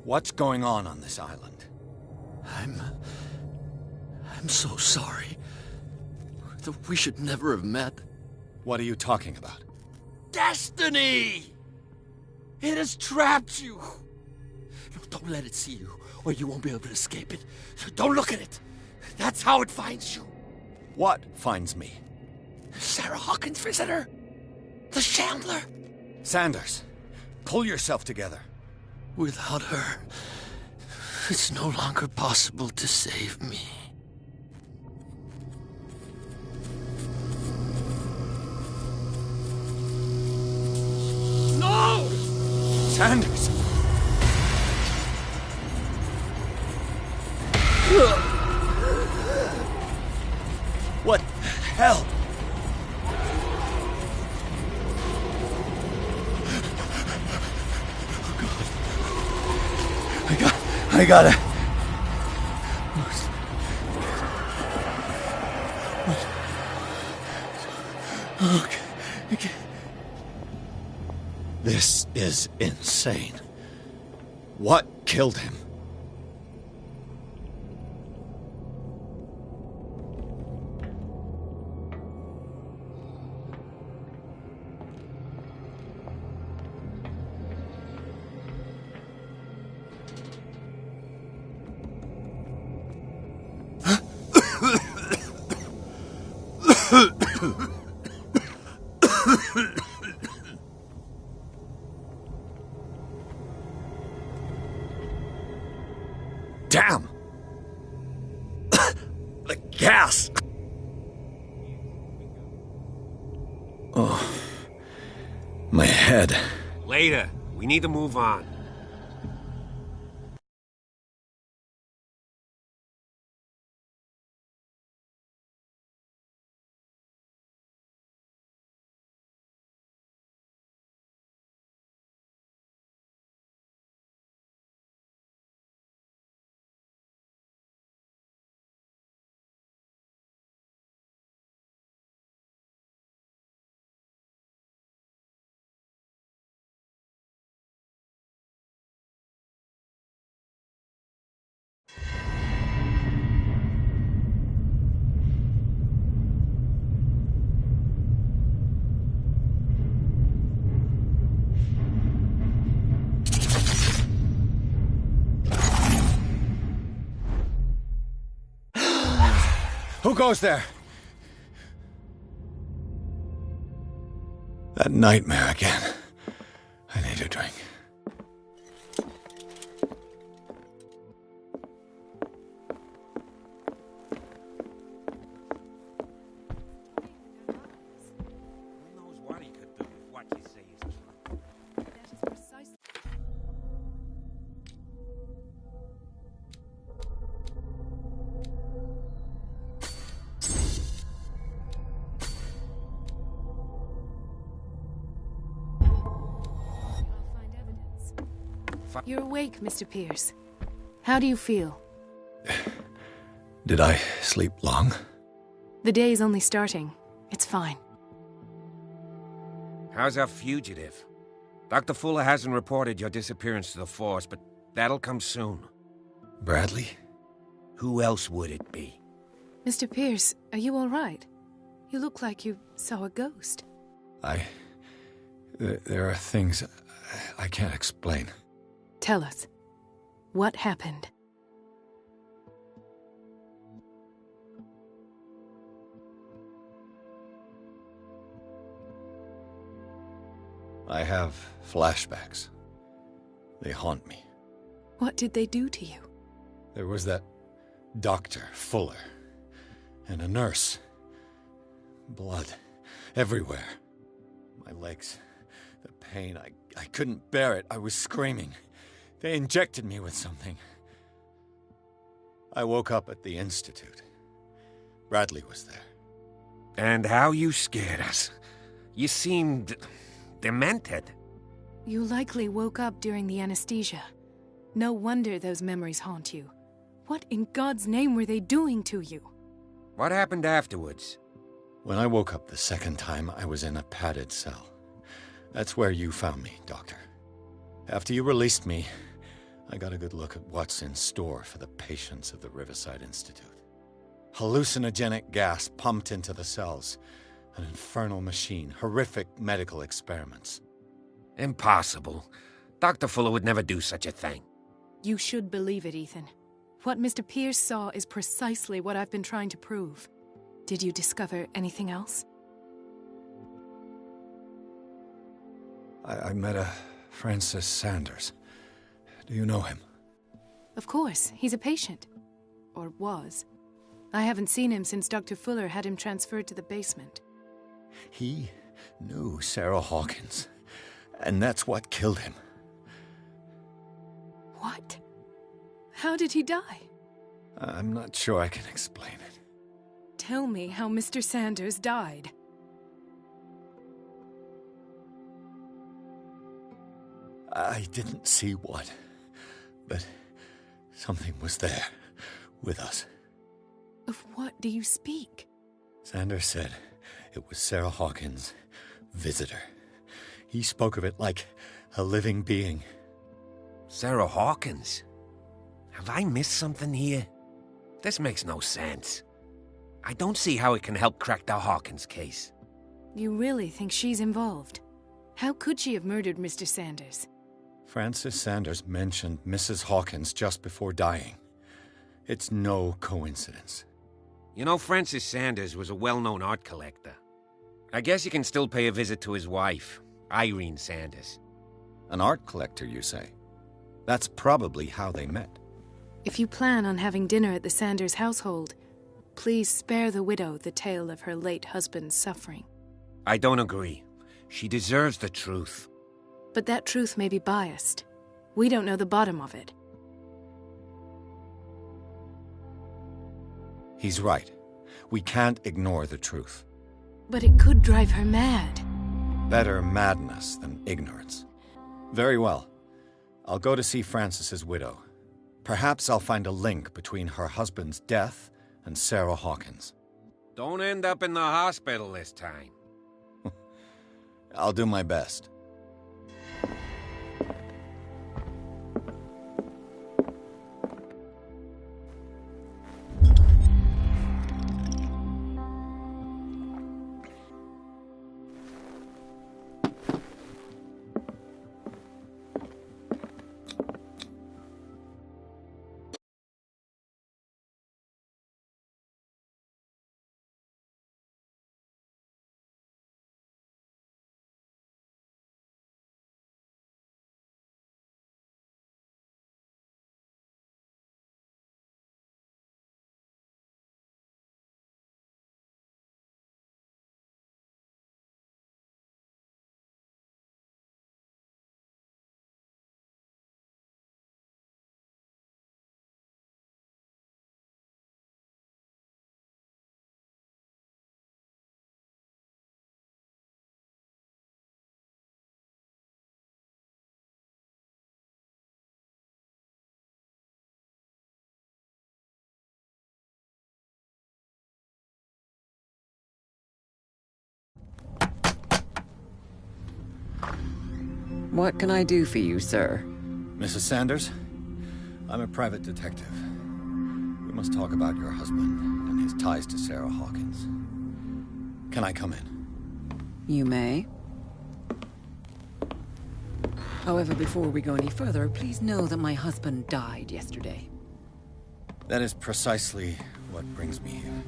What's going on this island? I'm so sorry. We should never have met. What are you talking about? Destiny! It has trapped you. No, don't let it see you, or you won't be able to escape it. Don't look at it. That's how it finds you. What finds me? Sarah Hawkins' visitor. The Shambler. Sanders, pull yourself together. Without her, it's no longer possible to save me. No! Sanders! What the hell? I gotta... Okay. This is insane. What killed him? Damn! The gas! Oh, my head. Later. We need to move on. Who goes there? That nightmare again. I need a drink. You're awake, Mr. Pierce. How do you feel? Did I sleep long? The day's only starting. It's fine. How's our fugitive? Dr. Fuller hasn't reported your disappearance to the force, but that'll come soon. Bradley? Who else would it be? Mr. Pierce, are you all right? You look like you saw a ghost. There are things I can't explain. Tell us. What happened? I have flashbacks. They haunt me. What did they do to you? There was that Dr. Fuller and a nurse. Blood everywhere. My legs, the pain, I couldn't bear it. I was screaming. They injected me with something. I woke up at the Institute. Bradley was there. And how you scared us. You seemed demented. You likely woke up during the anesthesia. No wonder those memories haunt you. What in God's name were they doing to you? What happened afterwards? When I woke up the second time, I was in a padded cell. That's where you found me, Doctor. After you released me, I got a good look at what's in store for the patients of the Riverside Institute. Hallucinogenic gas pumped into the cells. An infernal machine. Horrific medical experiments. Impossible. Dr. Fuller would never do such a thing. You should believe it, Ethan. What Mr. Pierce saw is precisely what I've been trying to prove. Did you discover anything else? I met a Francis Sanders. Do you know him? Of course. He's a patient. Or was. I haven't seen him since Dr. Fuller had him transferred to the basement. He knew Sarah Hawkins, and that's what killed him. What? How did he die? I'm not sure I can explain it. Tell me how Mr. Sanders died. I didn't see what, but something was there, with us. Of what do you speak? Sanders said it was Sarah Hawkins' visitor. He spoke of it like a living being. Sarah Hawkins? Have I missed something here? This makes no sense. I don't see how it can help crack the Hawkins case. You really think she's involved? How could she have murdered Mr. Sanders? Francis Sanders mentioned Mrs. Hawkins just before dying. It's no coincidence. You know, Francis Sanders was a well-known art collector. I guess you can still pay a visit to his wife, Irene Sanders. An art collector, you say? That's probably how they met. If you plan on having dinner at the Sanders household, please spare the widow the tale of her late husband's suffering. I don't agree. She deserves the truth. But that truth may be biased. We don't know the bottom of it. He's right. We can't ignore the truth. But it could drive her mad. Better madness than ignorance. Very well. I'll go to see Francis's widow. Perhaps I'll find a link between her husband's death and Sarah Hawkins. Don't end up in the hospital this time. I'll do my best. What can I do for you, sir? Mrs. Sanders, I'm a private detective. We must talk about your husband and his ties to Sarah Hawkins. Can I come in? You may. However, before we go any further, please know that my husband died yesterday. That is precisely what brings me here.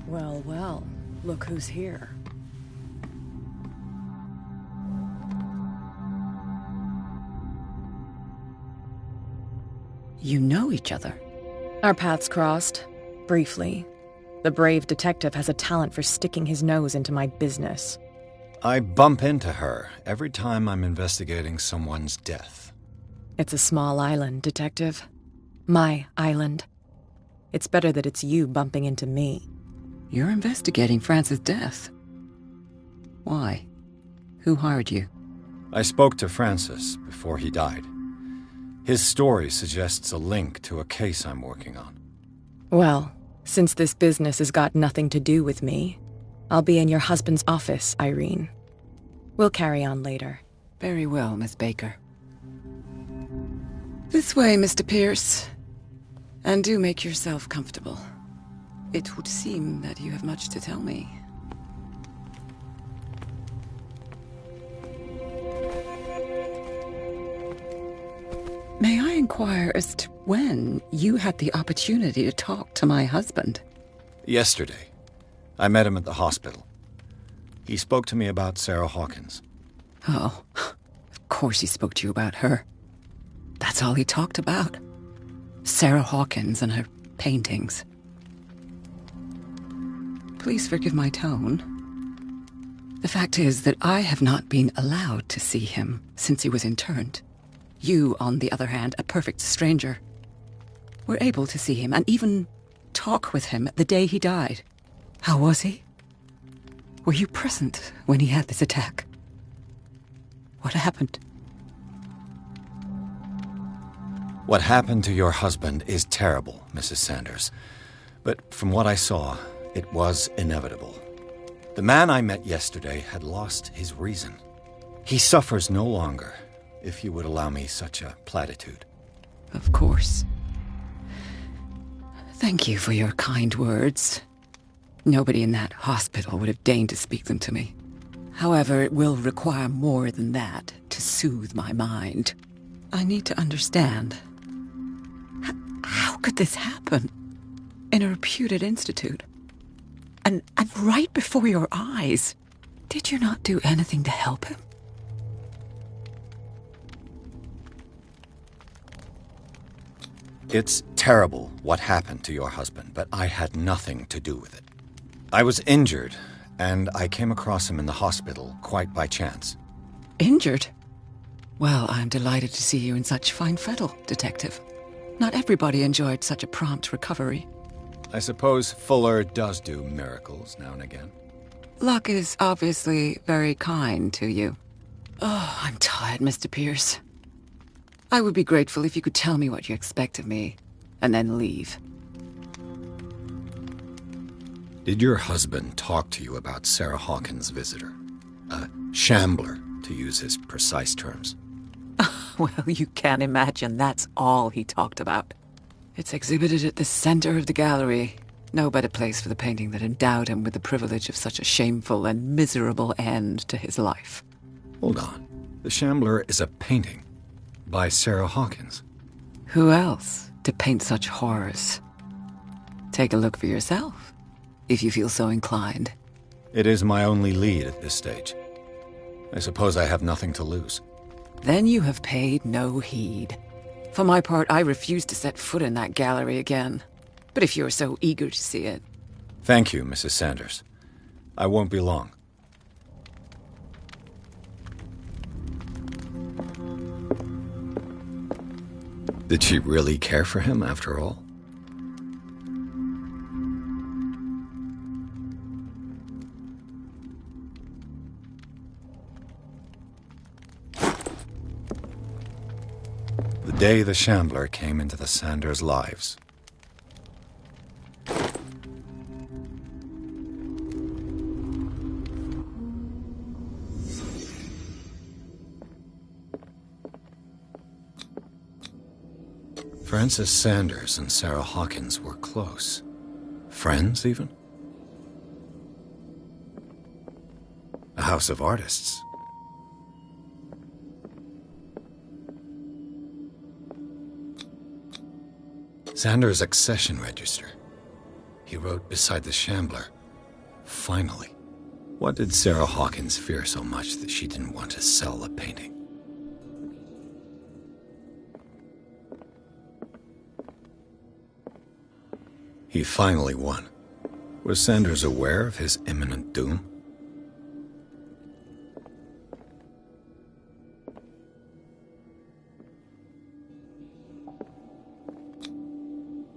Well, well, look who's here. You know each other? Our paths crossed, briefly. The brave detective has a talent for sticking his nose into my business. I bump into her every time I'm investigating someone's death. It's a small island, Detective. My island. It's better that it's you bumping into me. You're investigating Francis' death. Why? Who hired you? I spoke to Francis before he died. His story suggests a link to a case I'm working on. Well, since this business has got nothing to do with me, I'll be in your husband's office, Irene. We'll carry on later. Very well, Miss Baker. This way, Mr. Pierce. And do make yourself comfortable. It would seem that you have much to tell me. May I inquire as to when you had the opportunity to talk to my husband? Yesterday. I met him at the hospital. He spoke to me about Sarah Hawkins. Oh, of course he spoke to you about her. That's all he talked about. Sarah Hawkins and her paintings. Please forgive my tone. The fact is that I have not been allowed to see him since he was interned. You, on the other hand, a perfect stranger, were able to see him and even talk with him the day he died. How was he? Were you present when he had this attack? What happened? What happened to your husband is terrible, Mrs. Sanders. But from what I saw, it was inevitable. The man I met yesterday had lost his reason. He suffers no longer, if you would allow me such a platitude. Of course. Thank you for your kind words. Nobody in that hospital would have deigned to speak them to me. However, it will require more than that to soothe my mind. I need to understand. How could this happen? In a reputed institute? And right before your eyes? Did you not do anything to help him? It's terrible what happened to your husband, but I had nothing to do with it. I was injured, and I came across him in the hospital quite by chance. Injured? Well, I'm delighted to see you in such fine fettle, Detective. Not everybody enjoyed such a prompt recovery. I suppose Fuller does do miracles now and again. Luck is obviously very kind to you. Oh, I'm tired, Mr. Pierce. I would be grateful if you could tell me what you expect of me, and then leave. Did your husband talk to you about Sarah Hawkins' visitor? A shambler, to use his precise terms. Well, you can imagine that's all he talked about. It's exhibited at the center of the gallery. No better place for the painting that endowed him with the privilege of such a shameful and miserable end to his life. Hold on. The Shambler is a painting by Sarah Hawkins. Who else to paint such horrors? Take a look for yourself, if you feel so inclined. It is my only lead at this stage. I suppose I have nothing to lose. Then you have paid no heed. For my part, I refuse to set foot in that gallery again. But if you're so eager to see it... Thank you, Mrs. Sanders. I won't be long. Did she really care for him after all? The day the Shambler came into the Sanders' lives. Francis Sanders and Sarah Hawkins were close. Friends, even? A house of artists. Sanders' accession register. He wrote beside the Shambler, "Finally." What did Sarah Hawkins fear so much that she didn't want to sell the painting? He finally won. Was Sanders aware of his imminent doom?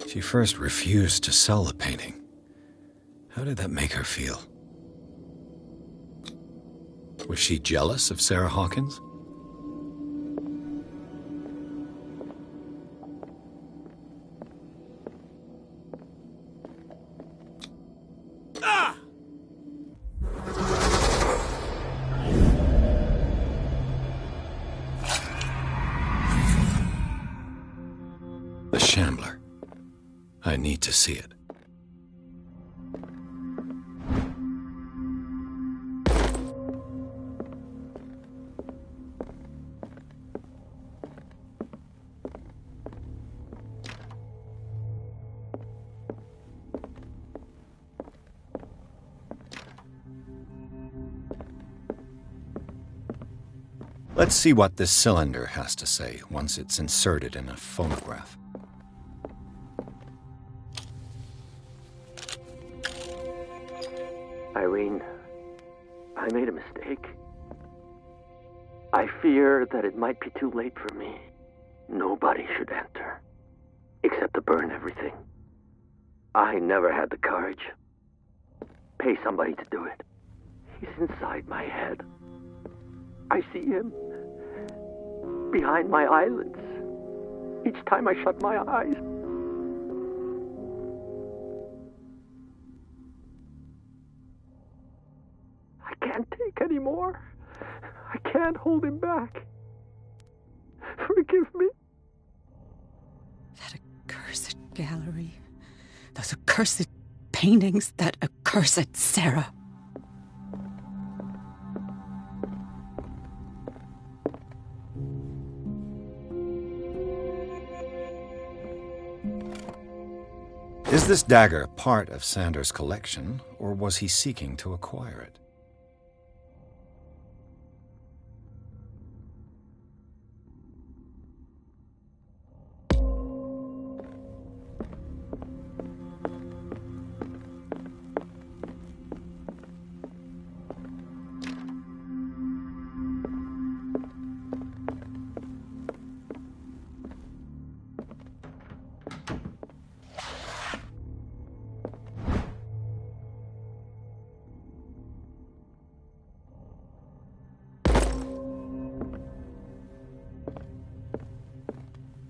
She first refused to sell the painting. How did that make her feel? Was she jealous of Sarah Hawkins? The Shambler. I need to see it. Let's see what this cylinder has to say once it's inserted in a phonograph. Irene, I made a mistake. I fear that it might be too late for me. Nobody should enter, except to burn everything. I never had the courage. Pay somebody to do it. He's inside my head. I see him behind my eyelids each time I shut my eyes. I can't take any more. I can't hold him back. Forgive me. That accursed gallery. Those accursed paintings. That accursed Sarah. Is this dagger part of Sanders' collection, or was he seeking to acquire it?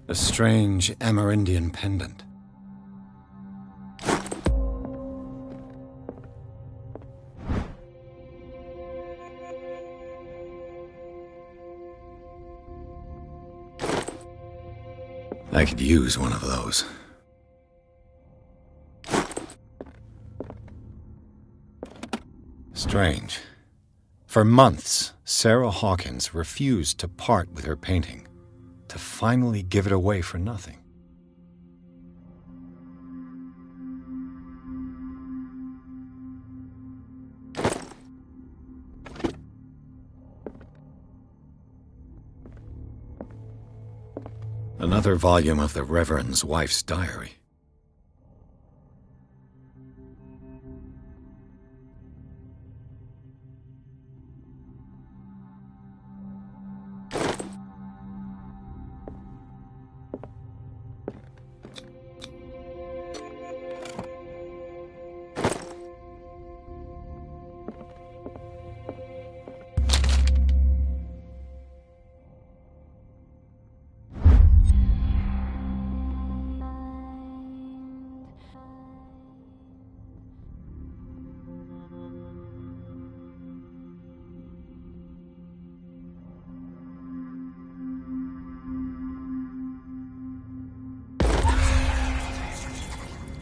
A strange Amerindian pendant. I could use one of those. Strange. For months, Sarah Hawkins refused to part with her painting, to finally give it away for nothing. Another volume of the Reverend's wife's diary.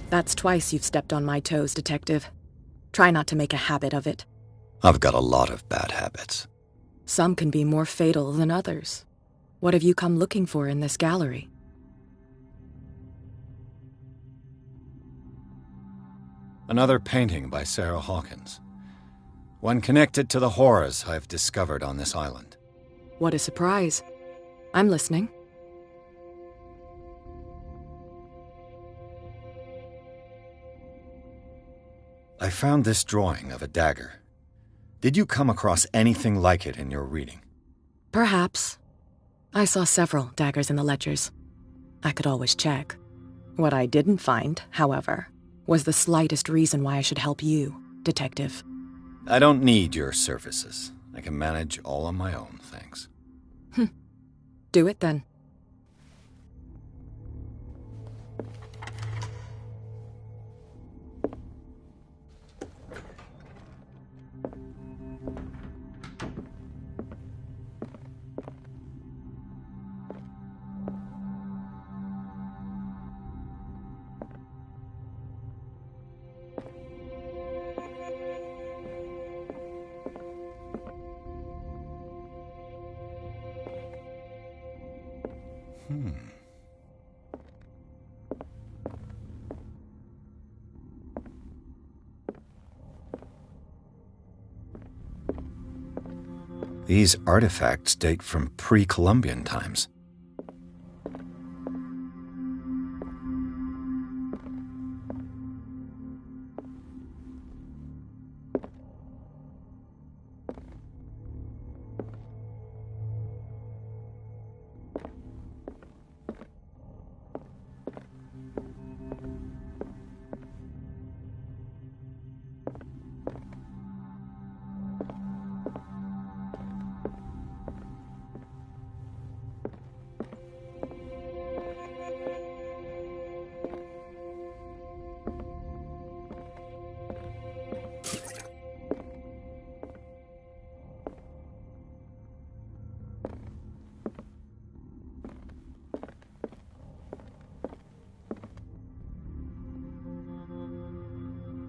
That's twice you've stepped on my toes, Detective. Try not to make a habit of it. I've got a lot of bad habits. Some can be more fatal than others. What have you come looking for in this gallery? Another painting by Sarah Hawkins. One connected to the horrors I've discovered on this island. What a surprise. I'm listening. I found this drawing of a dagger. Did you come across anything like it in your reading? Perhaps. I saw several daggers in the ledgers. I could always check. What I didn't find, however, was the slightest reason why I should help you, Detective. I don't need your services. I can manage all on my own, thanks. Do it then. These artifacts date from pre-Columbian times.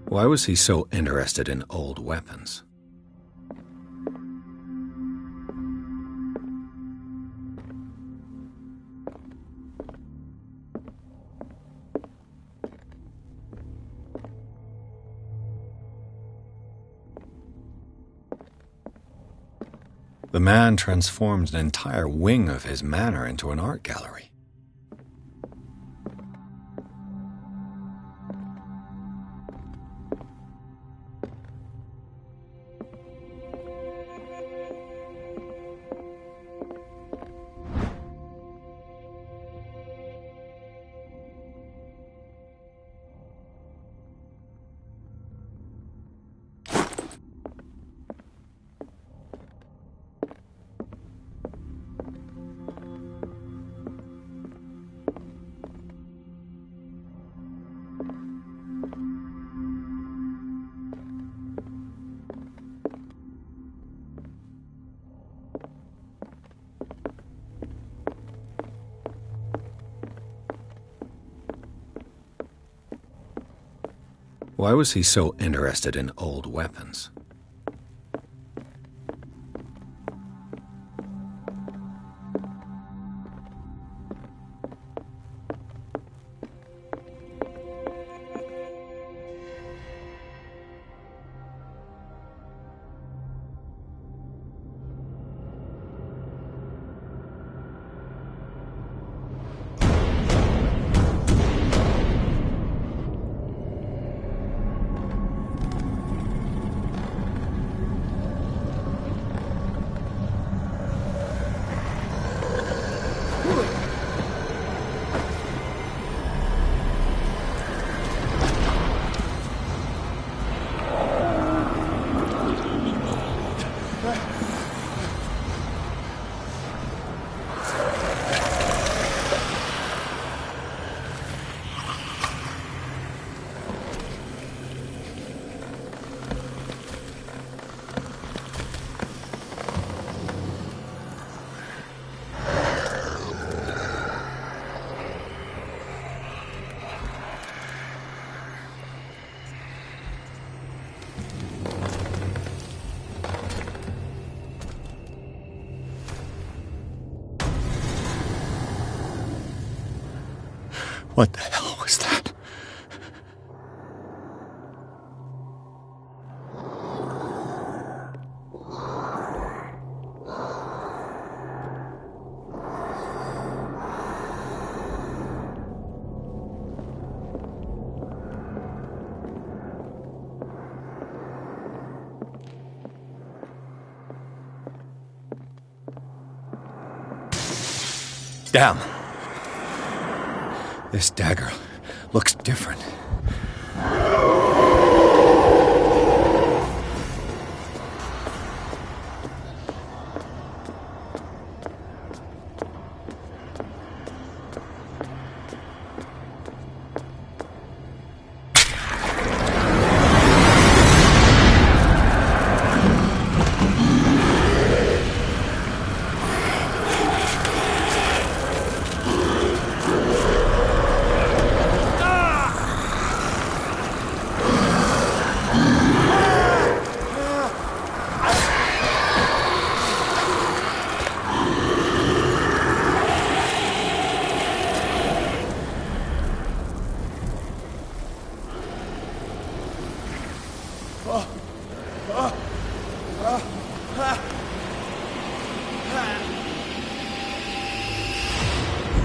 Why was he so interested in old weapons? The man transformed an entire wing of his manor into an art gallery. Why was he so interested in old weapons? What the hell was that? Damn. This dagger looks different.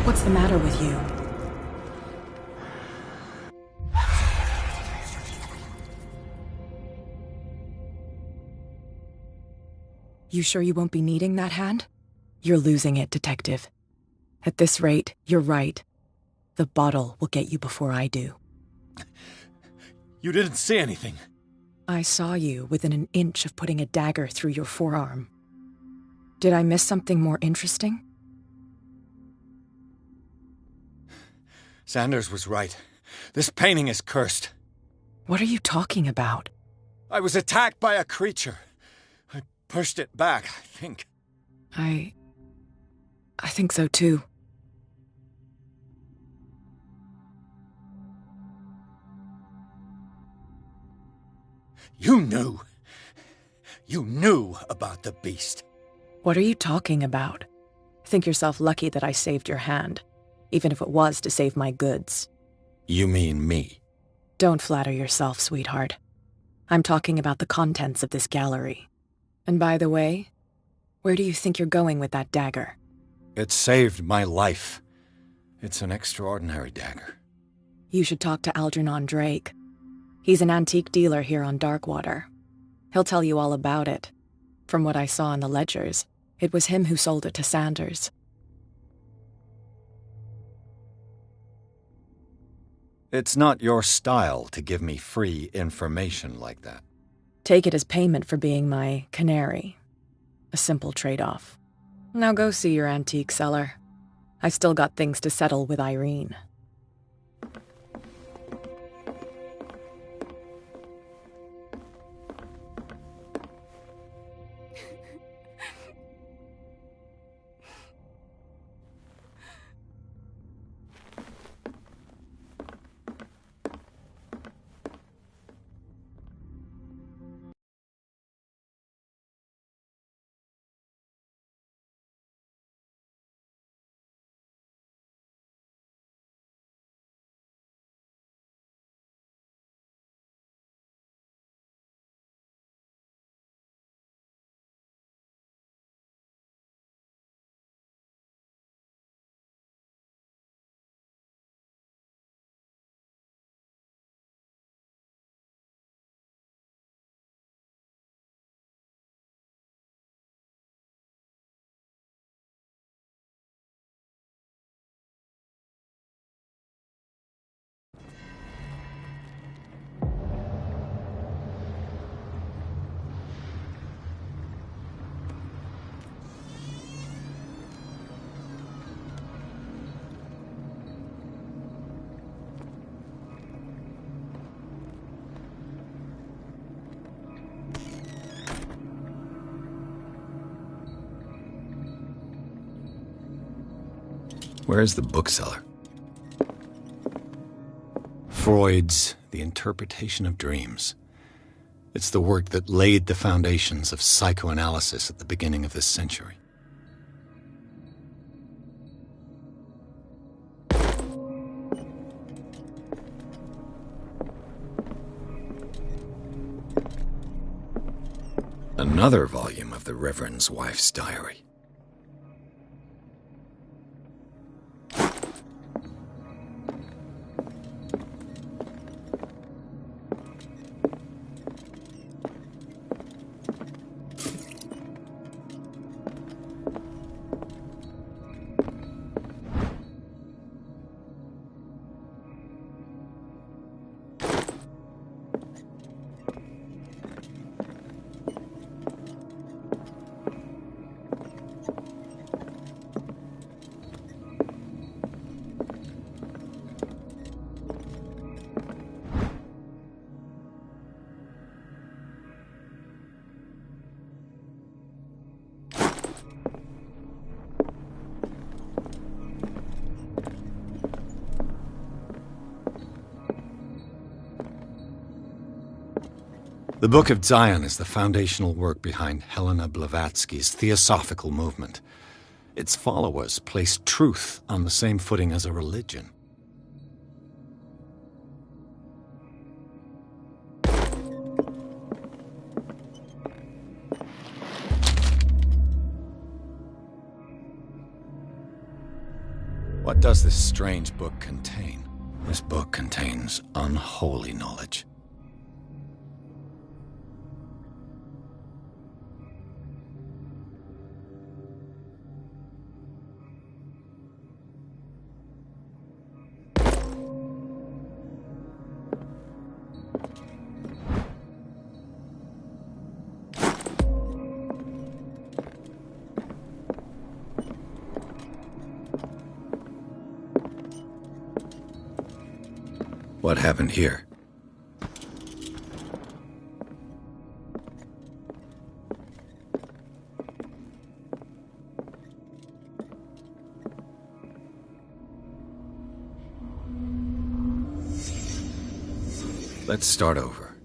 What's the matter with you? You sure you won't be needing that hand? You're losing it, Detective. At this rate, you're right. The bottle will get you before I do. You didn't see anything. I saw you within an inch of putting a dagger through your forearm. Did I miss something more interesting? Sanders was right. This painting is cursed. What are you talking about? I was attacked by a creature. I pushed it back, I think. I think so too. You knew. You knew about the beast. What are you talking about? Think yourself lucky that I saved your hand, even if it was to save my goods. You mean me? Don't flatter yourself, sweetheart. I'm talking about the contents of this gallery. And by the way, where do you think you're going with that dagger? It saved my life. It's an extraordinary dagger. You should talk to Algernon Drake. He's an antique dealer here on Darkwater. He'll tell you all about it. From what I saw in the ledgers, it was him who sold it to Sanders. It's not your style to give me free information like that. Take it as payment for being my canary. A simple trade-off. Now go see your antique seller. I've still got things to settle with Irene. Where's the bookseller? Freud's The Interpretation of Dreams. It's the work that laid the foundations of psychoanalysis at the beginning of this century. Another volume of the Reverend's wife's diary. The Book of Zion is the foundational work behind Helena Blavatsky's Theosophical movement. Its followers place truth on the same footing as a religion. What does this strange book contain? This book contains unholy knowledge. What happened here? Let's start over.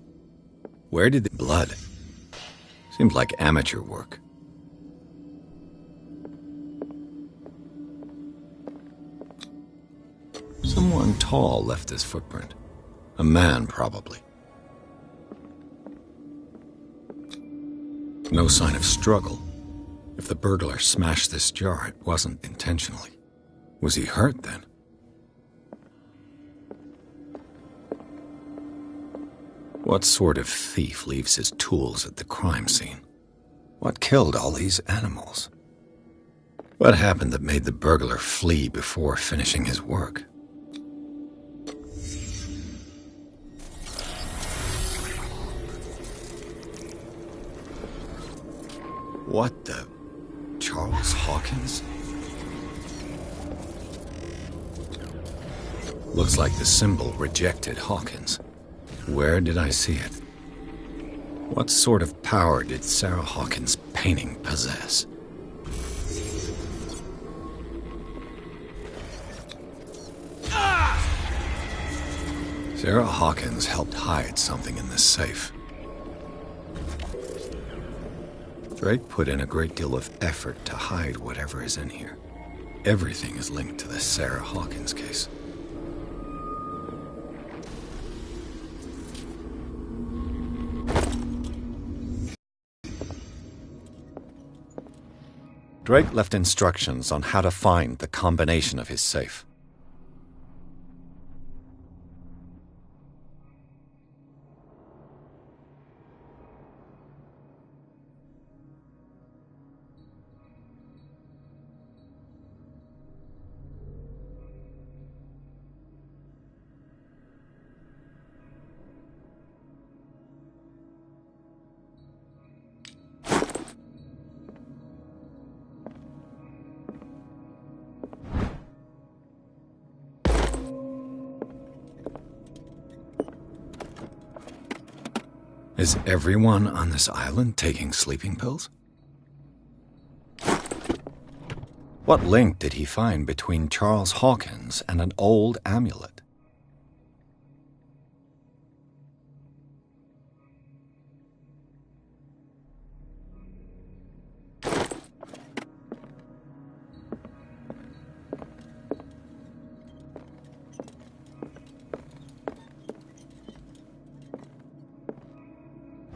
Where did the blood? Seems like amateur work. Someone tall left this footprint. A man, probably. No sign of struggle. If the burglar smashed this jar, it wasn't intentionally. Was he hurt then? What sort of thief leaves his tools at the crime scene? What killed all these animals? What happened that made the burglar flee before finishing his work? What the... Charles Hawkins? Looks like the symbol rejected Hawkins. Where did I see it? What sort of power did Sarah Hawkins' painting possess? Sarah Hawkins helped hide something in this safe. Drake put in a great deal of effort to hide whatever is in here. Everything is linked to the Sarah Hawkins case. Drake left instructions on how to find the combination of his safe. Is everyone on this island taking sleeping pills? What link did he find between Charles Hawkins and an old amulet?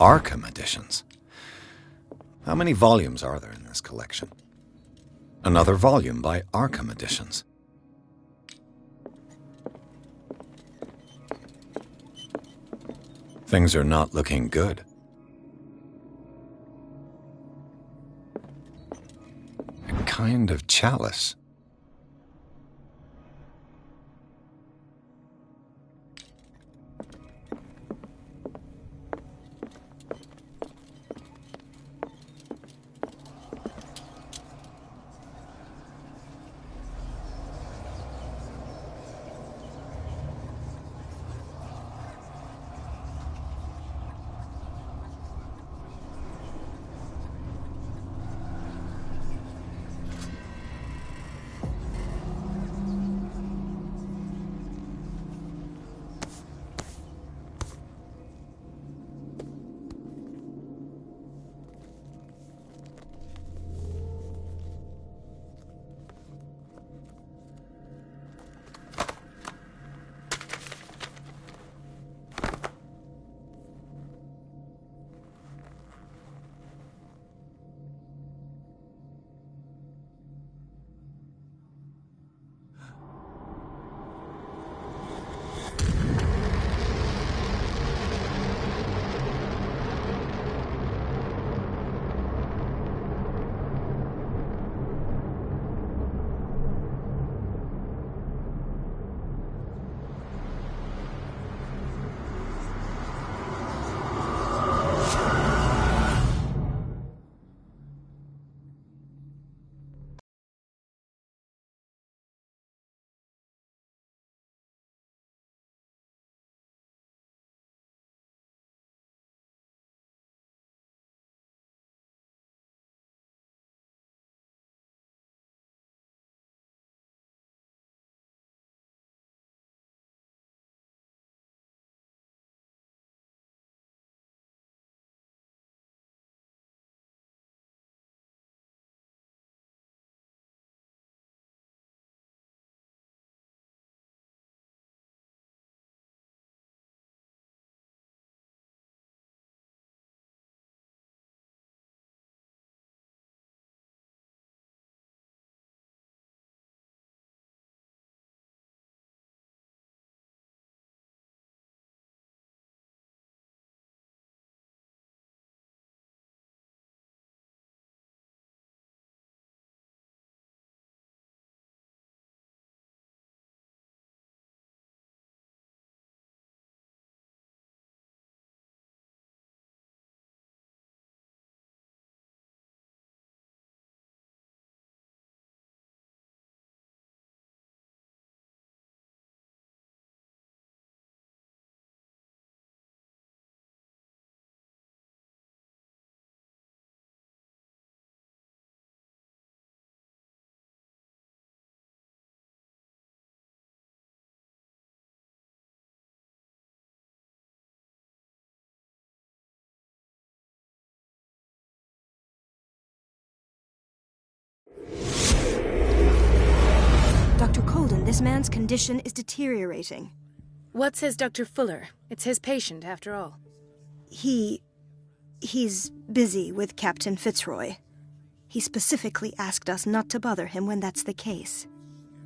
Arkham editions. How many volumes are there in this collection? Another volume by Arkham Editions. Things are not looking good. A kind of chalice. Dr. Colden, this man's condition is deteriorating. What says Dr. Fuller? It's his patient, after all. He's busy with Captain Fitzroy. He specifically asked us not to bother him when that's the case.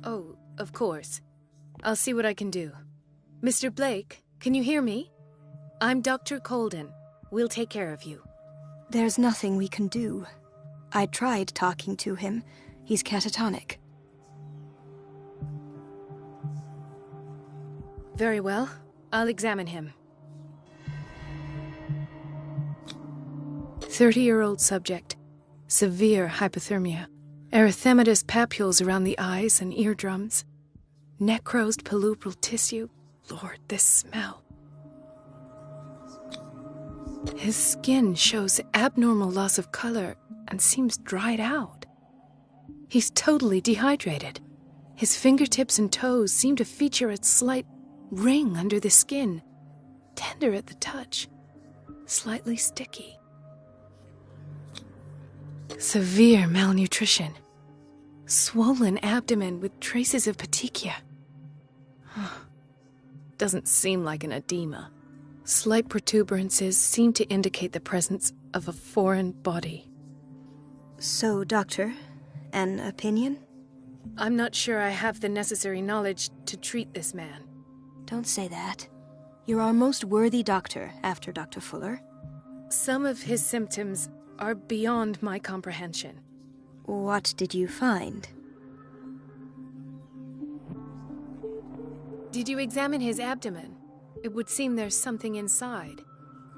Oh, of course. I'll see what I can do. Mr. Blake, can you hear me? I'm Dr. Colden. We'll take care of you. There's nothing we can do. I tried talking to him. He's catatonic. Very well. I'll examine him. 30-year-old subject. Severe hypothermia. Erythematous papules around the eyes and eardrums. Necrosed palpebral tissue. Lord, this smell. His skin shows abnormal loss of color and seems dried out. He's totally dehydrated. His fingertips and toes seem to feature a slight ring under the skin, tender at the touch, slightly sticky. Severe malnutrition. Swollen abdomen with traces of petechia. Doesn't seem like an edema. Slight protuberances seem to indicate the presence of a foreign body. So, Doctor, an opinion? I'm not sure I have the necessary knowledge to treat this man. Don't say that. You're our most worthy doctor after Dr. Fuller. Some of his symptoms are beyond my comprehension. What did you find? Did you examine his abdomen? It would seem there's something inside.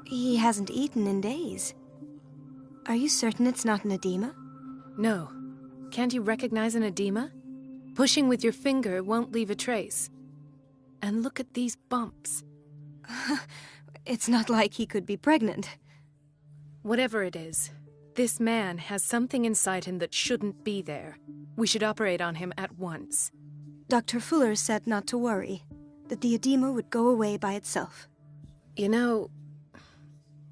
He hasn't eaten in days. Are you certain it's not an edema? No. Can't you recognize an edema? Pushing with your finger won't leave a trace. And look at these bumps. It's not like he could be pregnant. Whatever it is, this man has something inside him that shouldn't be there. We should operate on him at once. Dr. Fuller said not to worry, that the edema would go away by itself. You know,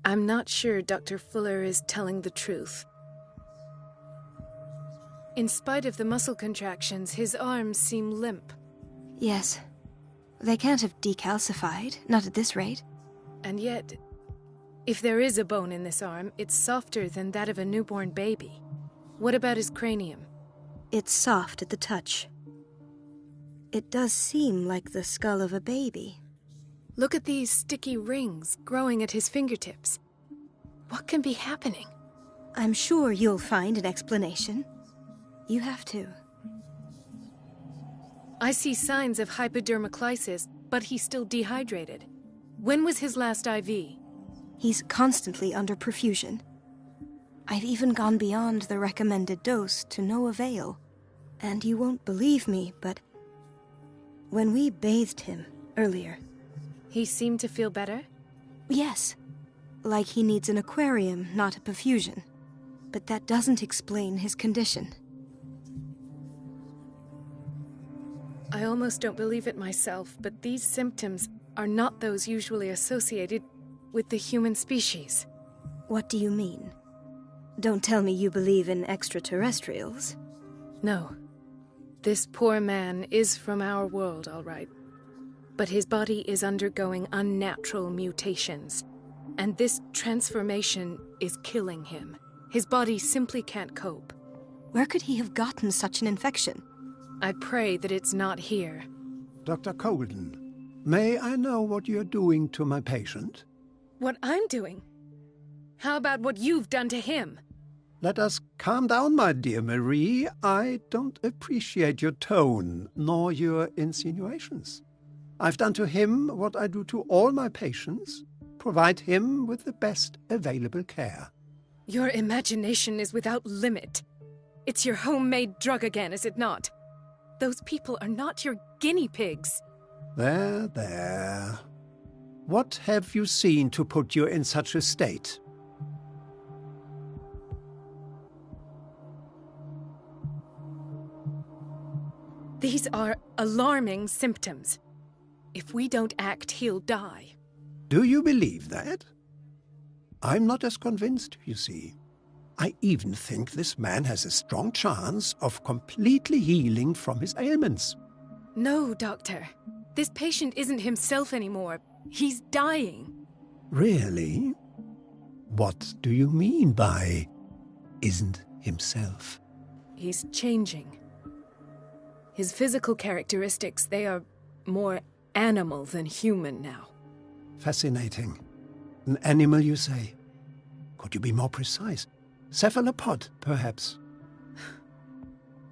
I'm not sure Dr. Fuller is telling the truth. In spite of the muscle contractions, his arms seem limp. Yes. They can't have decalcified, not at this rate. And yet, if there is a bone in this arm, it's softer than that of a newborn baby. What about his cranium? It's soft at the touch. It does seem like the skull of a baby. Look at these sticky rings growing at his fingertips. What can be happening? I'm sure you'll find an explanation. You have to. I see signs of hypodermoclysis, but he's still dehydrated. When was his last IV? He's constantly under perfusion. I've even gone beyond the recommended dose to no avail. And you won't believe me, but when we bathed him earlier... He seemed to feel better? Yes. Like he needs an aquarium, not a perfusion. But that doesn't explain his condition. I almost don't believe it myself, but these symptoms are not those usually associated with the human species. What do you mean? Don't tell me you believe in extraterrestrials. No. This poor man is from our world, all right. But his body is undergoing unnatural mutations. And this transformation is killing him. His body simply can't cope. Where could he have gotten such an infection? I pray that it's not here. Dr. Colden, may I know what you're doing to my patient? What I'm doing? How about what you've done to him? Let us calm down, my dear Marie. I don't appreciate your tone, nor your insinuations. I've done to him what I do to all my patients, provide him with the best available care. Your imagination is without limit. It's your homemade drug again, is it not? Those people are not your guinea pigs. There, there. What have you seen to put you in such a state? These are alarming symptoms. If we don't act, he'll die. Do you believe that? I'm not as convinced, you see. I even think this man has a strong chance of completely healing from his ailments. No, Doctor. This patient isn't himself anymore. He's dying. Really? What do you mean by isn't himself? He's changing. His physical characteristics, they are more animal than human now. Fascinating. An animal, you say? Could you be more precise? Cephalopod, perhaps?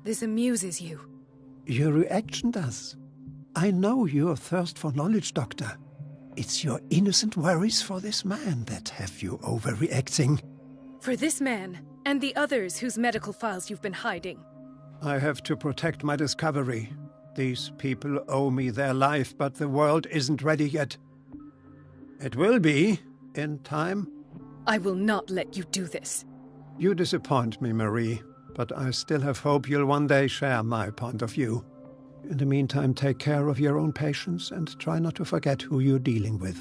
This amuses you. Your reaction does. I know your thirst for knowledge, Doctor. It's your innocent worries for this man that have you overreacting. For this man, and the others whose medical files you've been hiding. I have to protect my discovery. These people owe me their life, but the world isn't ready yet. It will be, in time. I will not let you do this. You disappoint me, Marie, but I still have hope you'll one day share my point of view. In the meantime, take care of your own patients and try not to forget who you're dealing with.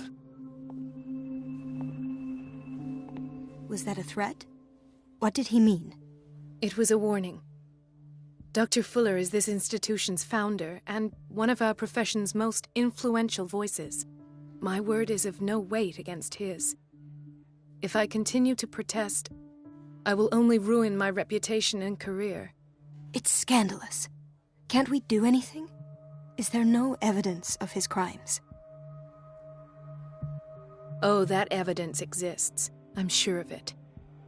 Was that a threat? What did he mean? It was a warning. Dr. Fuller is this institution's founder and one of our profession's most influential voices. My word is of no weight against his. If I continue to protest, I will only ruin my reputation and career. It's scandalous. Can't we do anything? Is there no evidence of his crimes? Oh, that evidence exists. I'm sure of it.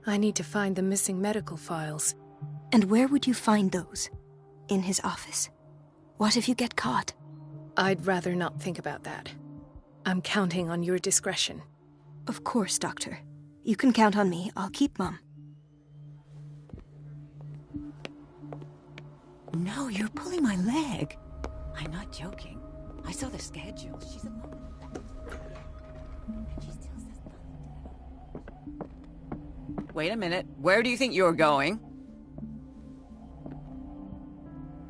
I need to find the missing medical files. And where would you find those? In his office? What if you get caught? I'd rather not think about that. I'm counting on your discretion. Of course, Doctor. You can count on me. I'll keep Mum. No, you're pulling my leg. I'm not joking. I saw the schedule. She's alone. And she still says nothing. Wait a minute. Where do you think you're going?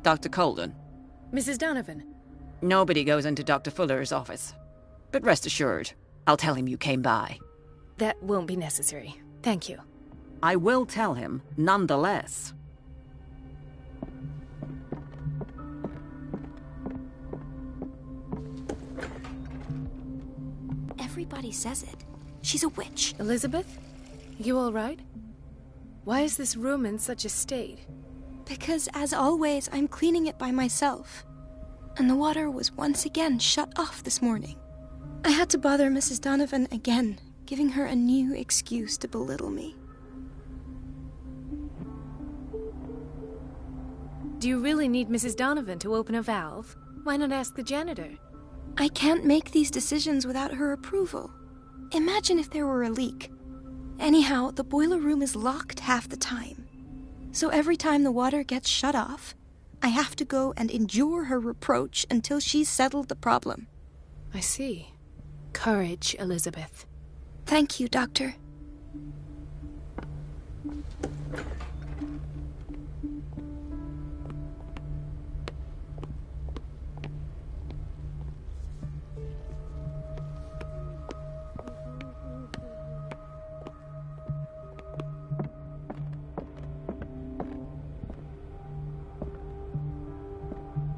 Dr. Colden. Mrs. Donovan. Nobody goes into Dr. Fuller's office. But rest assured, I'll tell him you came by. That won't be necessary. Thank you. I will tell him, nonetheless. Everybody says it. She's a witch. Elizabeth? You all right? Why is this room in such a state? Because, as always, I'm cleaning it by myself. And the water was once again shut off this morning. I had to bother Mrs. Donovan again, giving her a new excuse to belittle me. Do you really need Mrs. Donovan to open a valve? Why not ask the janitor? I can't make these decisions without her approval. Imagine if there were a leak. Anyhow, the boiler room is locked half the time. So every time the water gets shut off, I have to go and endure her reproach until she's settled the problem. I see. Courage, Elizabeth. Thank you, Doctor.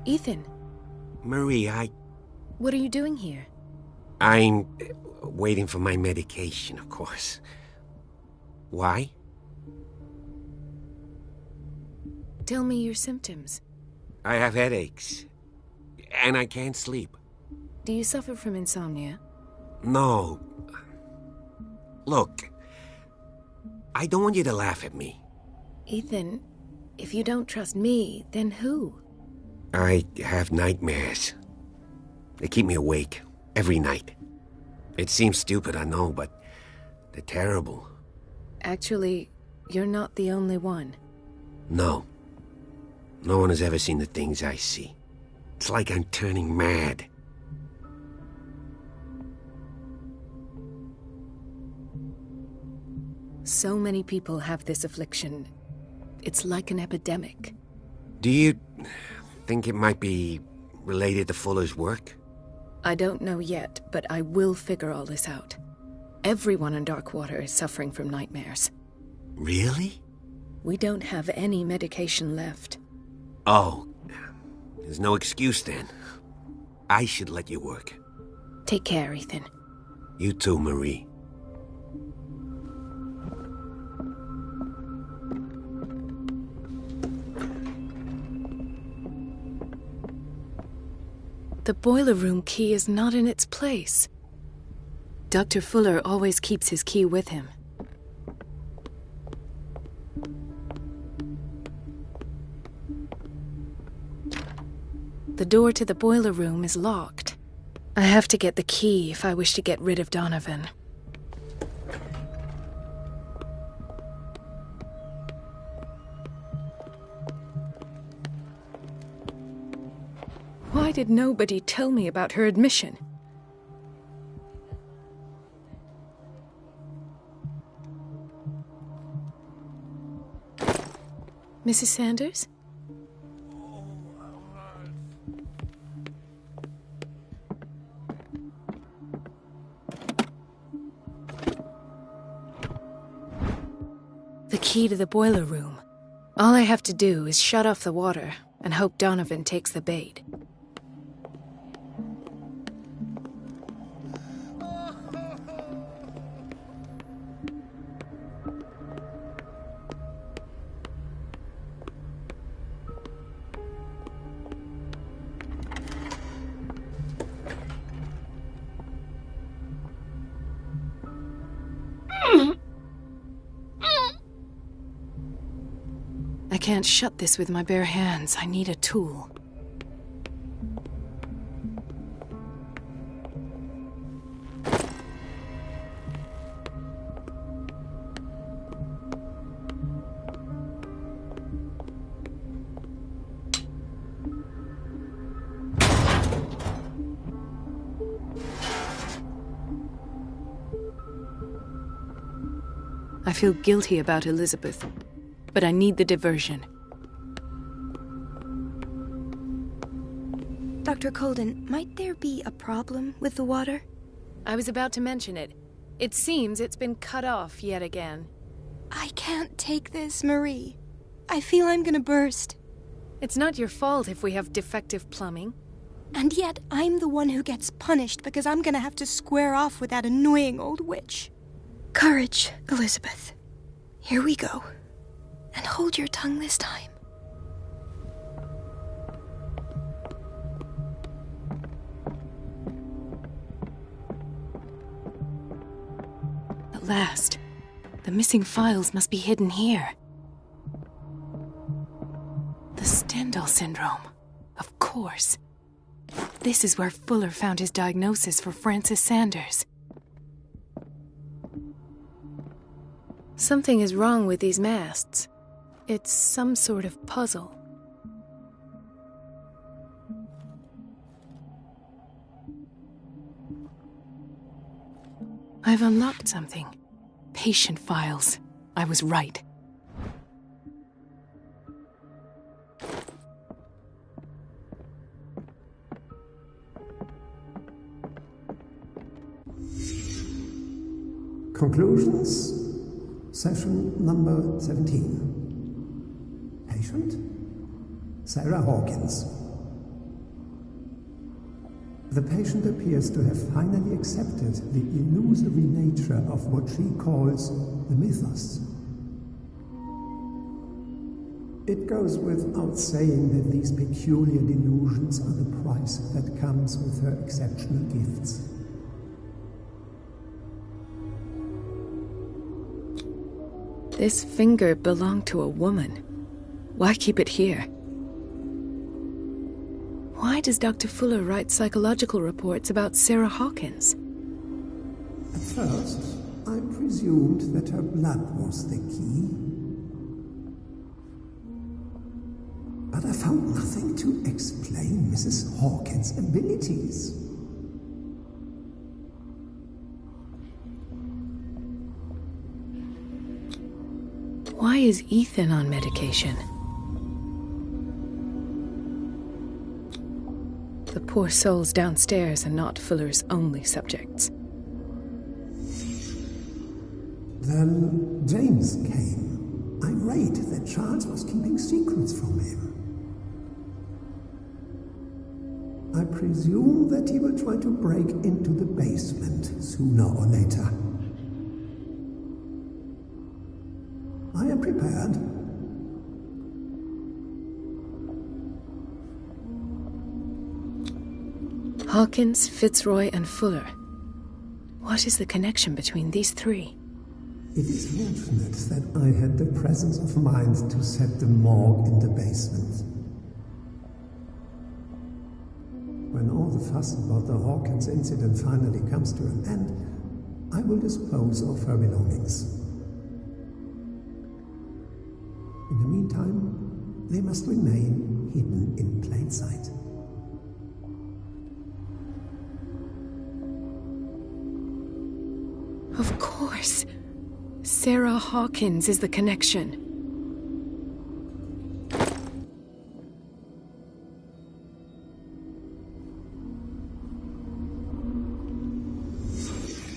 Ethan. Marie, What are you doing here? I'm waiting for my medication, of course. Why? Tell me your symptoms. I have headaches. And I can't sleep. Do you suffer from insomnia? No. Look, I don't want you to laugh at me. Ethan, if you don't trust me, then who? I have nightmares. They keep me awake every night. It seems stupid, I know, but they're terrible. Actually, you're not the only one. No. No one has ever seen the things I see. It's like I'm turning mad. So many people have this affliction. It's like an epidemic. Do you think it might be related to Fuller's work? I don't know yet, but I will figure all this out. Everyone in Darkwater is suffering from nightmares. Really? We don't have any medication left. Oh, there's no excuse then. I should let you work. Take care, Ethan. You too, Marie. The boiler room key is not in its place. Dr. Fuller always keeps his key with him. The door to the boiler room is locked. I have to get the key if I wish to get rid of Donovan. Why did nobody tell me about her admission? Mrs. Sanders? The key to the boiler room. All I have to do is shut off the water and hope Donovan takes the bait. can't shut this with my bare hands. I need a tool. I feel guilty about Elizabeth, but I need the diversion. Dr. Colden, might there be a problem with the water? I was about to mention it. It seems it's been cut off yet again. I can't take this, Marie. I feel I'm gonna burst. It's not your fault if we have defective plumbing. And yet, I'm the one who gets punished because I'm gonna have to square off with that annoying old witch. Courage, Elizabeth. Here we go. And hold your tongue this time. At last. The missing files must be hidden here. The Stendhal syndrome. Of course. This is where Fuller found his diagnosis for Francis Sanders. Something is wrong with these masts. It's some sort of puzzle. I've unlocked something. Patient files. I was right. Conclusions? Session number 17. Patient? Sarah Hawkins. The patient appears to have finally accepted the illusory nature of what she calls the mythos. It goes without saying that these peculiar delusions are the price that comes with her exceptional gifts. This finger belonged to a woman. Why keep it here? Why does Dr. Fuller write psychological reports about Sarah Hawkins? At first, I presumed that her blood was the key. But I found nothing to explain Mrs. Hawkins' abilities. Why is Ethan on medication? The poor souls downstairs are not Fuller's only subjects. Then James came, irate that Charles was keeping secrets from him. I presume that he will try to break into the basement sooner or later. I am prepared. Hawkins, Fitzroy, and Fuller. What is the connection between these three? It is fortunate that I had the presence of mind to set the morgue in the basement. When all the fuss about the Hawkins incident finally comes to an end, I will dispose of her belongings. In the meantime, they must remain hidden in plain sight. Of course. Sarah Hawkins is the connection.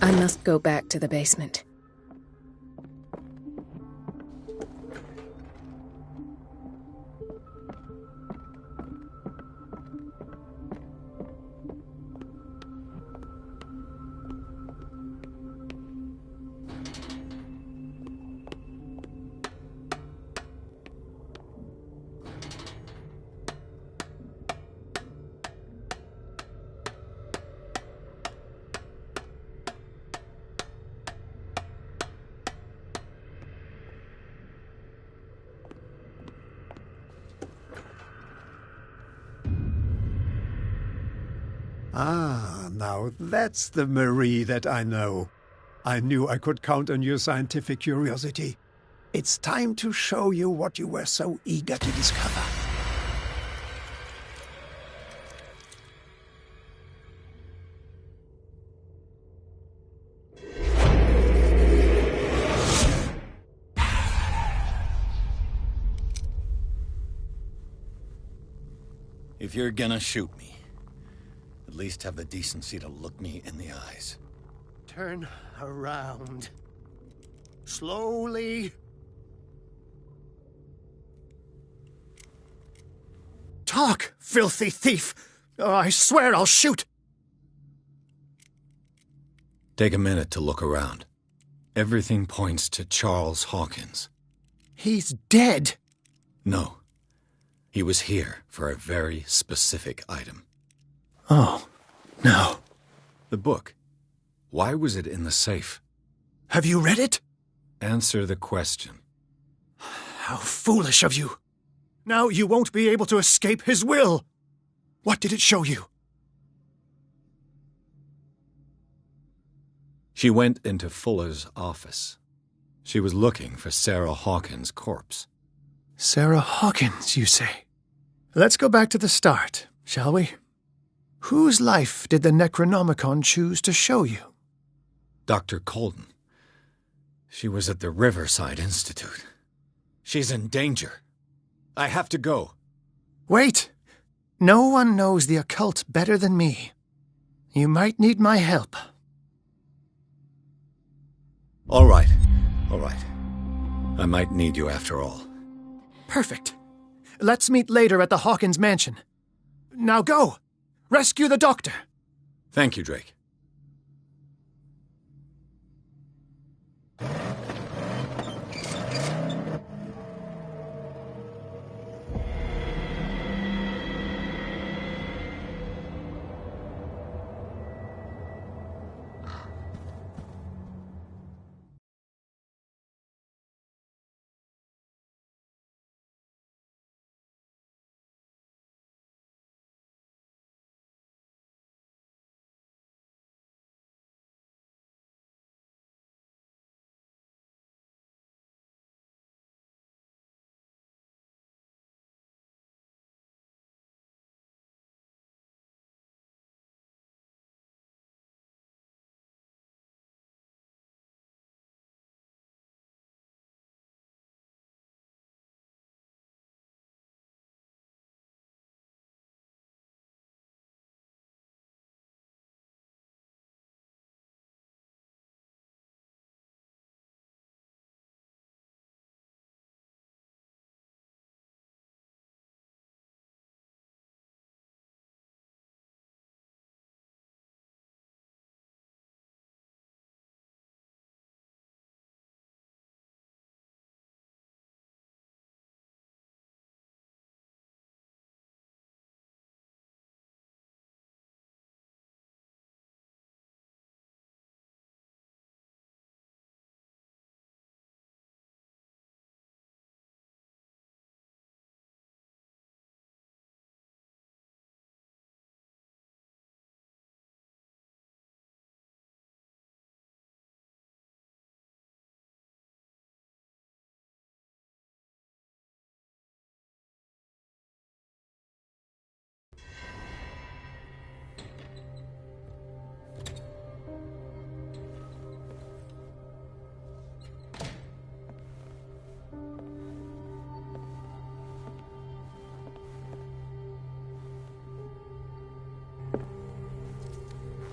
I must go back to the basement. Ah, now that's the Marie that I know. I knew I could count on your scientific curiosity. It's time to show you what you were so eager to discover. If you're gonna shoot me, at least have the decency to look me in the eyes. Turn around. Slowly. Talk, filthy thief! Oh, I swear I'll shoot! Take a minute to look around. Everything points to Charles Hawkins. He's dead! No. He was here for a very specific item. Oh, no. The book. Why was it in the safe? Have you read it? Answer the question. How foolish of you! Now you won't be able to escape his will! What did it show you? She went into Fuller's office. She was looking for Sarah Hawkins' corpse. Sarah Hawkins, you say? Let's go back to the start, shall we? Whose life did the Necronomicon choose to show you? Dr. Colden. She was at the Riverside Institute. She's in danger. I have to go. Wait! No one knows the occult better than me. You might need my help. All right. All right. I might need you after all. Perfect. Let's meet later at the Hawkins mansion. Now go! Rescue the doctor! Thank you, Drake.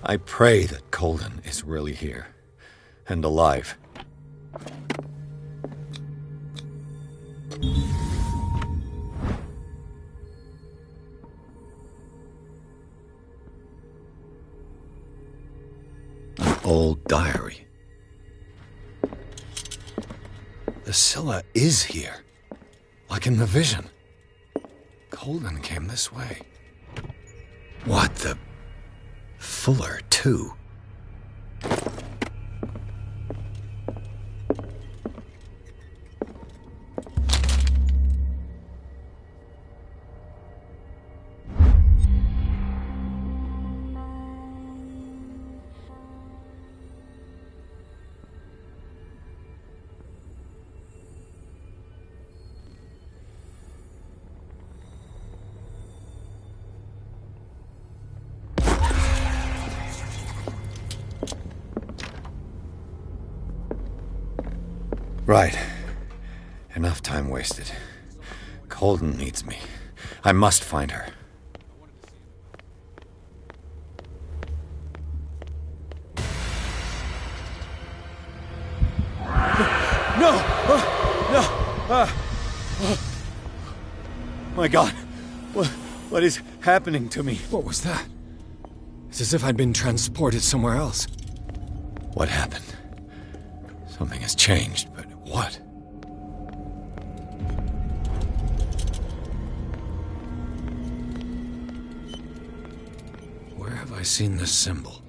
I pray that Colden is really here, and alive. An old diary. The Scylla is here, like in the vision. Colden came this way. What the... Fuller, too. Right. Enough time wasted. Colden needs me. I must find her. No! No! My God! What is happening to me? What was that? It's as if I'd been transported somewhere else. What happened? Something has changed, but what? Where have I seen this symbol?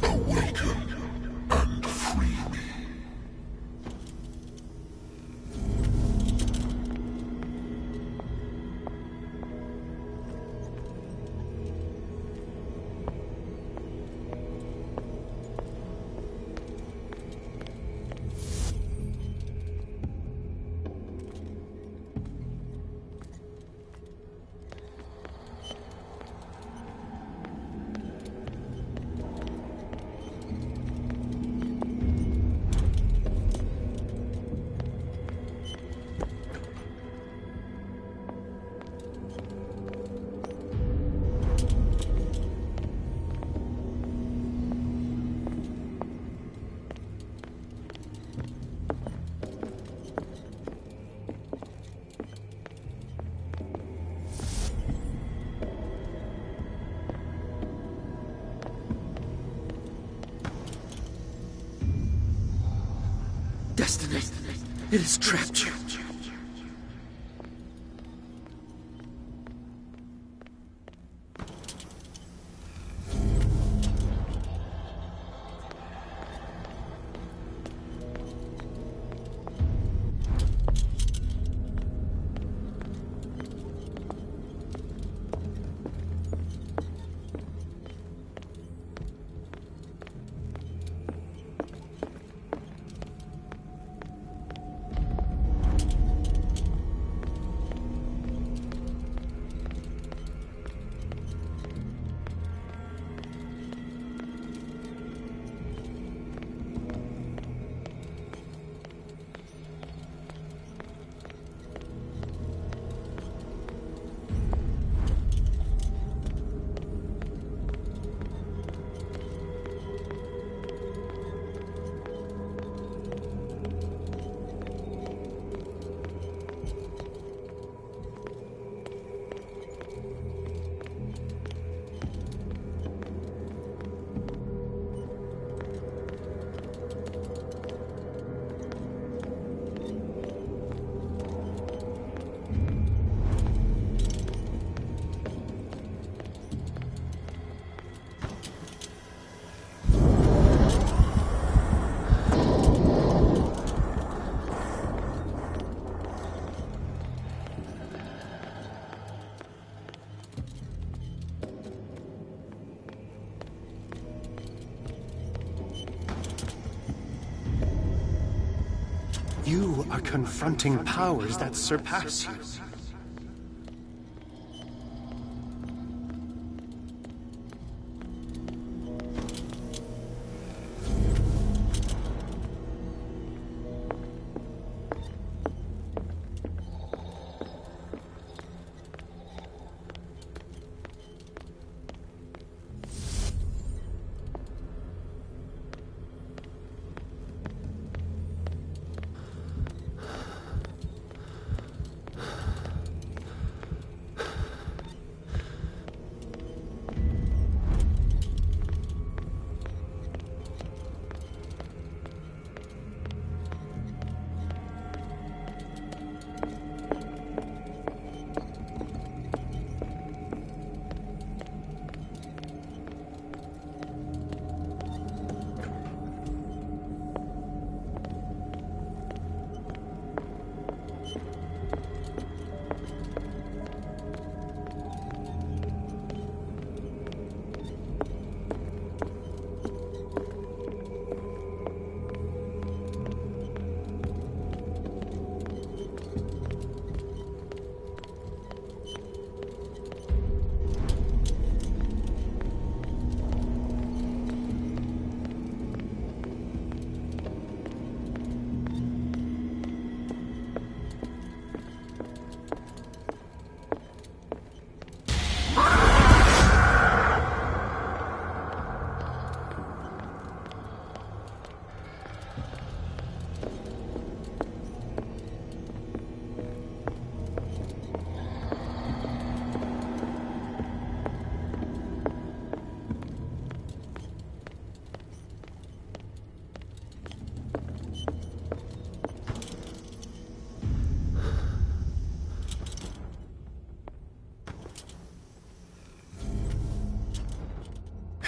Awaken and free me. Destiny, it has trapped you. You are confronting powers that surpass you.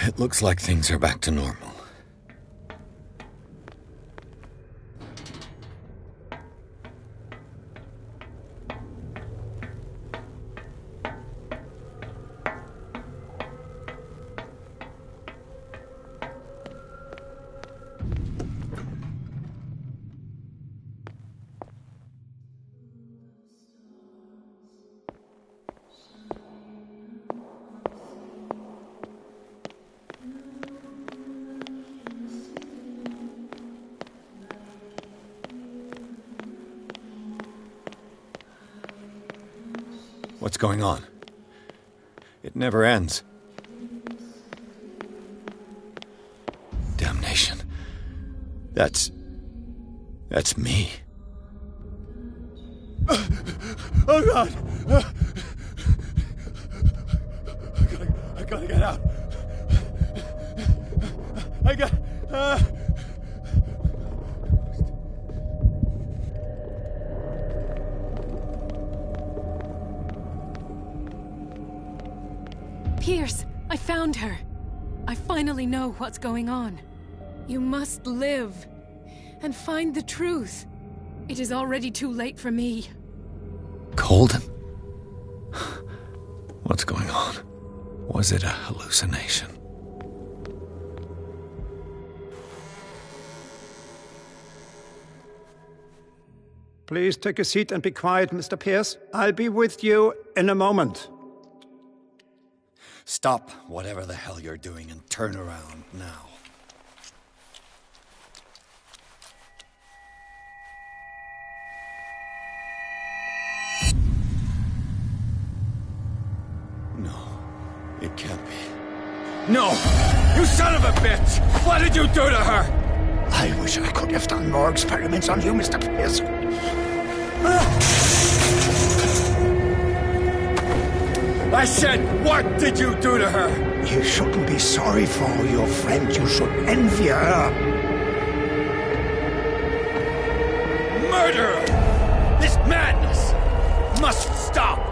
It looks like things are back to normal. What's going on? It never ends. Damnation. That's me. Oh, God! I gotta get out. I got... Pierce, I found her. I finally know what's going on. You must live and find the truth. It is already too late for me. Colden? What's going on? Was it a hallucination? Please take a seat and be quiet, Mr. Pierce. I'll be with you in a moment. Stop whatever the hell you're doing and turn around now. No, it can't be. No! You son of a bitch! What did you do to her? I wish I could have done more experiments on you, Mr. Pierce. I said, what did you do to her? You shouldn't be sorry for your friend. You should envy her. Murderer! This madness must stop!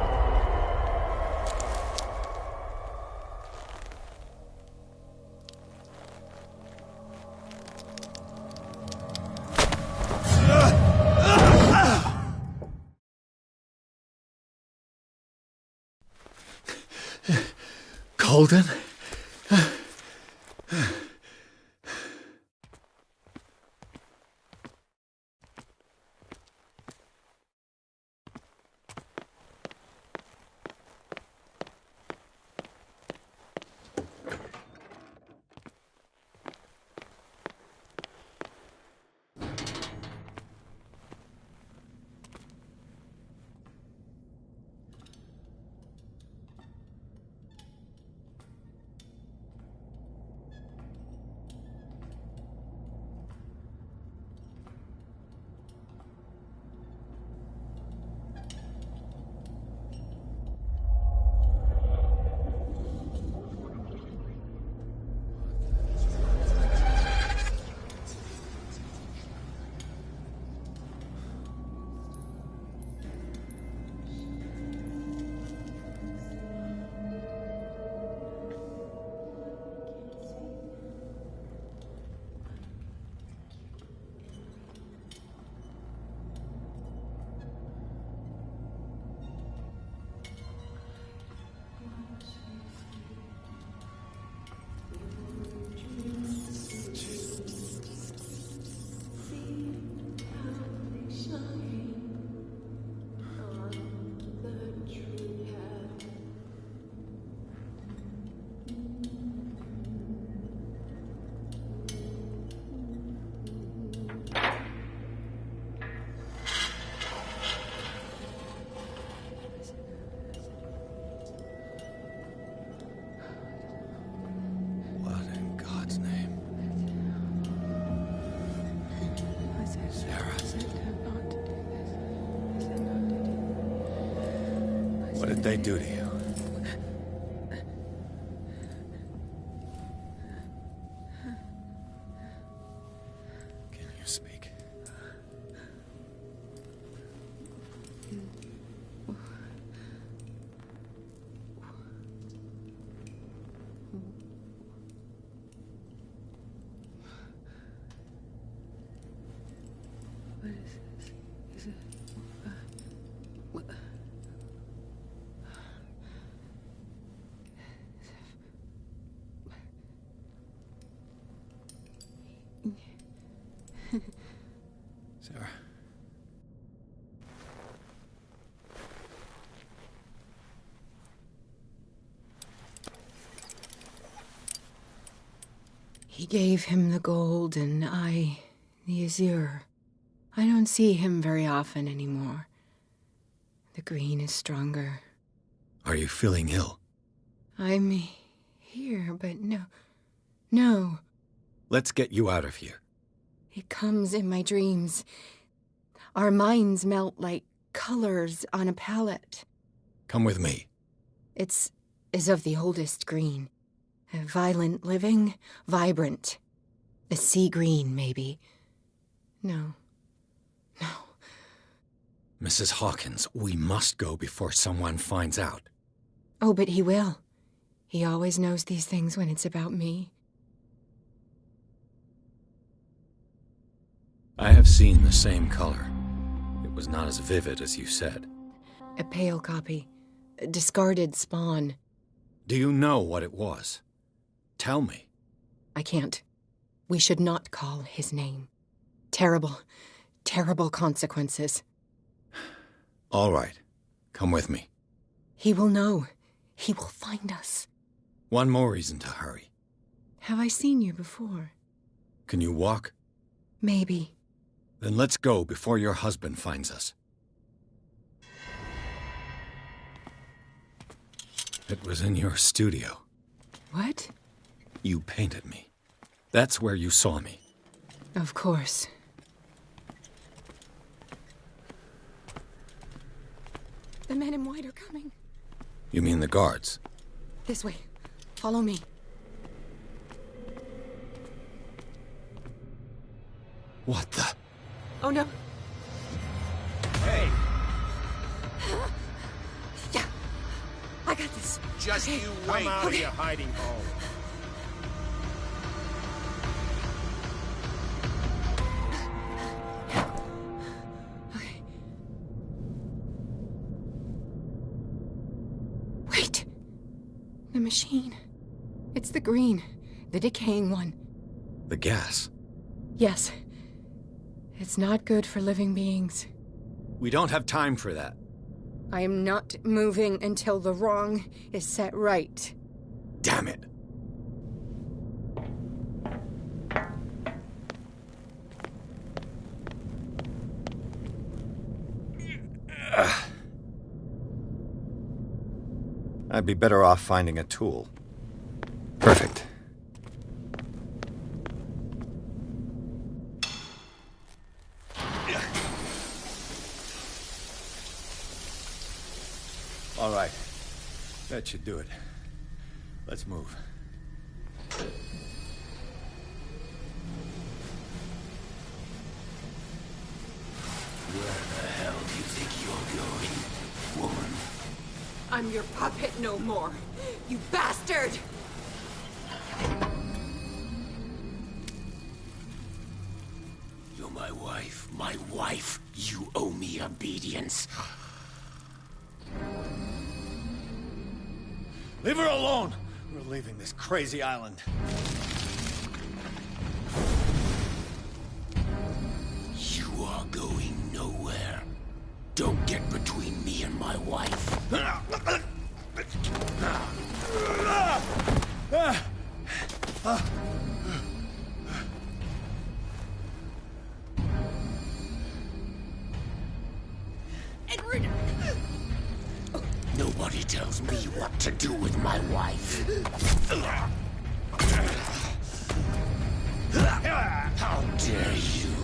Colden? What did they do to you? Can you speak? He gave him the gold and I the azure. I don't see him very often anymore. The green is stronger. Are you feeling ill? I'm here, but no. Let's get you out of here. It comes in my dreams. Our minds melt like colors on a palette. Come with me. It's of the oldest green. A violent living, vibrant. A sea green, maybe. No. Mrs. Hawkins, we must go before someone finds out. Oh, but he will. He always knows these things when it's about me. I have seen the same color. It was not as vivid as you said. A pale copy. A discarded spawn. Do you know what it was? Tell me. I can't. We should not call his name. Terrible, terrible consequences. All right. Come with me. He will know. He will find us. One more reason to hurry. Have I seen you before? Can you walk? Maybe. Then let's go before your husband finds us. It was in your studio. What? You painted me. That's where you saw me. Of course. The men in white are coming. You mean the guards? This way. Follow me. What the? Oh no. Hey! Yeah. I got this. Just okay. you Come wait. out of your hiding hole. Wait. The machine. It's the green. The decaying one. The gas. Yes. It's not good for living beings. We don't have time for that. I am not moving until the wrong is set right. Damn it. I'd be better off finding a tool. Perfect. All right. That should do it. Let's move. Where the hell do you think you're going, woman? I'm your puppet no more. You bastard! You're my wife. My wife. You owe me obedience. Leave her alone! We're leaving this crazy island. You are going nowhere. Don't get between me and my wife. Edward! Nobody tells me what to do with my wife. How dare you?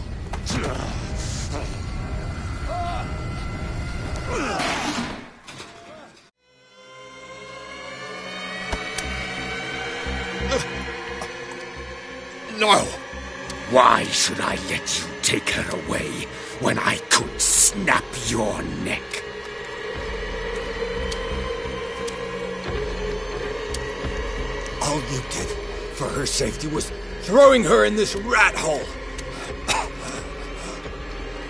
No! Why should I let you take her away when I could snap your neck? All you did for her safety was throwing her in this rat hole.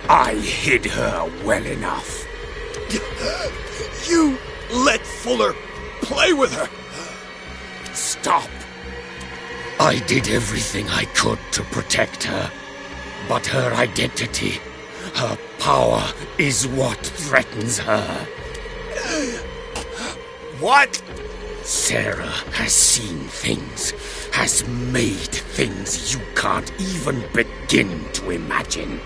I hid her well enough. You let Fuller play with her. Stop. I did everything I could to protect her. But her identity, her power, is what threatens her. What? Sarah has seen things, has made things you can't even begin to imagine.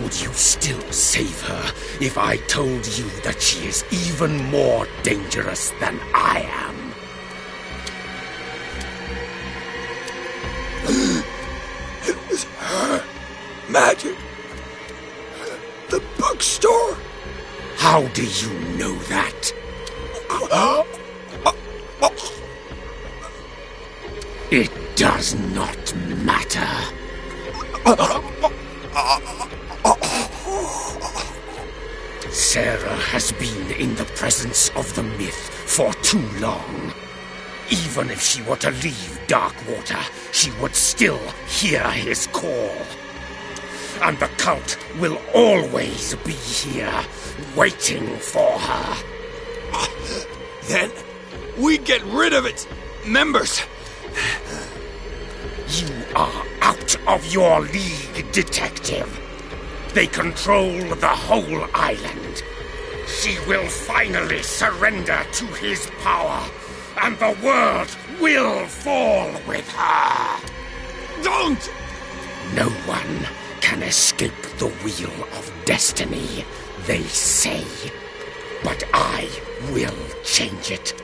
Would you still save her if I told you that she is even more dangerous than I am? It was her magic. The bookstore. How do you know that? It does not matter. Sarah has been in the presence of the myth for too long. Even if she were to leave Darkwater, she would still hear his call. And the cult will always be here, waiting for her. Then we get rid of its members. You are out of your league, detective. They control the whole island. She will finally surrender to his power, and the world will fall with her. Don't! No one can escape the wheel of destiny, they say. But I will change it.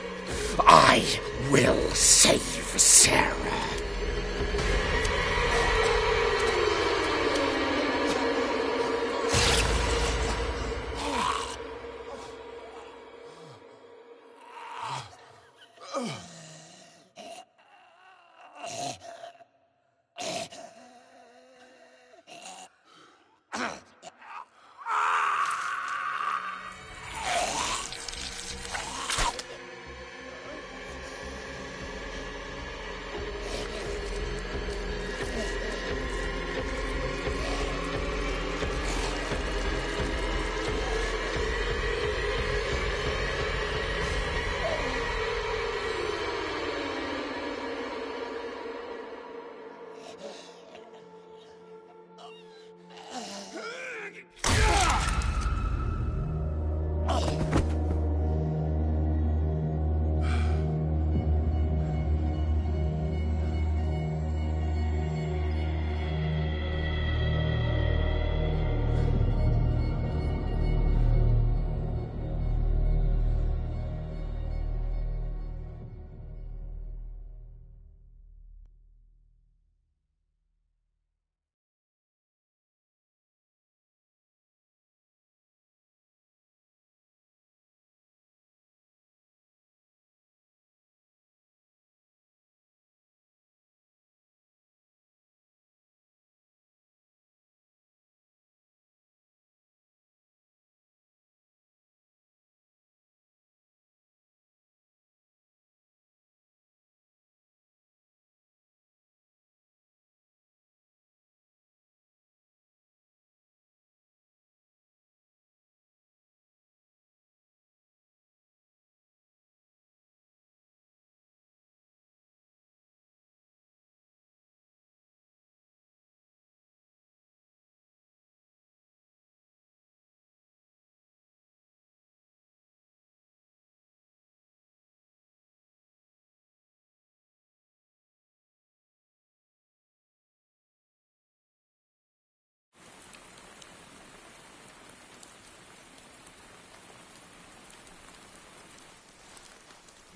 I will save Sarah.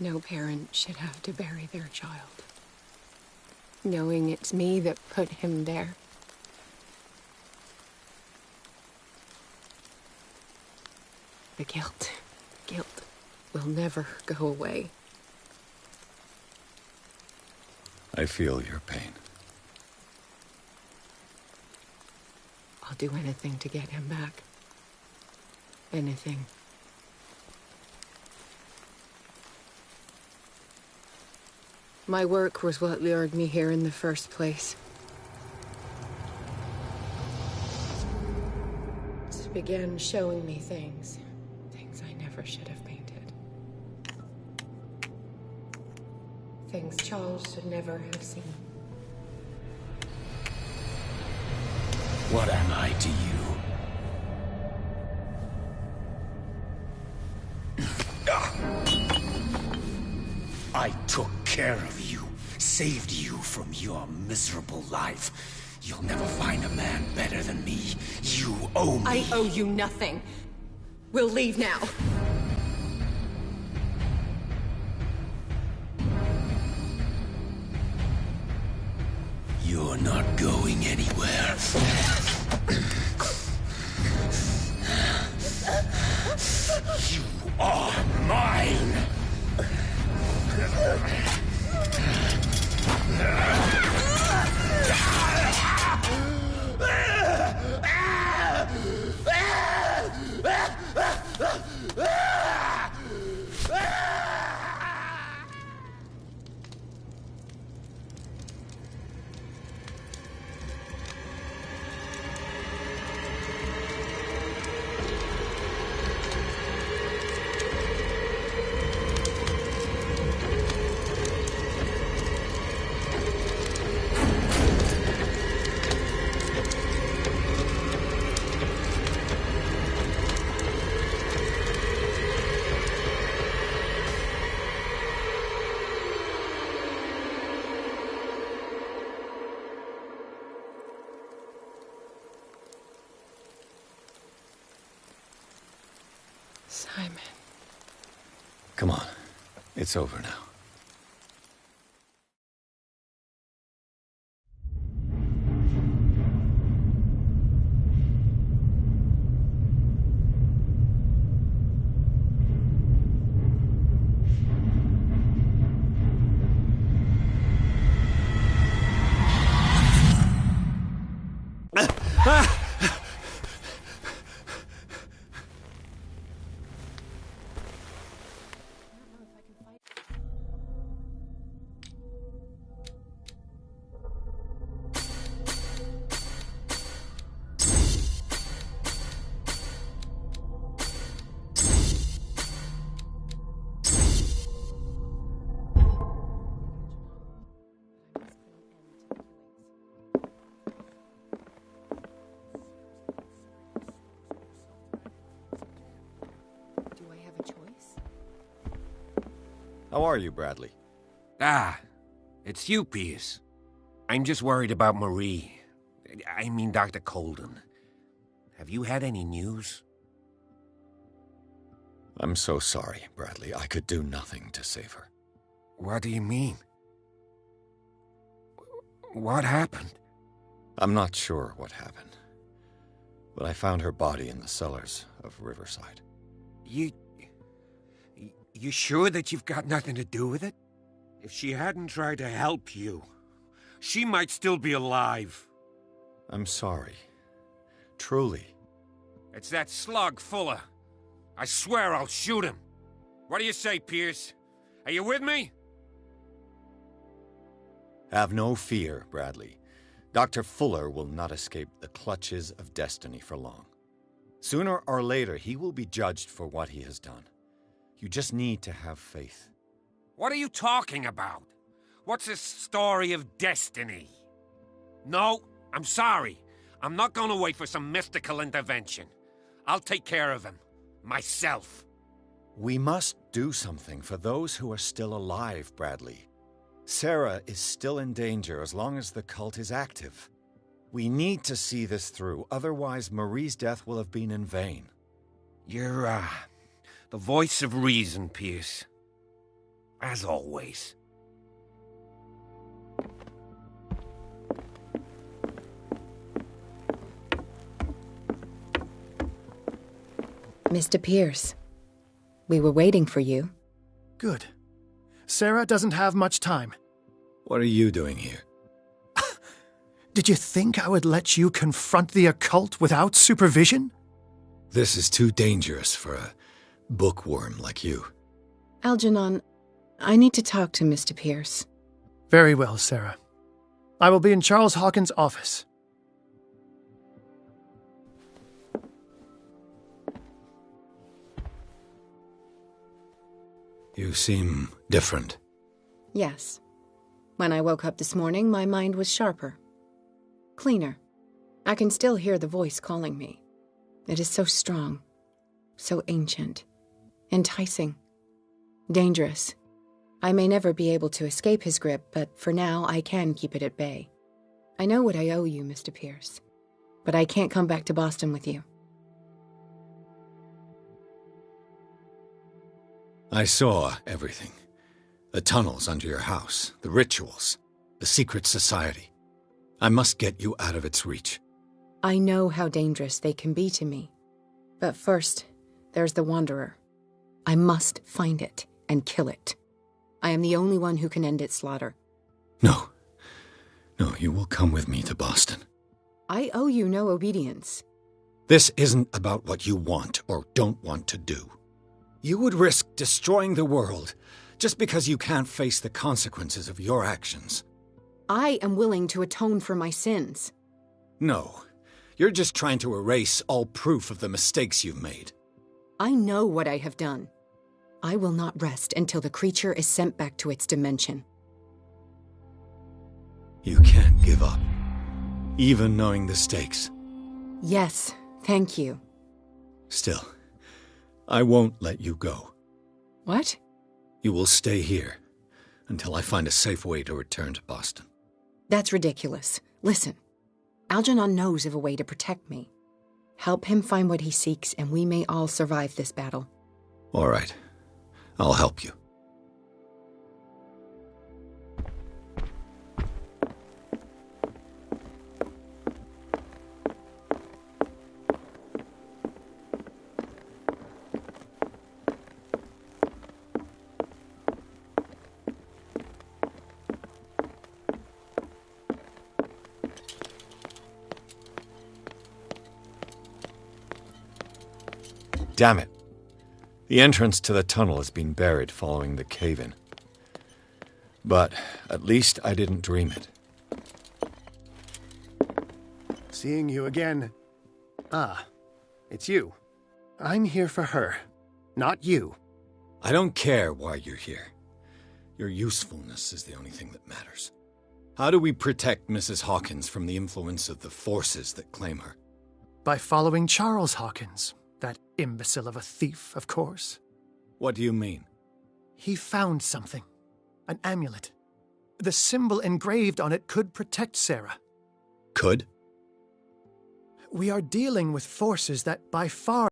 No parent should have to bury their child, knowing it's me that put him there. The guilt will never go away. I feel your pain. I'll do anything to get him back. Anything. My work was what lured me here in the first place. It began showing me things I never should have painted. Things Charles should never have seen. What am I to you? I took care of you, saved you from your miserable life. You'll never find a man better than me. You owe me. I owe you nothing. We'll leave now. You're not going anywhere. You are mine! Simon. Come on. It's over now. How are you, Bradley? Ah, it's you, Pierce. I'm just worried about Marie. I mean, Dr. Colden. Have you had any news? I'm so sorry, Bradley. I could do nothing to save her. What do you mean? What happened? I'm not sure what happened, but I found her body in the cellars of Riverside. You sure that you've got nothing to do with it? If she hadn't tried to help you, she might still be alive. I'm sorry. Truly. It's that slug, Fuller. I swear I'll shoot him. What do you say, Pierce? Are you with me? Have no fear, Bradley. Dr. Fuller will not escape the clutches of destiny for long. Sooner or later, he will be judged for what he has done. You just need to have faith. What are you talking about? What's this story of destiny? No, I'm sorry. I'm not going to wait for some mystical intervention. I'll take care of him. Myself. We must do something for those who are still alive, Bradley. Sarah is still in danger as long as the cult is active. We need to see this through, otherwise Marie's death will have been in vain. You're, the voice of reason, Pierce. As always. Mr. Pierce, we were waiting for you. Good. Sarah doesn't have much time. What are you doing here? Did you think I would let you confront the occult without supervision? This is too dangerous for a bookworm like you. Algernon, I need to talk to Mr. Pierce. Very well, Sarah. I will be in Charles Hawkins' office. You seem different. Yes. When I woke up this morning, my mind was sharper. Cleaner. I can still hear the voice calling me. It is so strong, so ancient, enticing, dangerous. I may never be able to escape his grip, but for now I can keep it at bay. I know what I owe you, Mr. Pierce, but I can't come back to Boston with you. I saw everything. The tunnels under your house, the rituals, the secret society. I must get you out of its reach. I know how dangerous they can be to me. But first, there's the Wanderer. I must find it and kill it. I am the only one who can end its slaughter. No. No, you will come with me to Boston. I owe you no obedience. This isn't about what you want or don't want to do. You would risk destroying the world just because you can't face the consequences of your actions. I am willing to atone for my sins. No. You're just trying to erase all proof of the mistakes you've made. I know what I have done. I will not rest until the creature is sent back to its dimension. You can't give up, even knowing the stakes. Yes, thank you. Still, I won't let you go. What? You will stay here until I find a safe way to return to Boston. That's ridiculous. Listen, Algernon knows of a way to protect me. Help him find what he seeks, and we may all survive this battle. All right. I'll help you. Damn it. The entrance to the tunnel has been buried following the cave-in. But at least I didn't dream it. Seeing you again. Ah, it's you. I'm here for her, not you. I don't care why you're here. Your usefulness is the only thing that matters. How do we protect Mrs. Hawkins from the influence of the forces that claim her? By following Charles Hawkins. That imbecile of a thief, of course. What do you mean? He found something. An amulet. The symbol engraved on it could protect Sarah. Could? We are dealing with forces that by far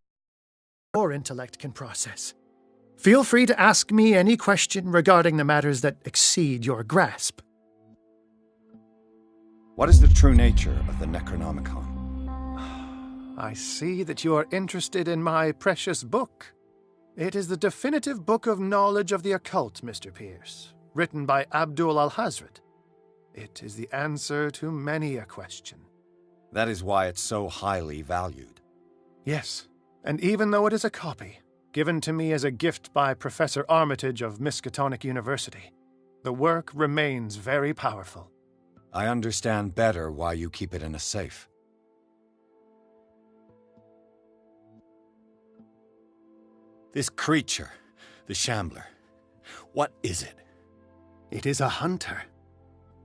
your intellect can process. Feel free to ask me any question regarding the matters that exceed your grasp. What is the true nature of the Necronomicon? I see that you are interested in my precious book. It is the definitive book of knowledge of the occult, Mr. Pierce, written by Abdul al-Hazred. It is the answer to many a question. That is why it's so highly valued. Yes, and even though it is a copy, given to me as a gift by Professor Armitage of Miskatonic University, the work remains very powerful. I understand better why you keep it in a safe. This creature, the Shambler, what is it? It is a hunter.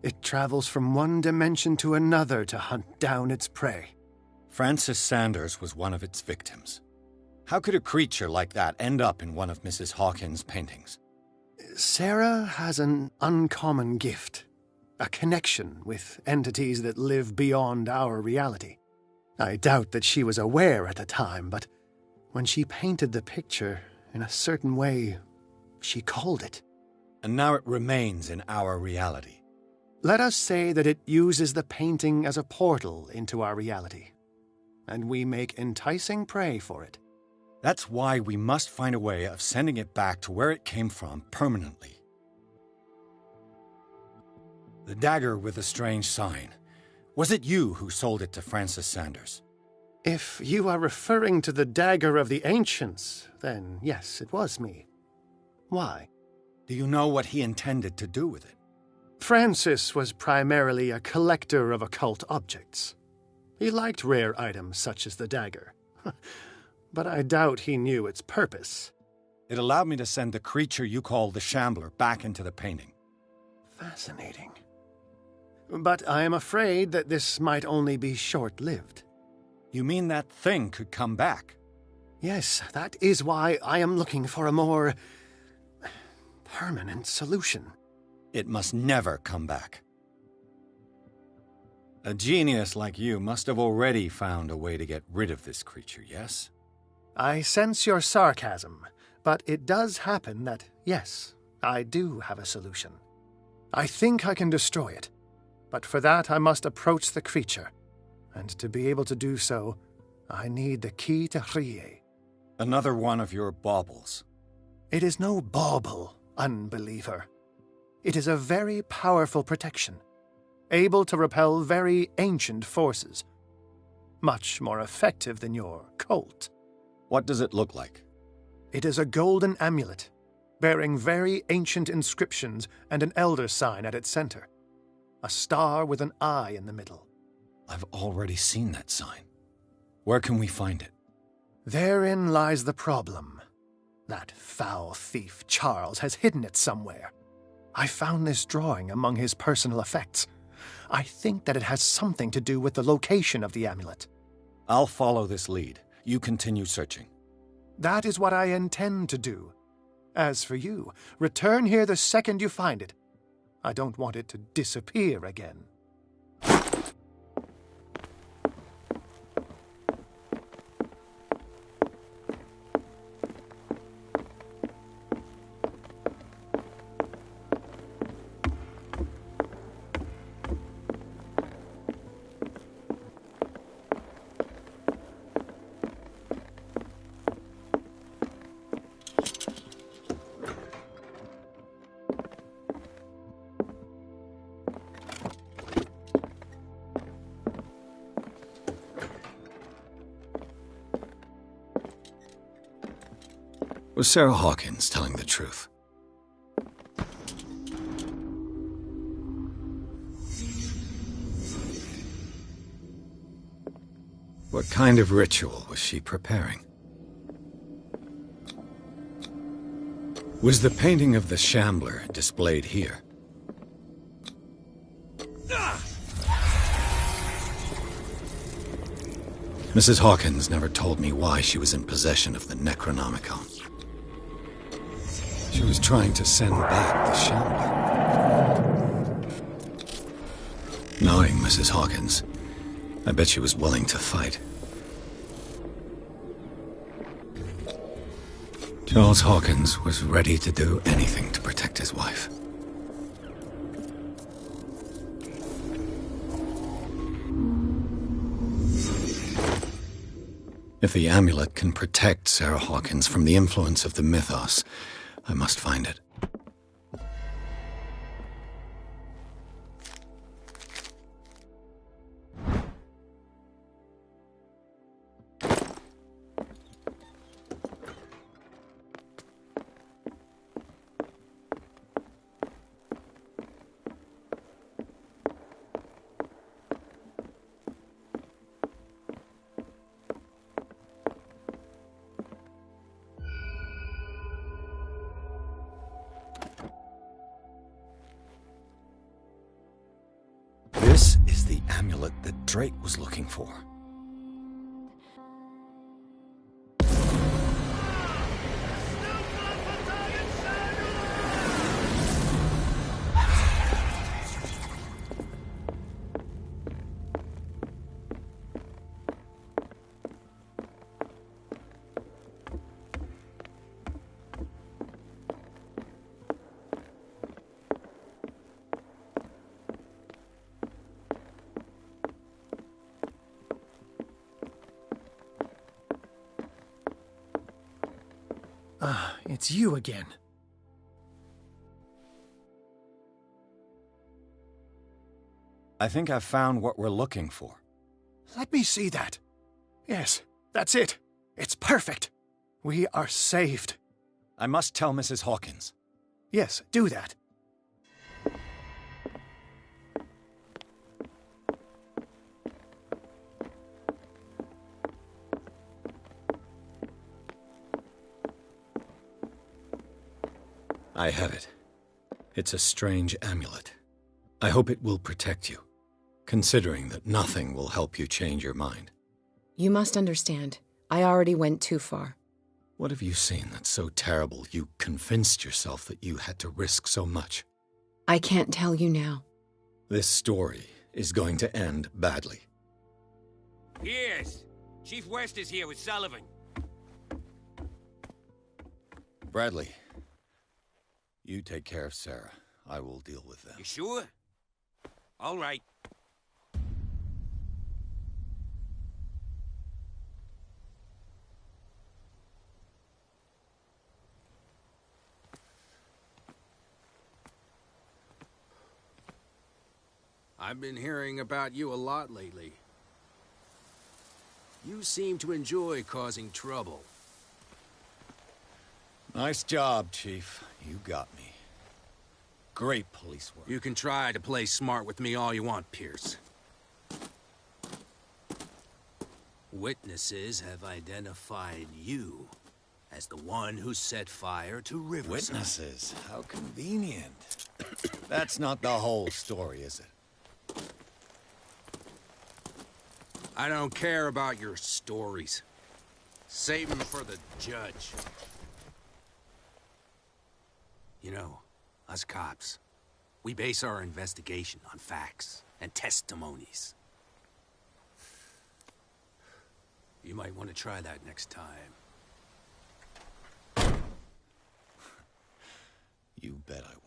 It travels from one dimension to another to hunt down its prey. Francis Sanders was one of its victims. How could a creature like that end up in one of Mrs. Hawkins' paintings? Sarah has an uncommon gift. A connection with entities that live beyond our reality. I doubt that she was aware at the time, but when she painted the picture in a certain way, she called it. And now it remains in our reality. Let us say that it uses the painting as a portal into our reality, and we make enticing prey for it. That's why we must find a way of sending it back to where it came from permanently. The dagger with the strange sign. Was it you who sold it to Francis Sanders? If you are referring to the dagger of the ancients, then yes, it was me. Why? Do you know what he intended to do with it? Francis was primarily a collector of occult objects. He liked rare items such as the dagger. But I doubt he knew its purpose. It allowed me to send the creature you call the Shambler back into the painting. Fascinating. But I am afraid that this might only be short-lived. You mean that thing could come back? Yes, that is why I am looking for a more permanent solution. It must never come back. A genius like you must have already found a way to get rid of this creature, yes? I sense your sarcasm, but it does happen that, yes, I do have a solution. I think I can destroy it, but for that I must approach the creature, and to be able to do so, I need the key to Rie. Another one of your baubles. It is no bauble, unbeliever. It is a very powerful protection, able to repel very ancient forces. Much more effective than your Colt. What does it look like? It is a golden amulet, bearing very ancient inscriptions and an elder sign at its center. A star with an eye in the middle. I've already seen that sign. Where can we find it? Therein lies the problem. That foul thief Charles has hidden it somewhere. I found this drawing among his personal effects. I think that it has something to do with the location of the amulet. I'll follow this lead. You continue searching. That is what I intend to do. As for you, return here the second you find it. I don't want it to disappear again. Was Sarah Hawkins telling the truth? What kind of ritual was she preparing? Was the painting of the Shambler displayed here? Mrs. Hawkins never told me why she was in possession of the Necronomicon. She was trying to send back the Shambler. Knowing Mrs. Hawkins, I bet she was willing to fight. Charles Hawkins was ready to do anything to protect his wife. If the amulet can protect Sarah Hawkins from the influence of the mythos, I must find it. This is the amulet that Drake was looking for. It's you again. I think I've found what we're looking for. Let me see that. Yes, that's it. It's perfect. We are saved. I must tell Mrs. Hawkins. Yes, do that. I have it. It's a strange amulet. I hope it will protect you, considering that nothing will help you change your mind. You must understand, I already went too far. What have you seen that's so terrible you convinced yourself that you had to risk so much? I can't tell you now. This story is going to end badly. Pierce! Chief West is here with Sullivan. Bradley, you take care of Sarah. I will deal with them. You sure? All right. I've been hearing about you a lot lately. You seem to enjoy causing trouble. Nice job, Chief. You got me. Great police work. You can try to play smart with me all you want, Pierce. Witnesses have identified you as the one who set fire to Riverside. Witnesses? How convenient. That's not the whole story, is it? I don't care about your stories. Save them for the judge. You know, us cops, we base our investigation on facts and testimonies. You might want to try that next time. You bet I will.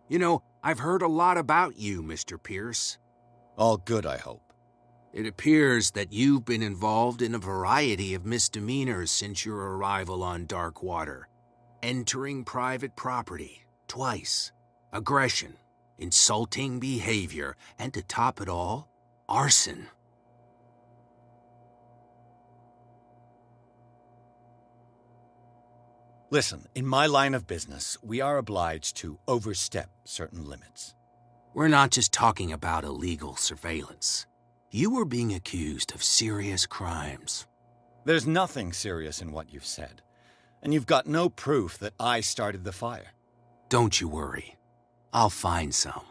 You know, I've heard a lot about you, Mr. Pierce. All good, I hope. It appears that you've been involved in a variety of misdemeanors since your arrival on Darkwater. Entering private property, twice. Aggression, insulting behavior, and to top it all, arson. Listen, in my line of business, we are obliged to overstep certain limits. We're not just talking about illegal surveillance. You were being accused of serious crimes. There's nothing serious in what you've said, and you've got no proof that I started the fire. Don't you worry. I'll find some.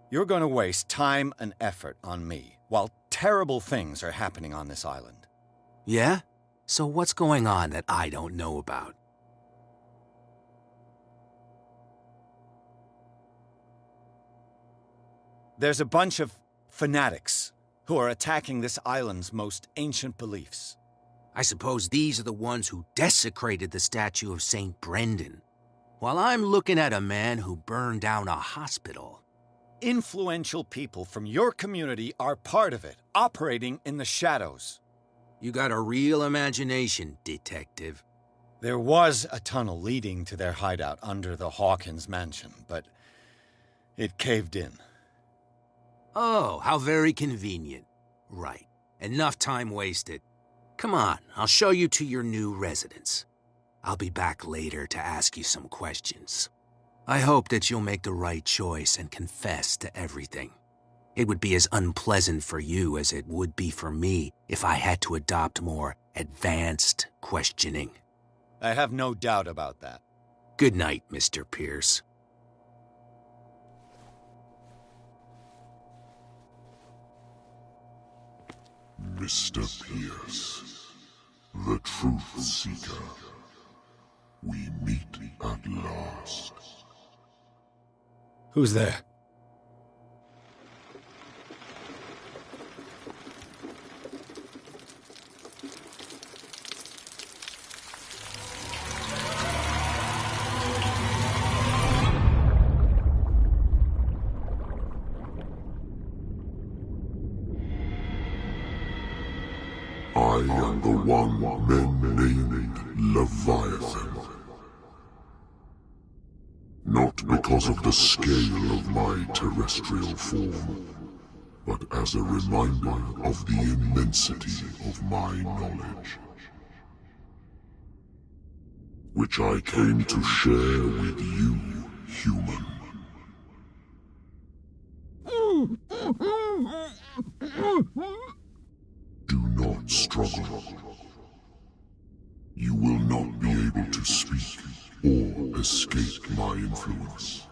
You're going to waste time and effort on me, while terrible things are happening on this island. Yeah? So what's going on that I don't know about? There's a bunch of fanatics who are attacking this island's most ancient beliefs. I suppose these are the ones who desecrated the statue of St. Brendan, while I'm looking at a man who burned down a hospital. Influential people from your community are part of it, operating in the shadows. You got a real imagination, detective. There was a tunnel leading to their hideout under the Hawkins mansion, but it caved in. Oh, how very convenient. Right. Enough time wasted. Come on, I'll show you to your new residence. I'll be back later to ask you some questions. I hope that you'll make the right choice and confess to everything. It would be as unpleasant for you as it would be for me if I had to adopt more advanced questioning. I have no doubt about that. Good night, Mr. Pierce. Mr. Pierce, the Truth Seeker. We meet at last. Who's there? I am the one men named Leviathan. Not because of the scale of my terrestrial form, but as a reminder of the immensity of my knowledge, which I came to share with you, human. Do not struggle. You will not be able to speak or escape my influence.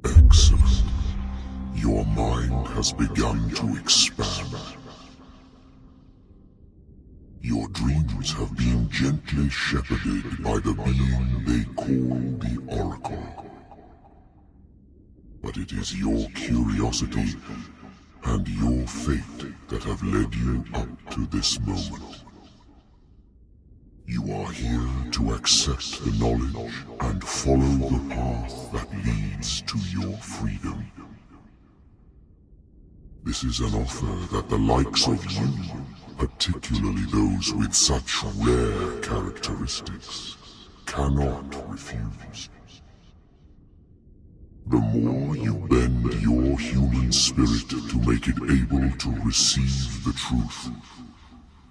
Excellent. Your mind has begun to expand. Your dreams have been gently shepherded by the being they call the Oracle. But it is your curiosity and your fate that have led you up to this moment. You are here to accept the knowledge and follow the path that leads to your freedom. This is an offer that the likes of you, particularly those with such rare characteristics, cannot refuse. The more you bend your human spirit to make it able to receive the truth,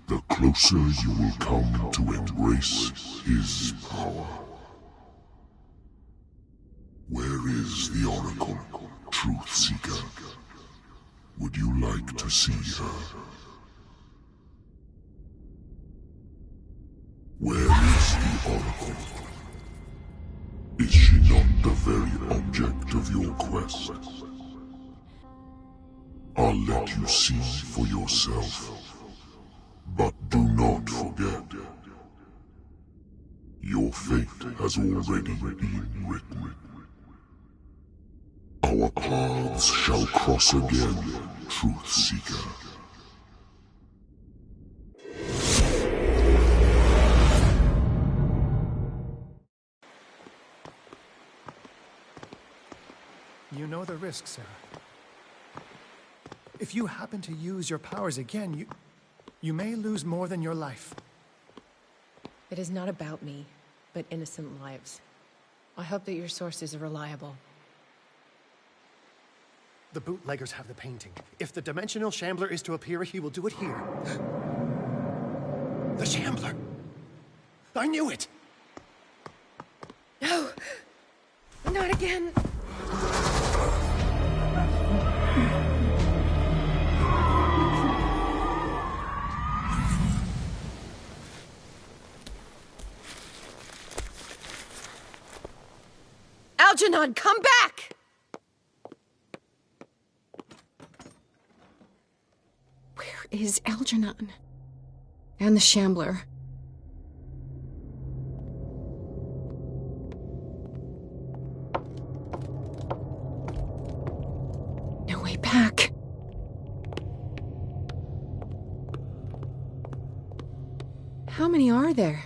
the closer you will come to embrace his power. Where is the Oracle, Truth Seeker? Would you like to see her? Where is the Oracle? Is she not the very object of your quest? I'll let you see for yourself. But do not forget, your fate has already been written. Our paths shall cross again, Truth Seeker. You know the risk, Sarah. If you happen to use your powers again, you may lose more than your life. It is not about me, but innocent lives. I hope that your sources are reliable. The bootleggers have the painting. If the Dimensional Shambler is to appear, he will do it here. The Shambler! I knew it! No! Not again! Algernon, come back! Where is Algernon? And the Shambler? No way back. How many are there?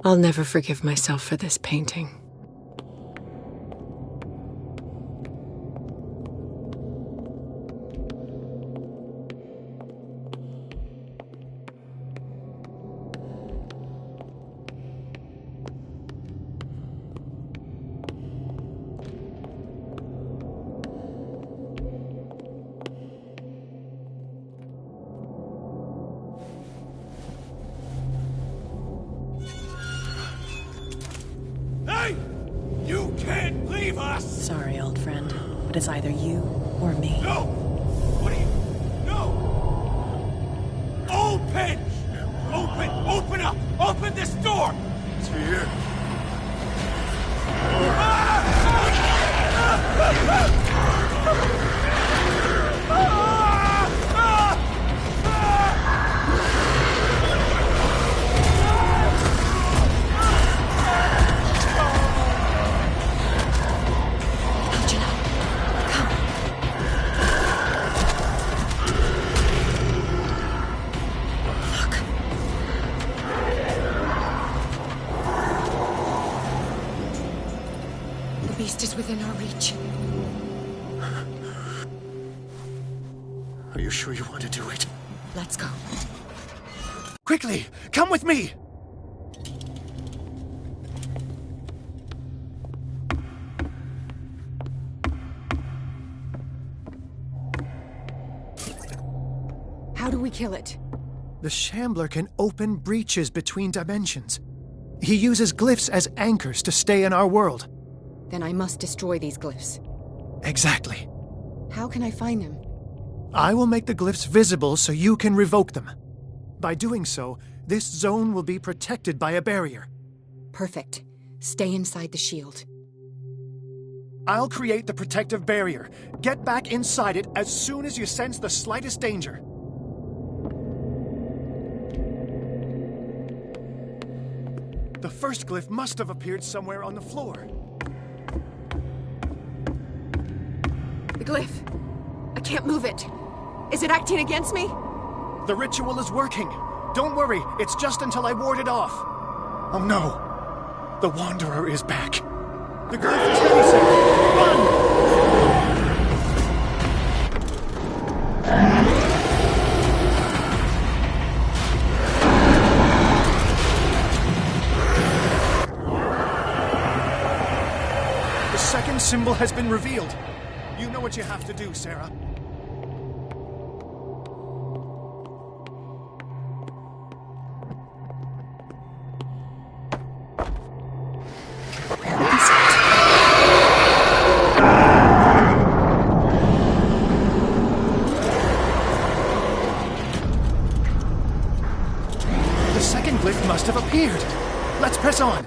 I'll never forgive myself for this painting. Sorry, old friend, but it's either you or me. No! What are you... No! Open! Open up! Open this door! It's here. The beast is within our reach. Are you sure you want to do it? Let's go. Quickly, come with me! How do we kill it? The Shambler can open breaches between dimensions. He uses glyphs as anchors to stay in our world. Then I must destroy these glyphs. Exactly. How can I find them? I will make the glyphs visible so you can revoke them. By doing so, this zone will be protected by a barrier. Perfect. Stay inside the shield. I'll create the protective barrier. Get back inside it as soon as you sense the slightest danger. The first glyph must have appeared somewhere on the floor. The glyph. I can't move it. Is it acting against me? The ritual is working. Don't worry, it's just until I ward it off. Oh no. The Wanderer is back. The glyph is releasing. Run! The second symbol has been revealed. You know what you have to do, Sarah. The second glyph must have appeared. Let's press on.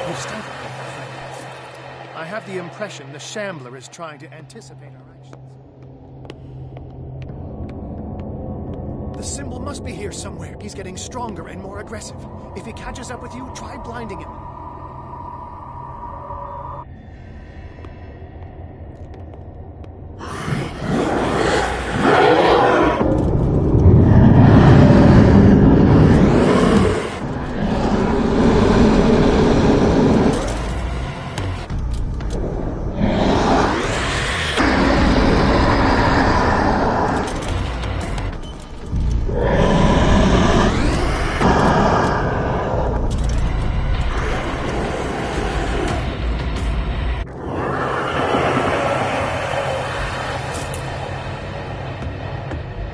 You startled me, my friend. I have the impression the Shambler is trying to anticipate our actions. The symbol must be here somewhere. He's getting stronger and more aggressive. If he catches up with you, try blinding him.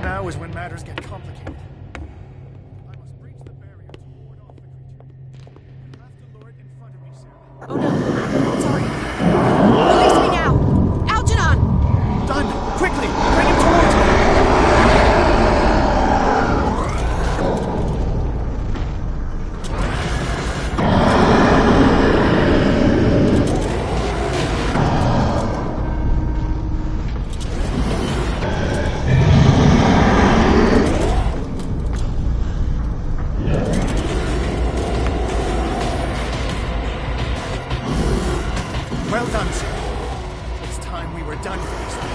Now is when matters get complicated. I must breach the barrier to ward off the creature. You have to lure it in front of me, Sarah. Oh no. Sorry. Release me now! Algernon! Done! Quickly! Bring him towards me! Well done, sir. It's time we were done for this night.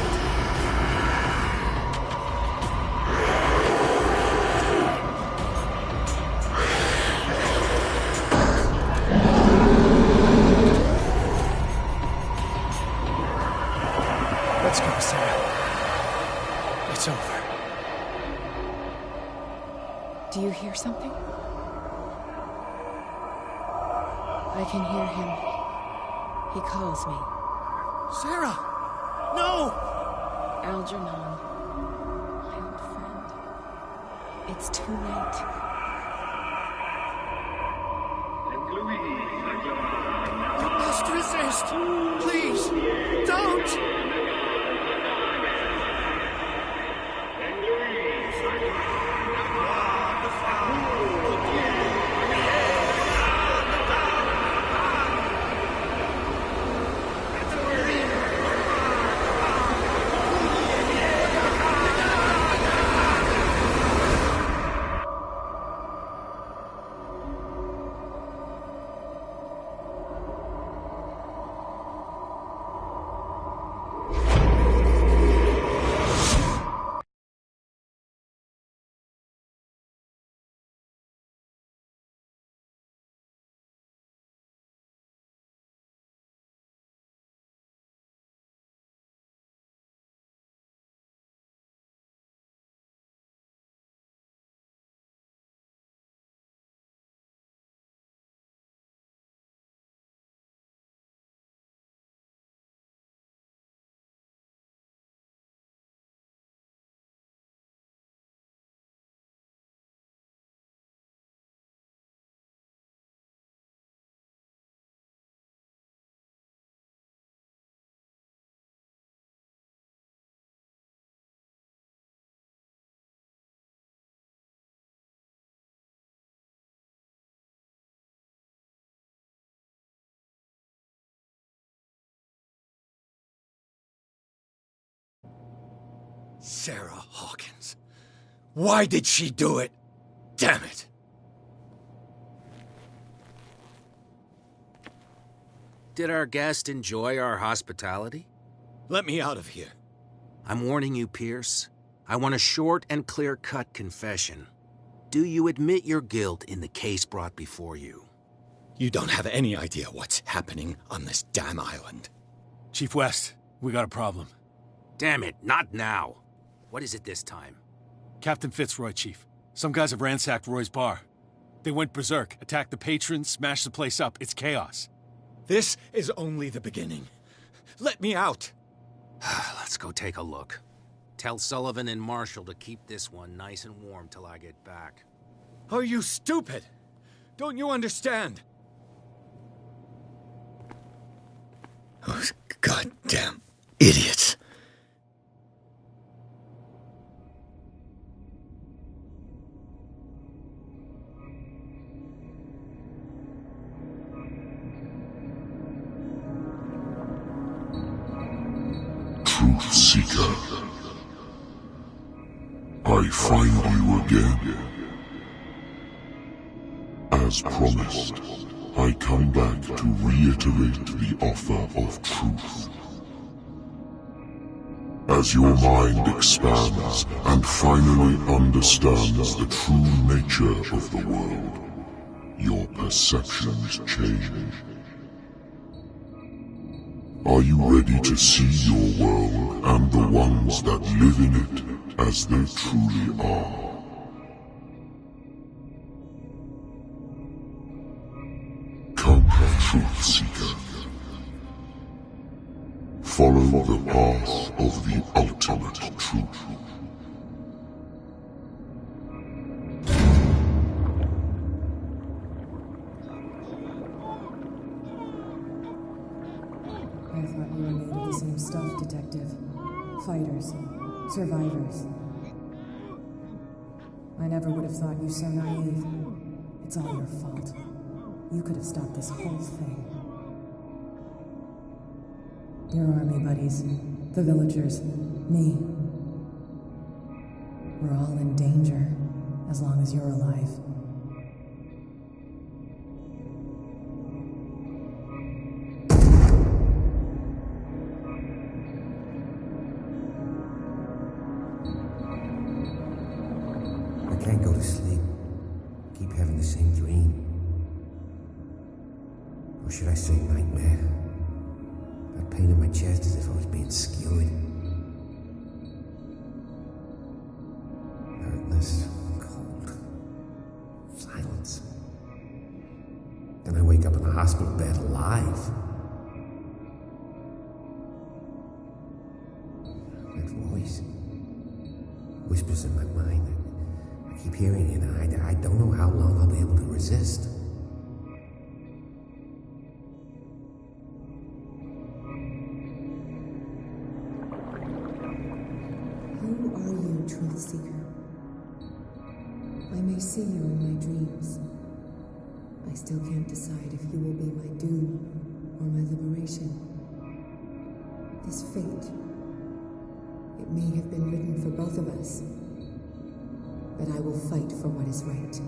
Let's go, Sarah. It's over. Do you hear something? I can hear him. He calls me. Sarah! No! Algernon. My old friend. It's too late. Astrid! resist! Please, don't! Sarah Hawkins. Why did she do it? Damn it! Did our guest enjoy our hospitality? Let me out of here. I'm warning you, Pierce. I want a short and clear-cut confession. Do you admit your guilt in the case brought before you? You don't have any idea what's happening on this damn island. Chief West, we got a problem. Damn it, not now. What is it this time? Captain Fitzroy, Chief. Some guys have ransacked Roy's bar. They went berserk, attacked the patrons, smashed the place up. It's chaos. This is only the beginning. Let me out. Let's go take a look. Tell Sullivan and Marshall to keep this one nice and warm till I get back. Are you stupid? Don't you understand? Those goddamn idiots. Truth Seeker, I find you again. As promised, I come back to reiterate the offer of truth. As your mind expands and finally understands the true nature of the world, your perceptions change. Are you ready to see your world and the ones that live in it as they truly are? Come, Truth Seeker. Follow the path of the ultimate truth. I thought you were made of the same stuff, Detective. Fighters. Survivors. I never would have thought you so naive. It's all your fault. You could have stopped this whole thing. Your army buddies, the villagers, me. We're all in danger, as long as you're alive. I can't go to sleep. Keep having the same dream. Or should I say nightmare? That pain in my chest as if I was being skewered. Hurtless, cold, silence. Then I wake up in a hospital bed alive. That voice whispers in my mind. I keep hearing it, and I don't know how long I'll be able to resist. truth seeker. I may see you in my dreams. I still can't decide if you will be my doom or my liberation. This fate, it may have been written for both of us, but I will fight for what is right.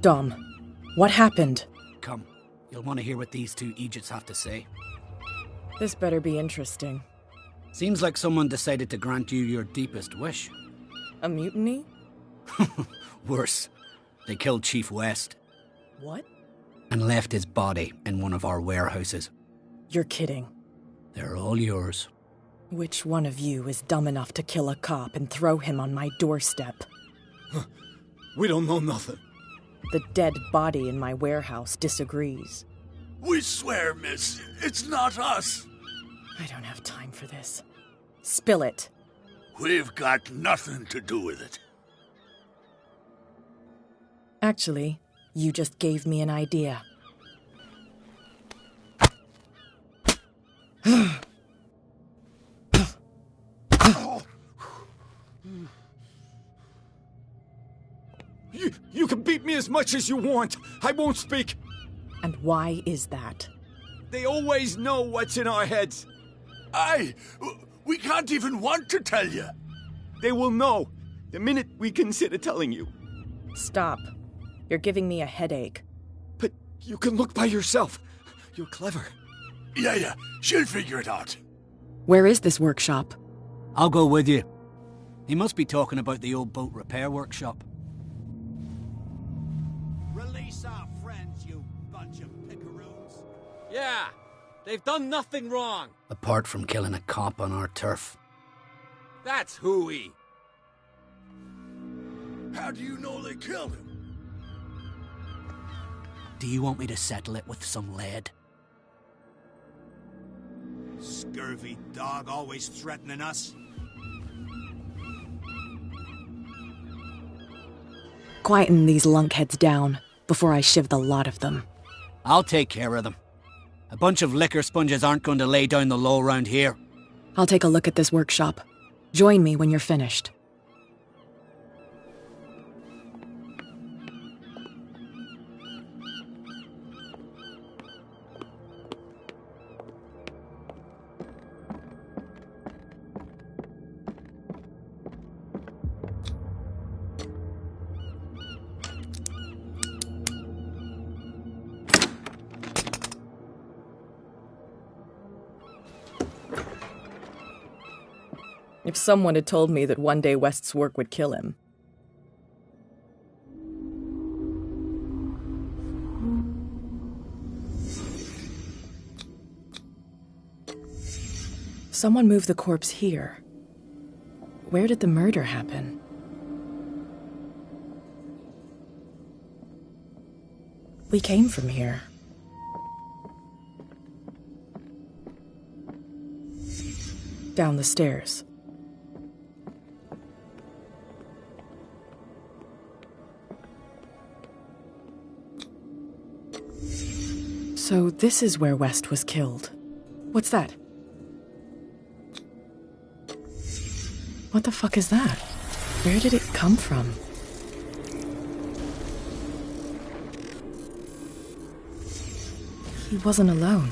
Dom, what happened? Come, you'll want to hear what these two Egypts have to say. This better be interesting. Seems like someone decided to grant you your deepest wish. A mutiny? Worse. They killed Chief West. What? And left his body in one of our warehouses. You're kidding. They're all yours. Which one of you is dumb enough to kill a cop and throw him on my doorstep? We don't know nothing. The dead body in my warehouse disagrees. We swear, miss, it's not us. I don't have time for this. Spill it. We've got nothing to do with it. Actually, you just gave me an idea. You can beat me as much as you want. I won't speak. And why is that? They always know what's in our heads. We can't even want to tell you. They will know the minute we consider telling you. Stop. You're giving me a headache. But you can look by yourself. You're clever. Yeah, she'll figure it out. Where is this workshop? I'll go with you. He must be talking about the old boat repair workshop. Release our friends, you bunch of pickaroos. Yeah, they've done nothing wrong. Apart from killing a cop on our turf. That's hooey. How do you know they killed him? Do you want me to settle it with some lead? Scurvy dog, always threatening us. Quieten these lunkheads down before I shiv the lot of them. I'll take care of them. A bunch of liquor sponges aren't going to lay down the law around here. I'll take a look at this workshop. Join me when you're finished. If someone had told me that one day West's work would kill him. Someone moved the corpse here. Where did the murder happen? We came from here. Down the stairs. So this is where West was killed. What's that? What the fuck is that? Where did it come from? He wasn't alone.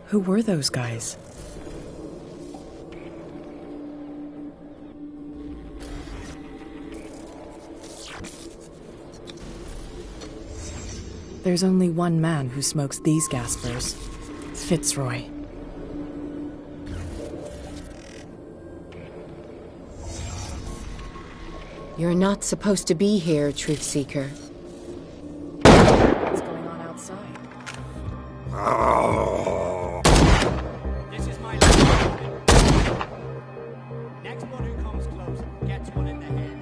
Who were those guys? There's only one man who smokes these gaspers. Fitzroy. You're not supposed to be here, Truth Seeker. What's going on outside? This is my last. Next one who comes close gets one in the head.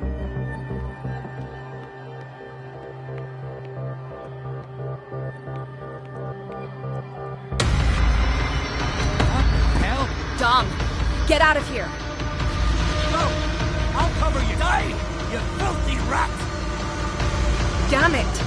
Dom, get out of here! rat! Damn it!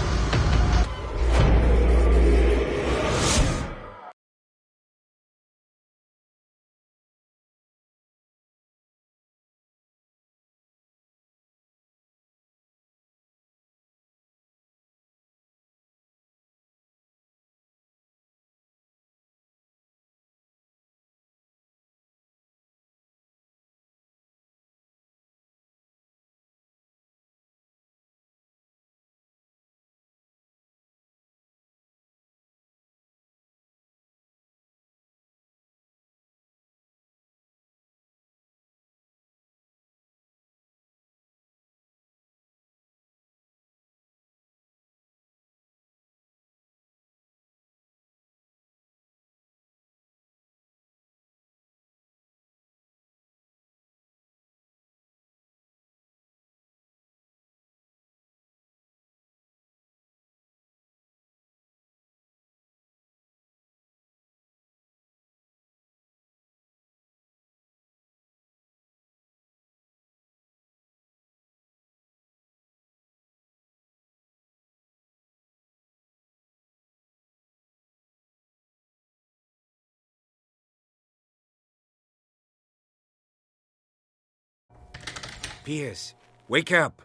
Piers, wake up.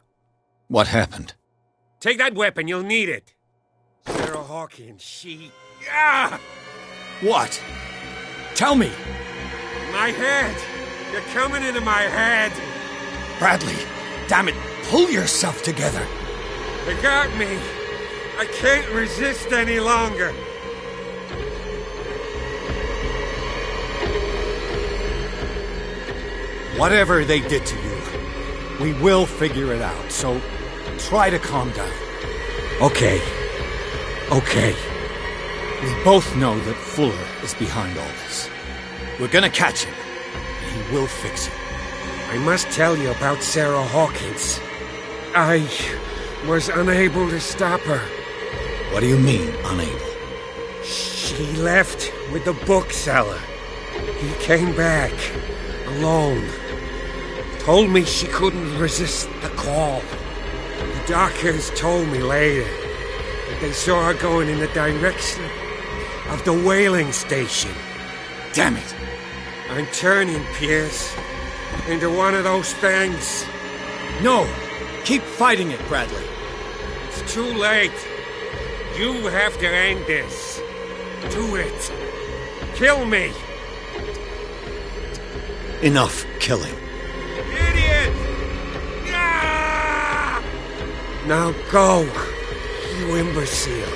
What happened? Take that weapon, you'll need it. Sarah Hawkins, she... Ah! What? Tell me! My head! You're coming into my head! Bradley, damn it, pull yourself together! They got me! I can't resist any longer! Whatever they did to you, we will figure it out, so try to calm down. Okay. Okay. We both know that Fuller is behind all this. We're gonna catch him, and he will fix you. I must tell you about Sarah Hawkins. I was unable to stop her. What do you mean, unable? She left with the bookseller. He came back, alone. Told me she couldn't resist the call. The doctors told me later that they saw her going in the direction of the whaling station. Damn it! I'm turning, Pierce, into one of those things. No! Keep fighting it, Bradley. It's too late. You have to end this. Do it. Kill me. Enough killing. Idiot! Ah! Now go, you imbecile.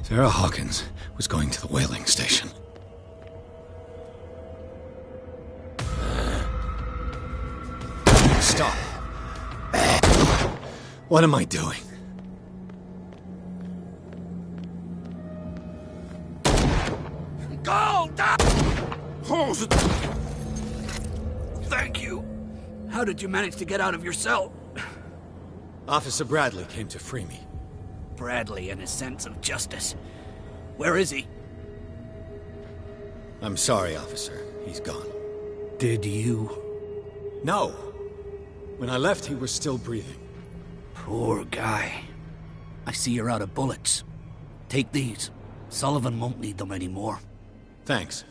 Sarah Hawkins was going to the whaling station. Stop. What am I doing? Go down! Thank you. How did you manage to get out of your cell? Officer Bradley came to free me. Bradley and his sense of justice. Where is he? I'm sorry, officer. He's gone. Did you? No. When I left, he was still breathing. Poor guy. I see you're out of bullets. Take these. Sullivan won't need them anymore. Thanks.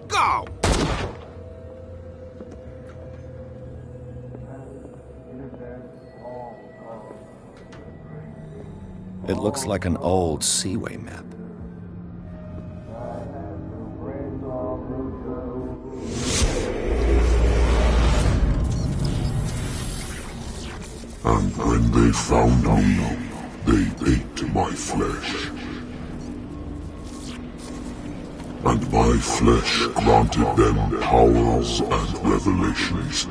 Go! It looks like an old Seaway map. And when they found me, they ate my flesh. and my flesh granted them powers and revelations.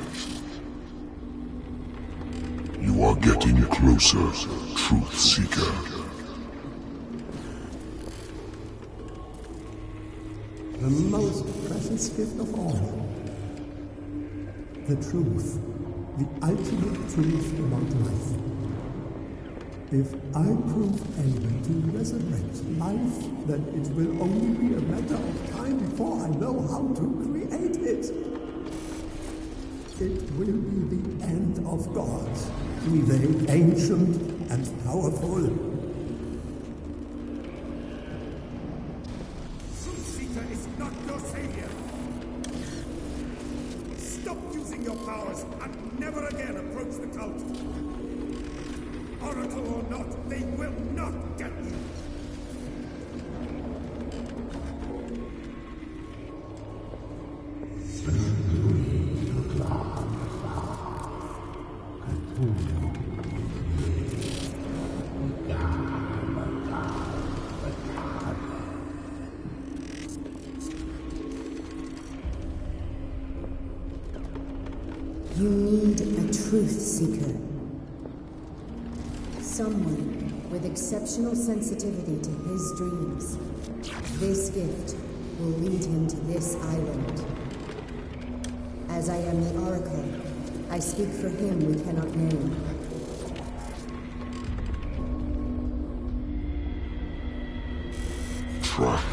You are getting closer, Truth Seeker. The most precious gift of all. The truth. The ultimate truth about life. If I prove able to resurrect life, then it will only be a matter of time before I know how to create it. It will be the end of gods, be they ancient and powerful. Truth-Seeker is not your savior. Stop using your powers and never again approach the cult. Oracle or not, they will not get you. You need a truth seeker. Someone with exceptional sensitivity to his dreams. This gift will lead him to this island. As I am the Oracle, I speak for him we cannot name. Track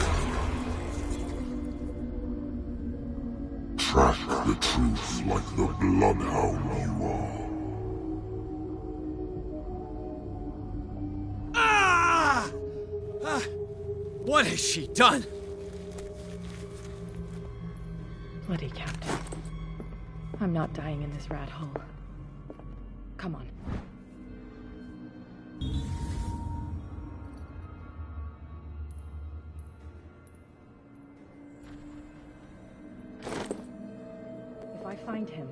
the truth like the bloodhound you are. What has she done? Bloody Captain. I'm not dying in this rat hole. Come on. If I find him...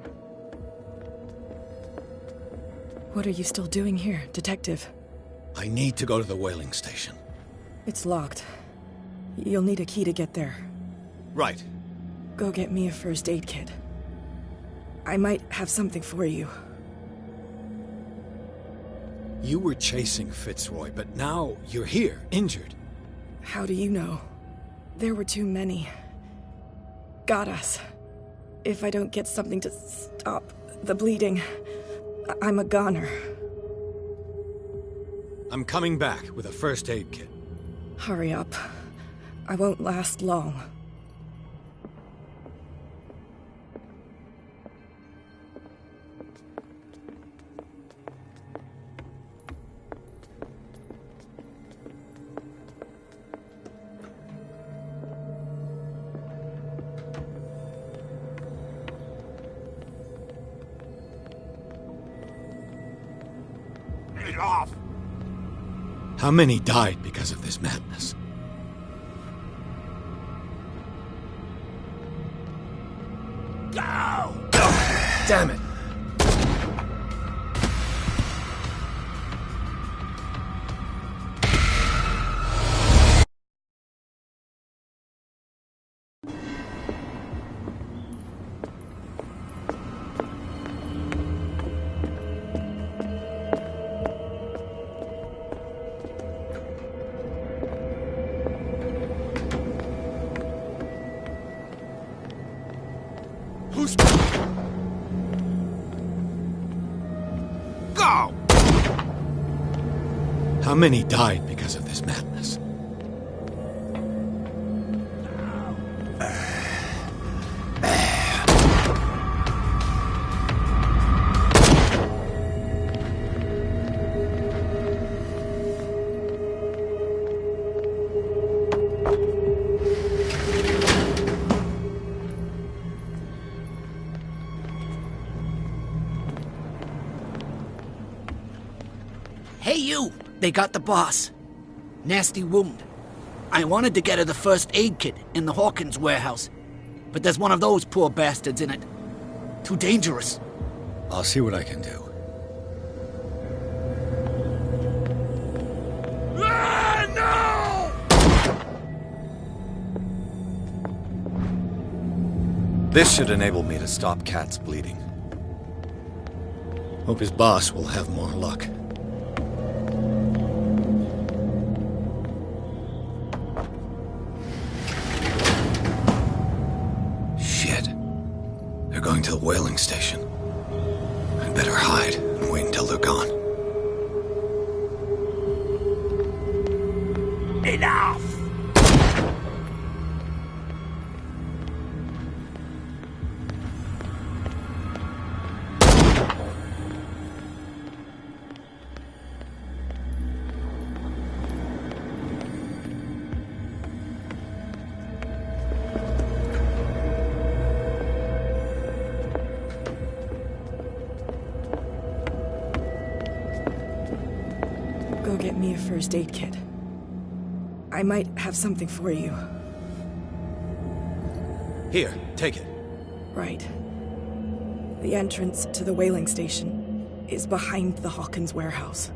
What are you still doing here, Detective? I need to go to the whaling station. It's locked. You'll need a key to get there. Right. Go get me a first aid kit. I might have something for you. You were chasing Fitzroy, but now you're here, injured. How do you know? There were too many. Got us. If I don't get something to stop the bleeding, I'm a goner. I'm coming back with a first aid kit. Hurry up. I won't last long. Get off! How many died because of this madness? Go! Damn it! Go! How many died because of this madness? Hey, you! They got the boss. Nasty wound. I wanted to get her the first aid kit in the Hawkins warehouse, but there's one of those poor bastards in it. Too dangerous. I'll see what I can do. This should enable me to stop Cat's bleeding. Hope his boss will have more luck. Shit. They're going to the whaling station. I'd better hide and wait until they're gone. Enough! Go get me a first aid kit. I might have something for you. Here, take it. Right. The entrance to the whaling station is behind the Hawkins warehouse.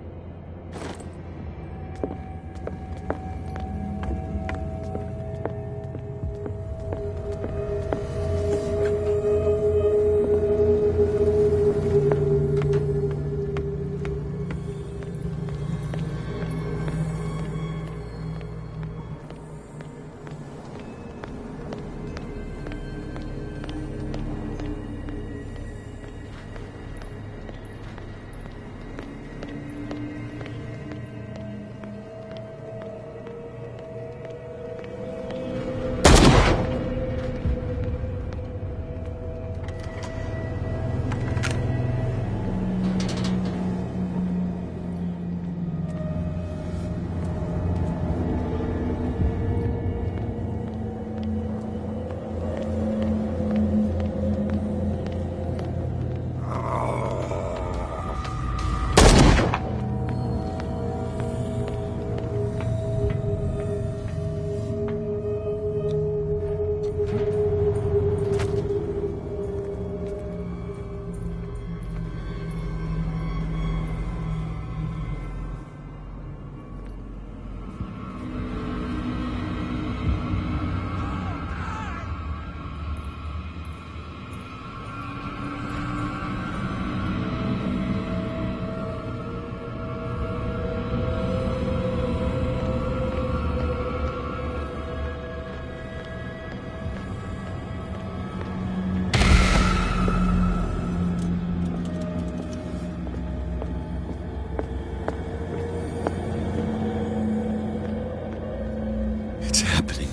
It's happening.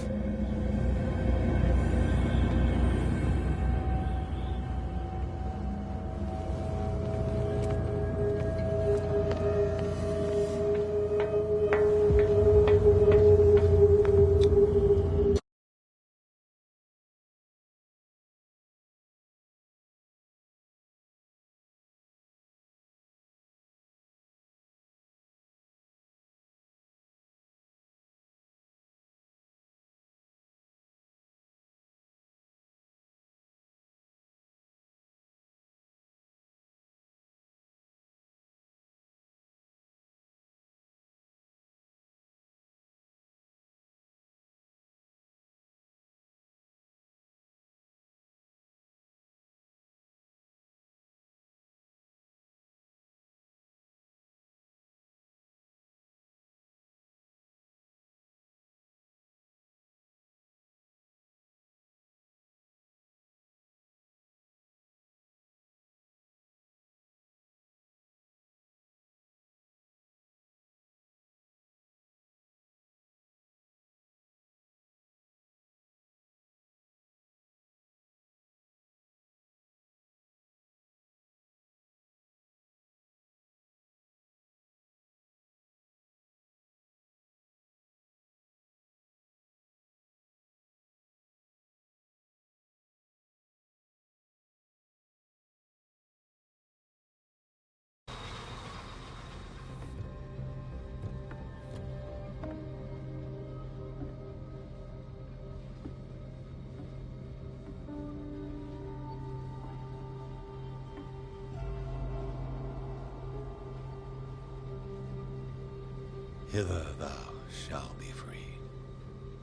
Hither thou shalt be free.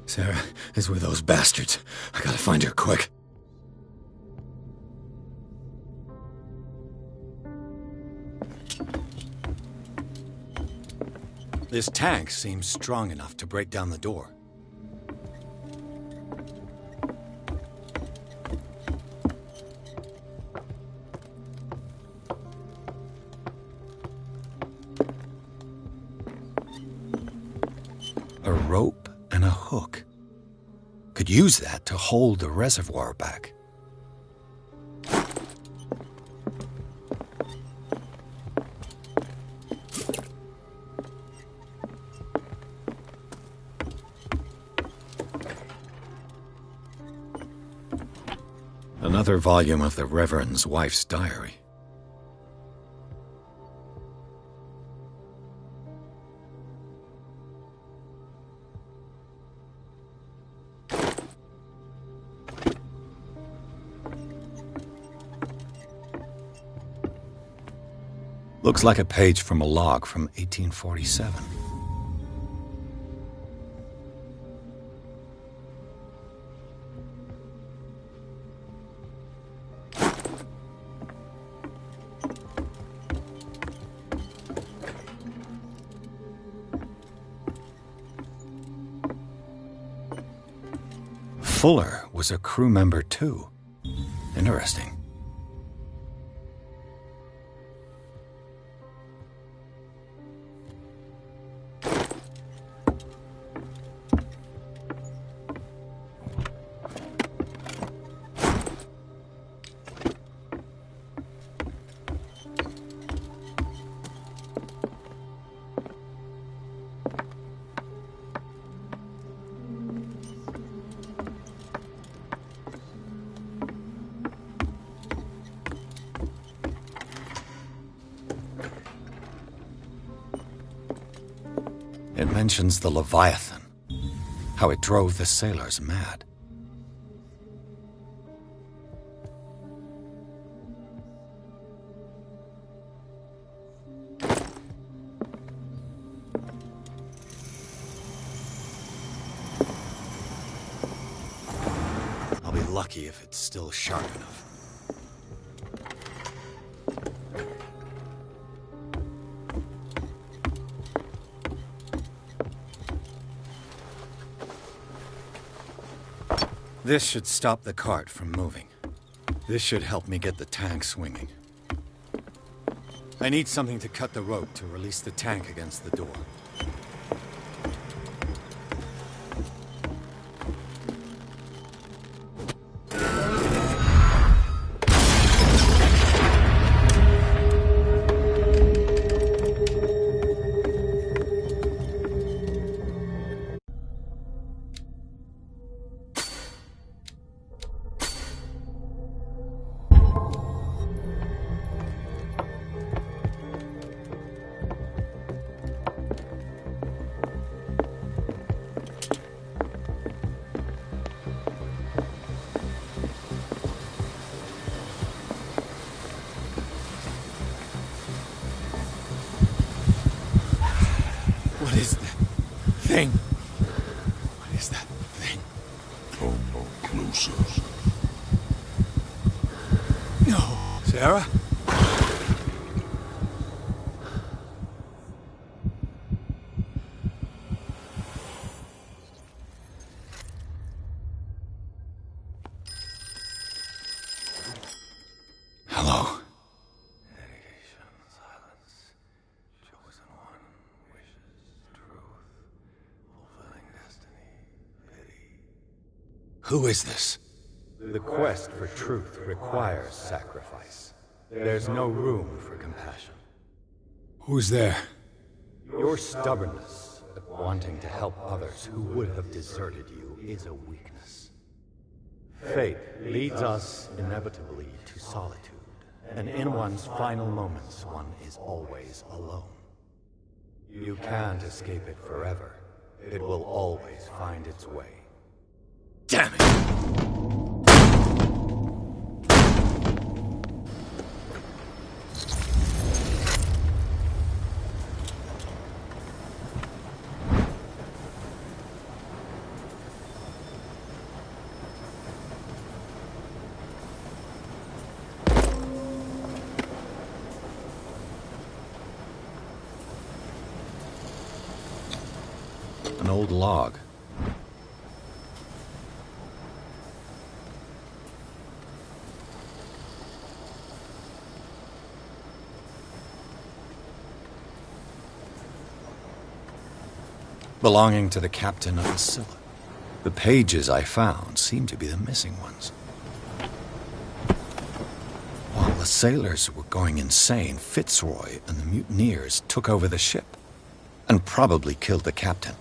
Sarah is with those bastards. I gotta find her quick. This tank seems strong enough to break down the door. A rope and a hook. Could use that to hold the reservoir back. Another volume of the Reverend's wife's diary. Looks like a page from a log from 1847. Fuller was a crew member too. Interesting. It mentions the Leviathan, how it drove the sailors mad. I'll be lucky if it's still sharp enough. This should stop the cart from moving. This should help me get the tank swinging. I need something to cut the rope to release the tank against the door. What is that thing? What is that thing? Come no closer. No. Sarah? Hello. Who is this? The quest for truth requires sacrifice. There's no room for compassion. Who's there? Your stubbornness at wanting to help others who would have deserted you is a weakness. Fate leads us inevitably to solitude, and in one's final moments, one is always alone. You can't escape it forever. It will always find its way. Damn it! old log. Belonging to the captain of the Scylla. The pages I found seem to be the missing ones. While the sailors were going insane, Fitzroy and the mutineers took over the ship and probably killed the captain.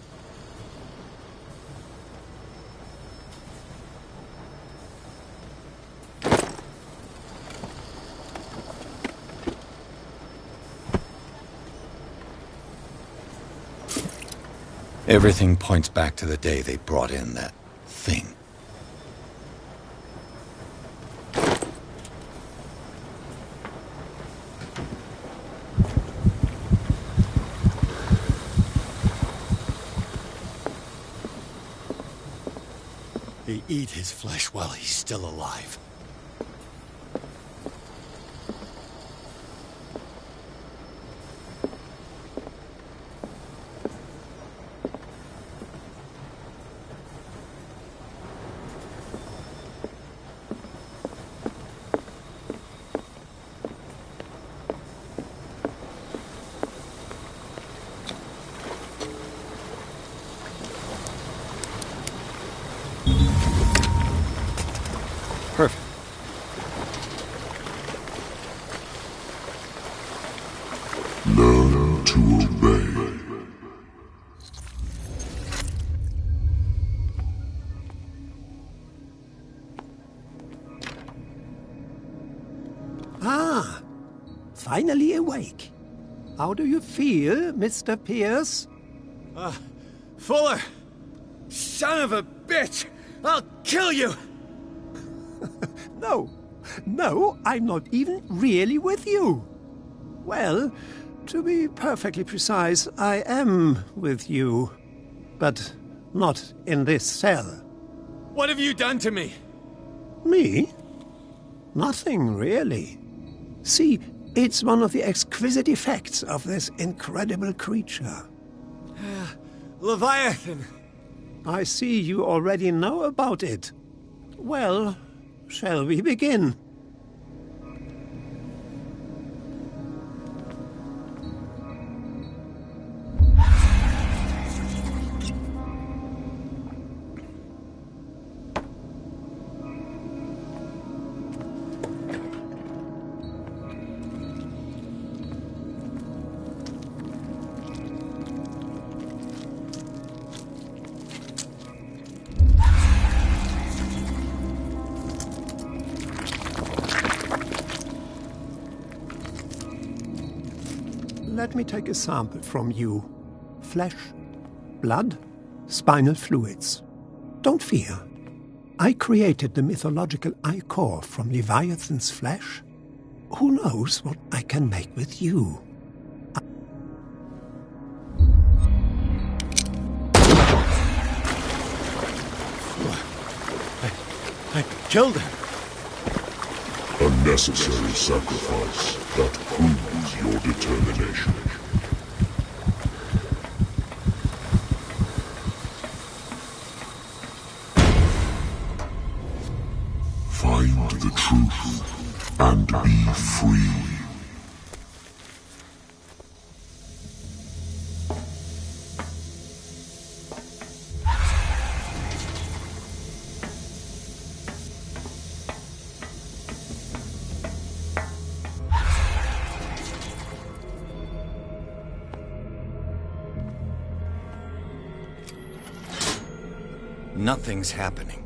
Everything points back to the day they brought in that thing. They eat his flesh while he's still alive. Perfect. Learn to obey. Ah, finally awake. How do you feel, Mr. Pierce? Fuller! Son of a bitch! I'll kill you! No, I'm not even really with you. Well, to be perfectly precise, I am with you. But not in this cell. What have you done to me? Me? Nothing, really. See, it's one of the exquisite effects of this incredible creature. Leviathan! I see you already know about it. Well, shall we begin? Let me take a sample from you. Flesh, blood, spinal fluids. Don't fear. I created the mythological ichor from Leviathan's flesh. Who knows what I can make with you? I killed him. A necessary sacrifice that proves your determination. Find the truth and be free. Nothing's happening.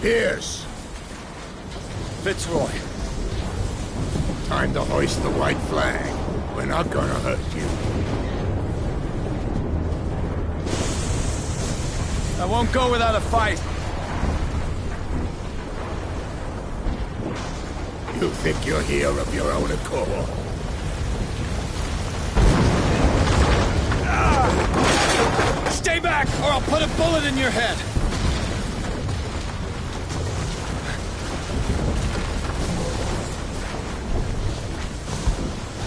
Pierce! Fitzroy. Time to hoist the white flag. We're not gonna hurt you. I won't go without a fight. You think you're here of your own accord? Stay back, or I'll put a bullet in your head!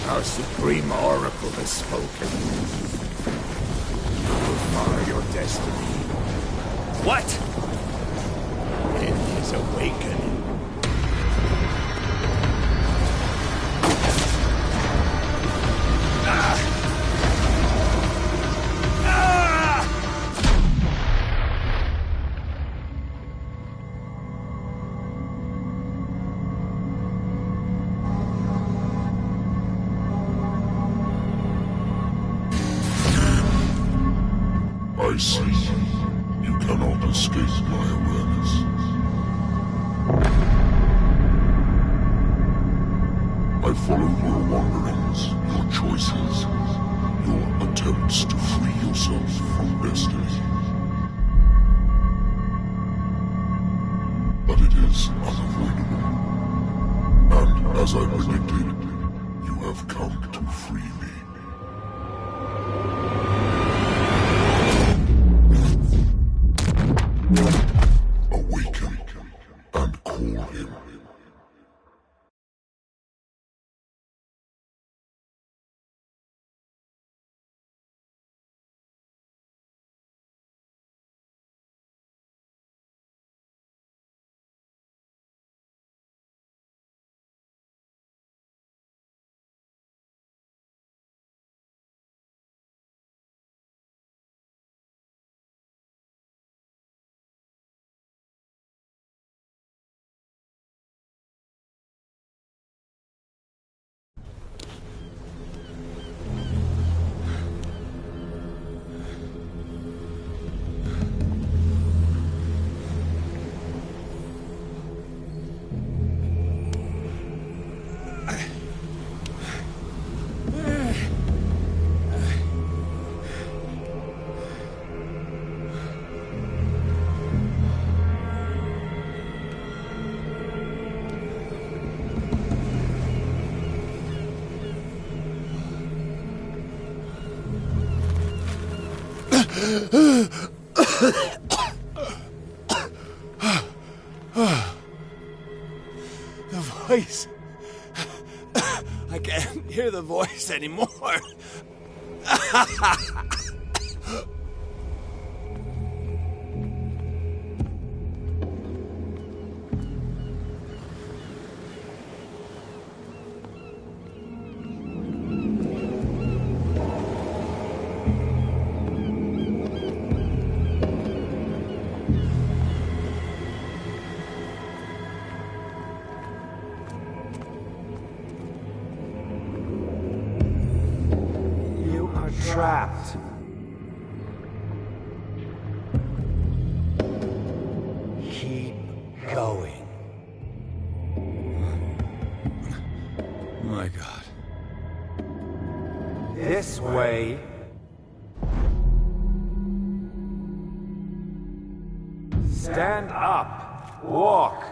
Our supreme oracle has spoken. You will follow your destiny. What? In his awakening. I see. You cannot escape my awareness. I follow your wanderings, your choices, your attempts to free yourself from destiny. But it is unavoidable. And as I predicted, you have come to free me. Awaken and call him. The voice. I can't hear the voice anymore. Trapped. Keep going. My God. This way. Stand up. Walk.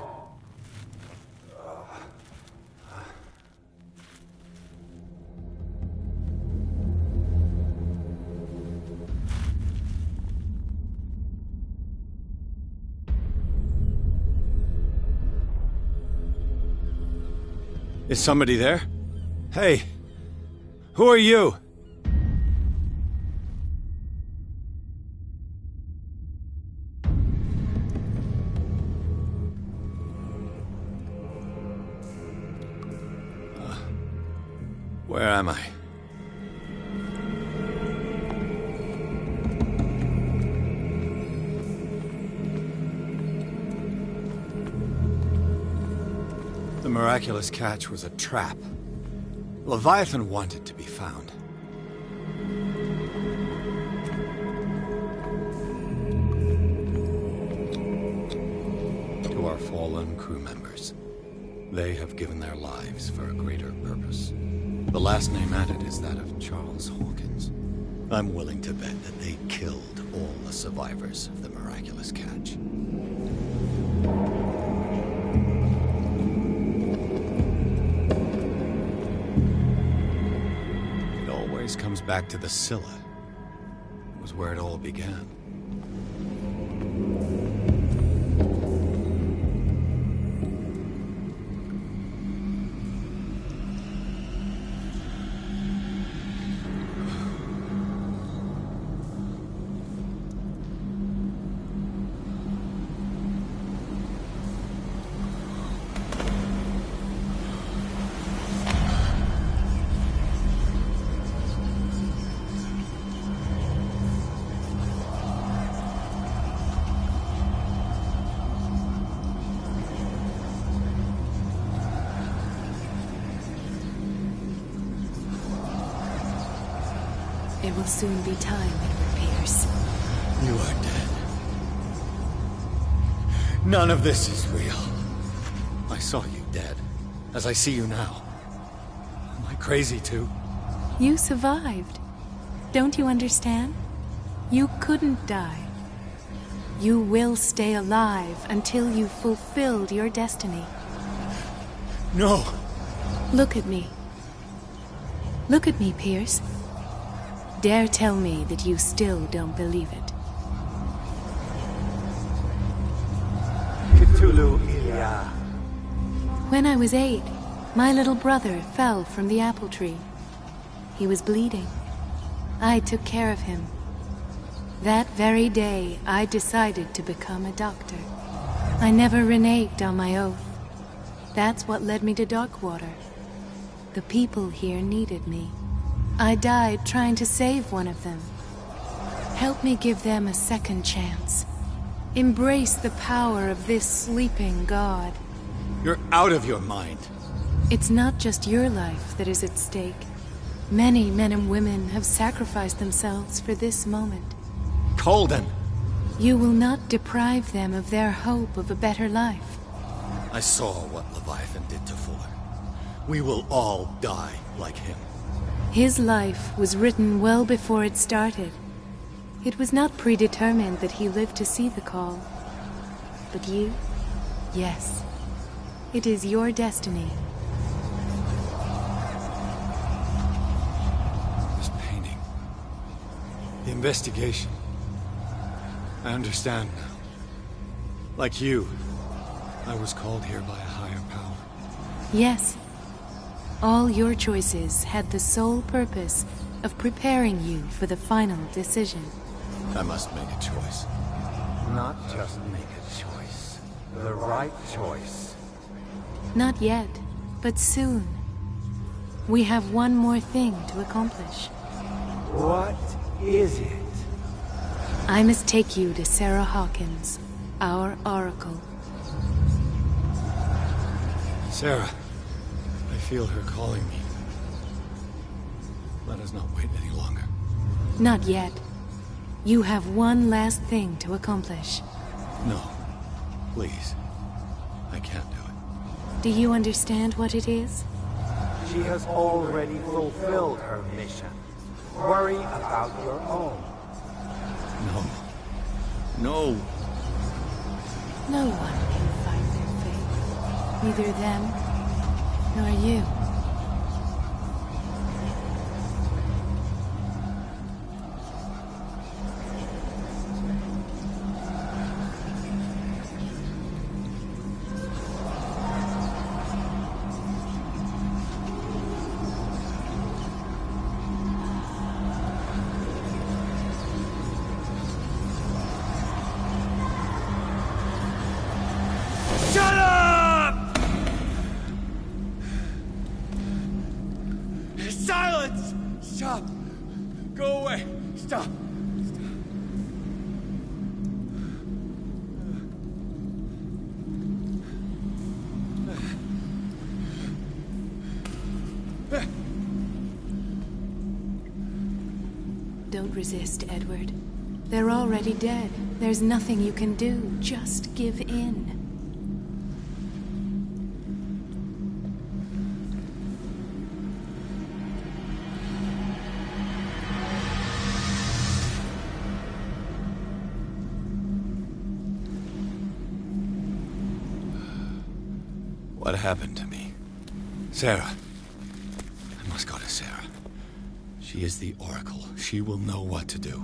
Is somebody there? Hey, who are you? Where am I? The miraculous catch was a trap. Leviathan wanted to be found. To our fallen crew members, they have given their lives for a greater purpose. The last name added is that of Charles Hawkins. I'm willing to bet that they killed all the survivors of the miraculous catch. It always comes back to the Scylla. It was where it all began. It will soon be time, Edward Pierce. You are dead. None of this is real. I saw you dead, as I see you now. Am I crazy too? You survived. Don't you understand? You couldn't die. You will stay alive until you've fulfilled your destiny. No! Look at me. Look at me, Pierce. Dare tell me that you still don't believe it. Cthulhu Ilya. When I was 8, my little brother fell from the apple tree. He was bleeding. I took care of him. That very day, I decided to become a doctor. I never reneged on my oath. That's what led me to Darkwater. The people here needed me. I died trying to save one of them. Help me give them a second chance. Embrace the power of this sleeping god. You're out of your mind. It's not just your life that is at stake. Many men and women have sacrificed themselves for this moment. Colden! You will not deprive them of their hope of a better life. I saw what Leviathan did to Fuller. We will all die like him. His life was written well before it started. It was not predetermined that he lived to see the call. But you? Yes. It is your destiny. This painting. The investigation. I understand now. Like you, I was called here by a higher power. Yes. All your choices had the sole purpose of preparing you for the final decision. I must make a choice. Not just make a choice. The right choice. Not yet, but soon. We have one more thing to accomplish. What is it? I must take you to Sarah Hawkins, our oracle. Sarah, I feel her calling me. Let us not wait any longer. Not yet. You have one last thing to accomplish. No. Please. I can't do it. Do you understand what it is? She has already fulfilled her mission. Worry about your own. No. No. No one can Neither them, nor you. Shut up! Silence! Stop! Go away! Stop! Don't resist, Edward. They're already dead. There's nothing you can do. Just give in. What happened to me? Sarah. I must go to Sarah. She is the Oracle. She will know what to do.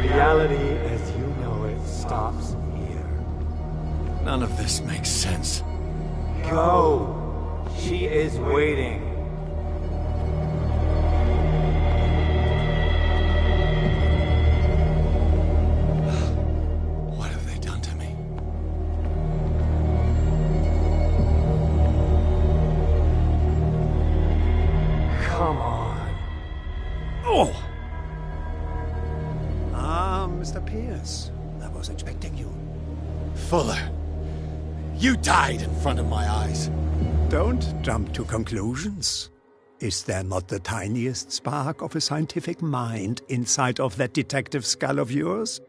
Reality as you know it stops here. None of this makes sense. Go! She is waiting. What have they done to me? Come on. Oh! Mr. Pierce, I was expecting you. Fuller, you died in front of my eyes. Don't jump to conclusions. Is there not the tiniest spark of a scientific mind inside of that detective skull of yours?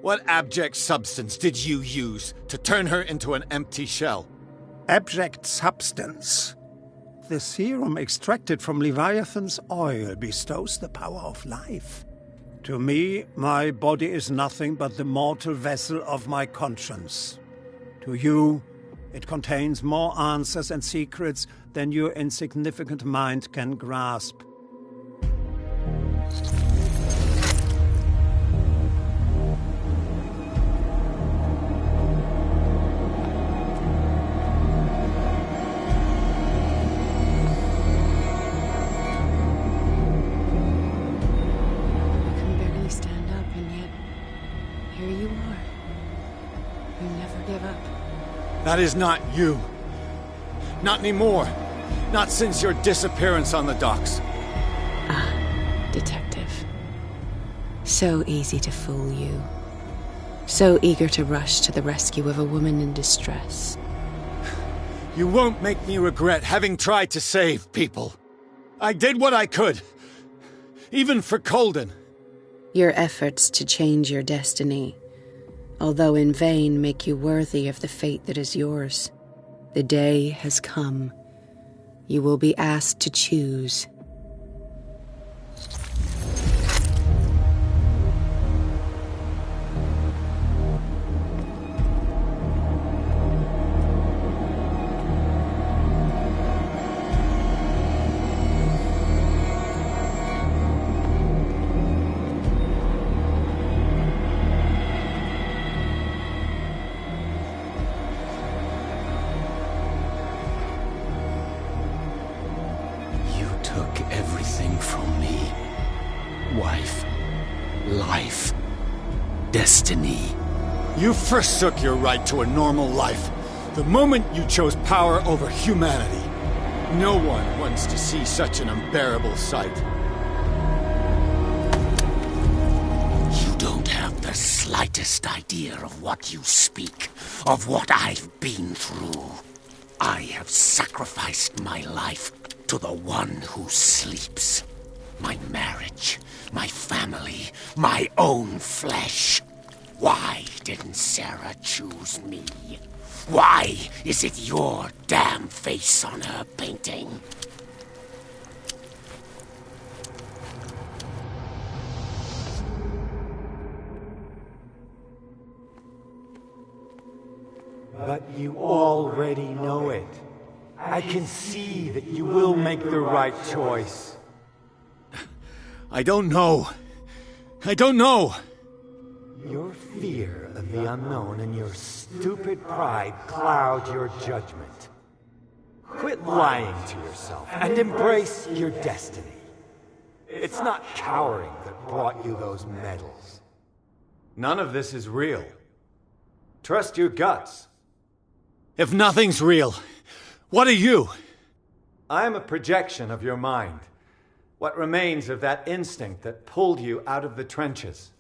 What abject substance did you use to turn her into an empty shell? Abject substance? The serum extracted from Leviathan's oil bestows the power of life. To me, my body is nothing but the mortal vessel of my conscience. To you, it contains more answers and secrets than your insignificant mind can grasp. That is not you. Not anymore. Not since your disappearance on the docks. Ah, detective. So easy to fool you. So eager to rush to the rescue of a woman in distress. You won't make me regret having tried to save people. I did what I could. Even for Colden. Your efforts to change your destiny, although in vain, make you worthy of the fate that is yours. The day has come. You will be asked to choose. Destiny. You forsook your right to a normal life the moment you chose power over humanity. No one wants to see such an unbearable sight. You don't have the slightest idea of what you speak, of what I've been through. I have sacrificed my life to the one who sleeps. My marriage, my family, my own flesh. Why didn't Sarah choose me? Why is it your damn face on her painting? But you already know it. I can see that you will make the right choice. I don't know. I don't know. Your fear of the unknown and your stupid pride cloud your judgment. Quit lying to yourself and embrace your destiny. It's not cowering that brought you those medals. None of this is real. Trust your guts. If nothing's real, what are you? I am a projection of your mind. What remains of that instinct that pulled you out of the trenches.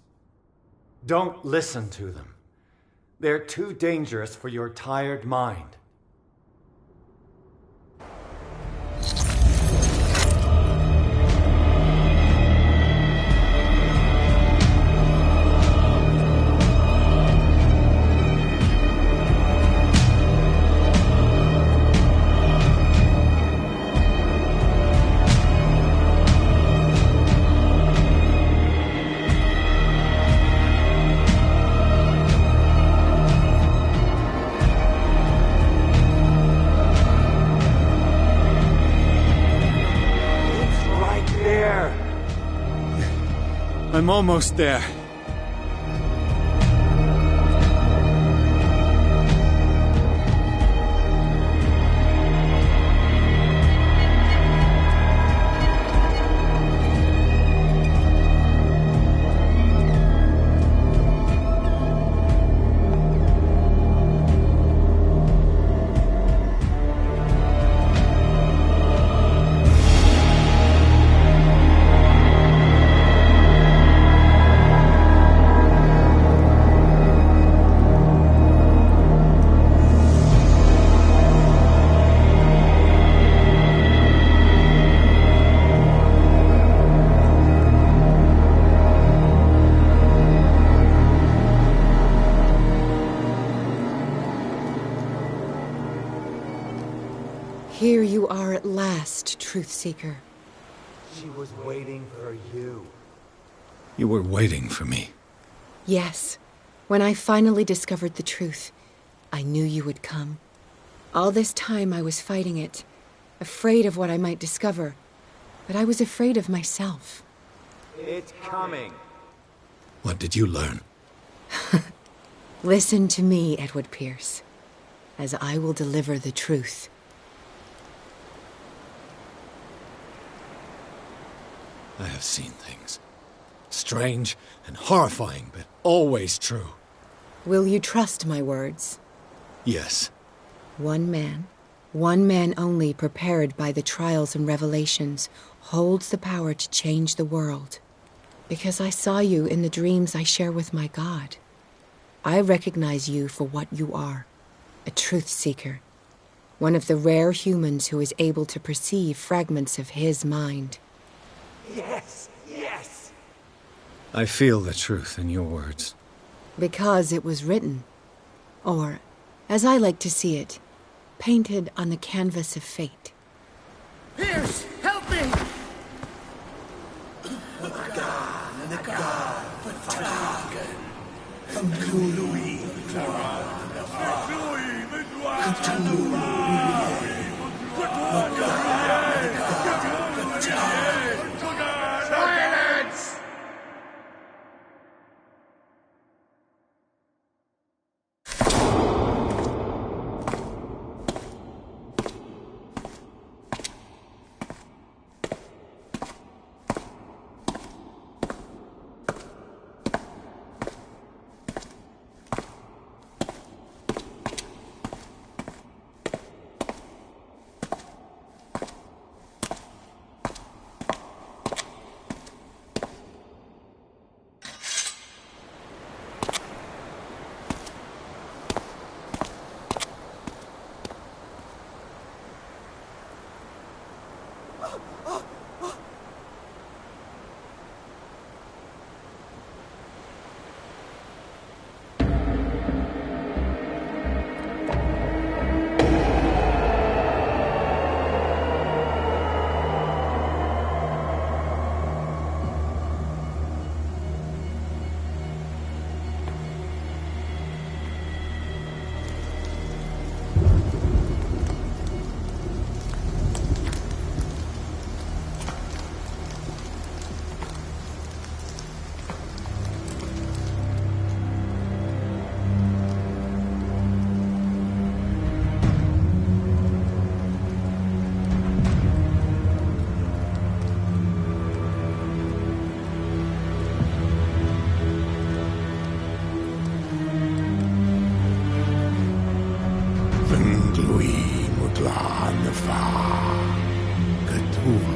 Don't listen to them. They're too dangerous for your tired mind. I'm almost there. Here you are at last, Truth Seeker. She was waiting for you. You were waiting for me. Yes. When I finally discovered the truth, I knew you would come. All this time I was fighting it, afraid of what I might discover, but I was afraid of myself. It's coming. What did you learn? Listen to me, Edward Pierce, as I will deliver the truth. I have seen things. Strange and horrifying, but always true. Will you trust my words? Yes. One man only prepared by the trials and revelations, holds the power to change the world. Because I saw you in the dreams I share with my God. I recognize you for what you are, a truth seeker. One of the rare humans who is able to perceive fragments of his mind. Yes, yes! I feel the truth in your words. Because it was written. Or, as I like to see it, painted on the canvas of fate. Pierce, help me! Silence! Cthulhu.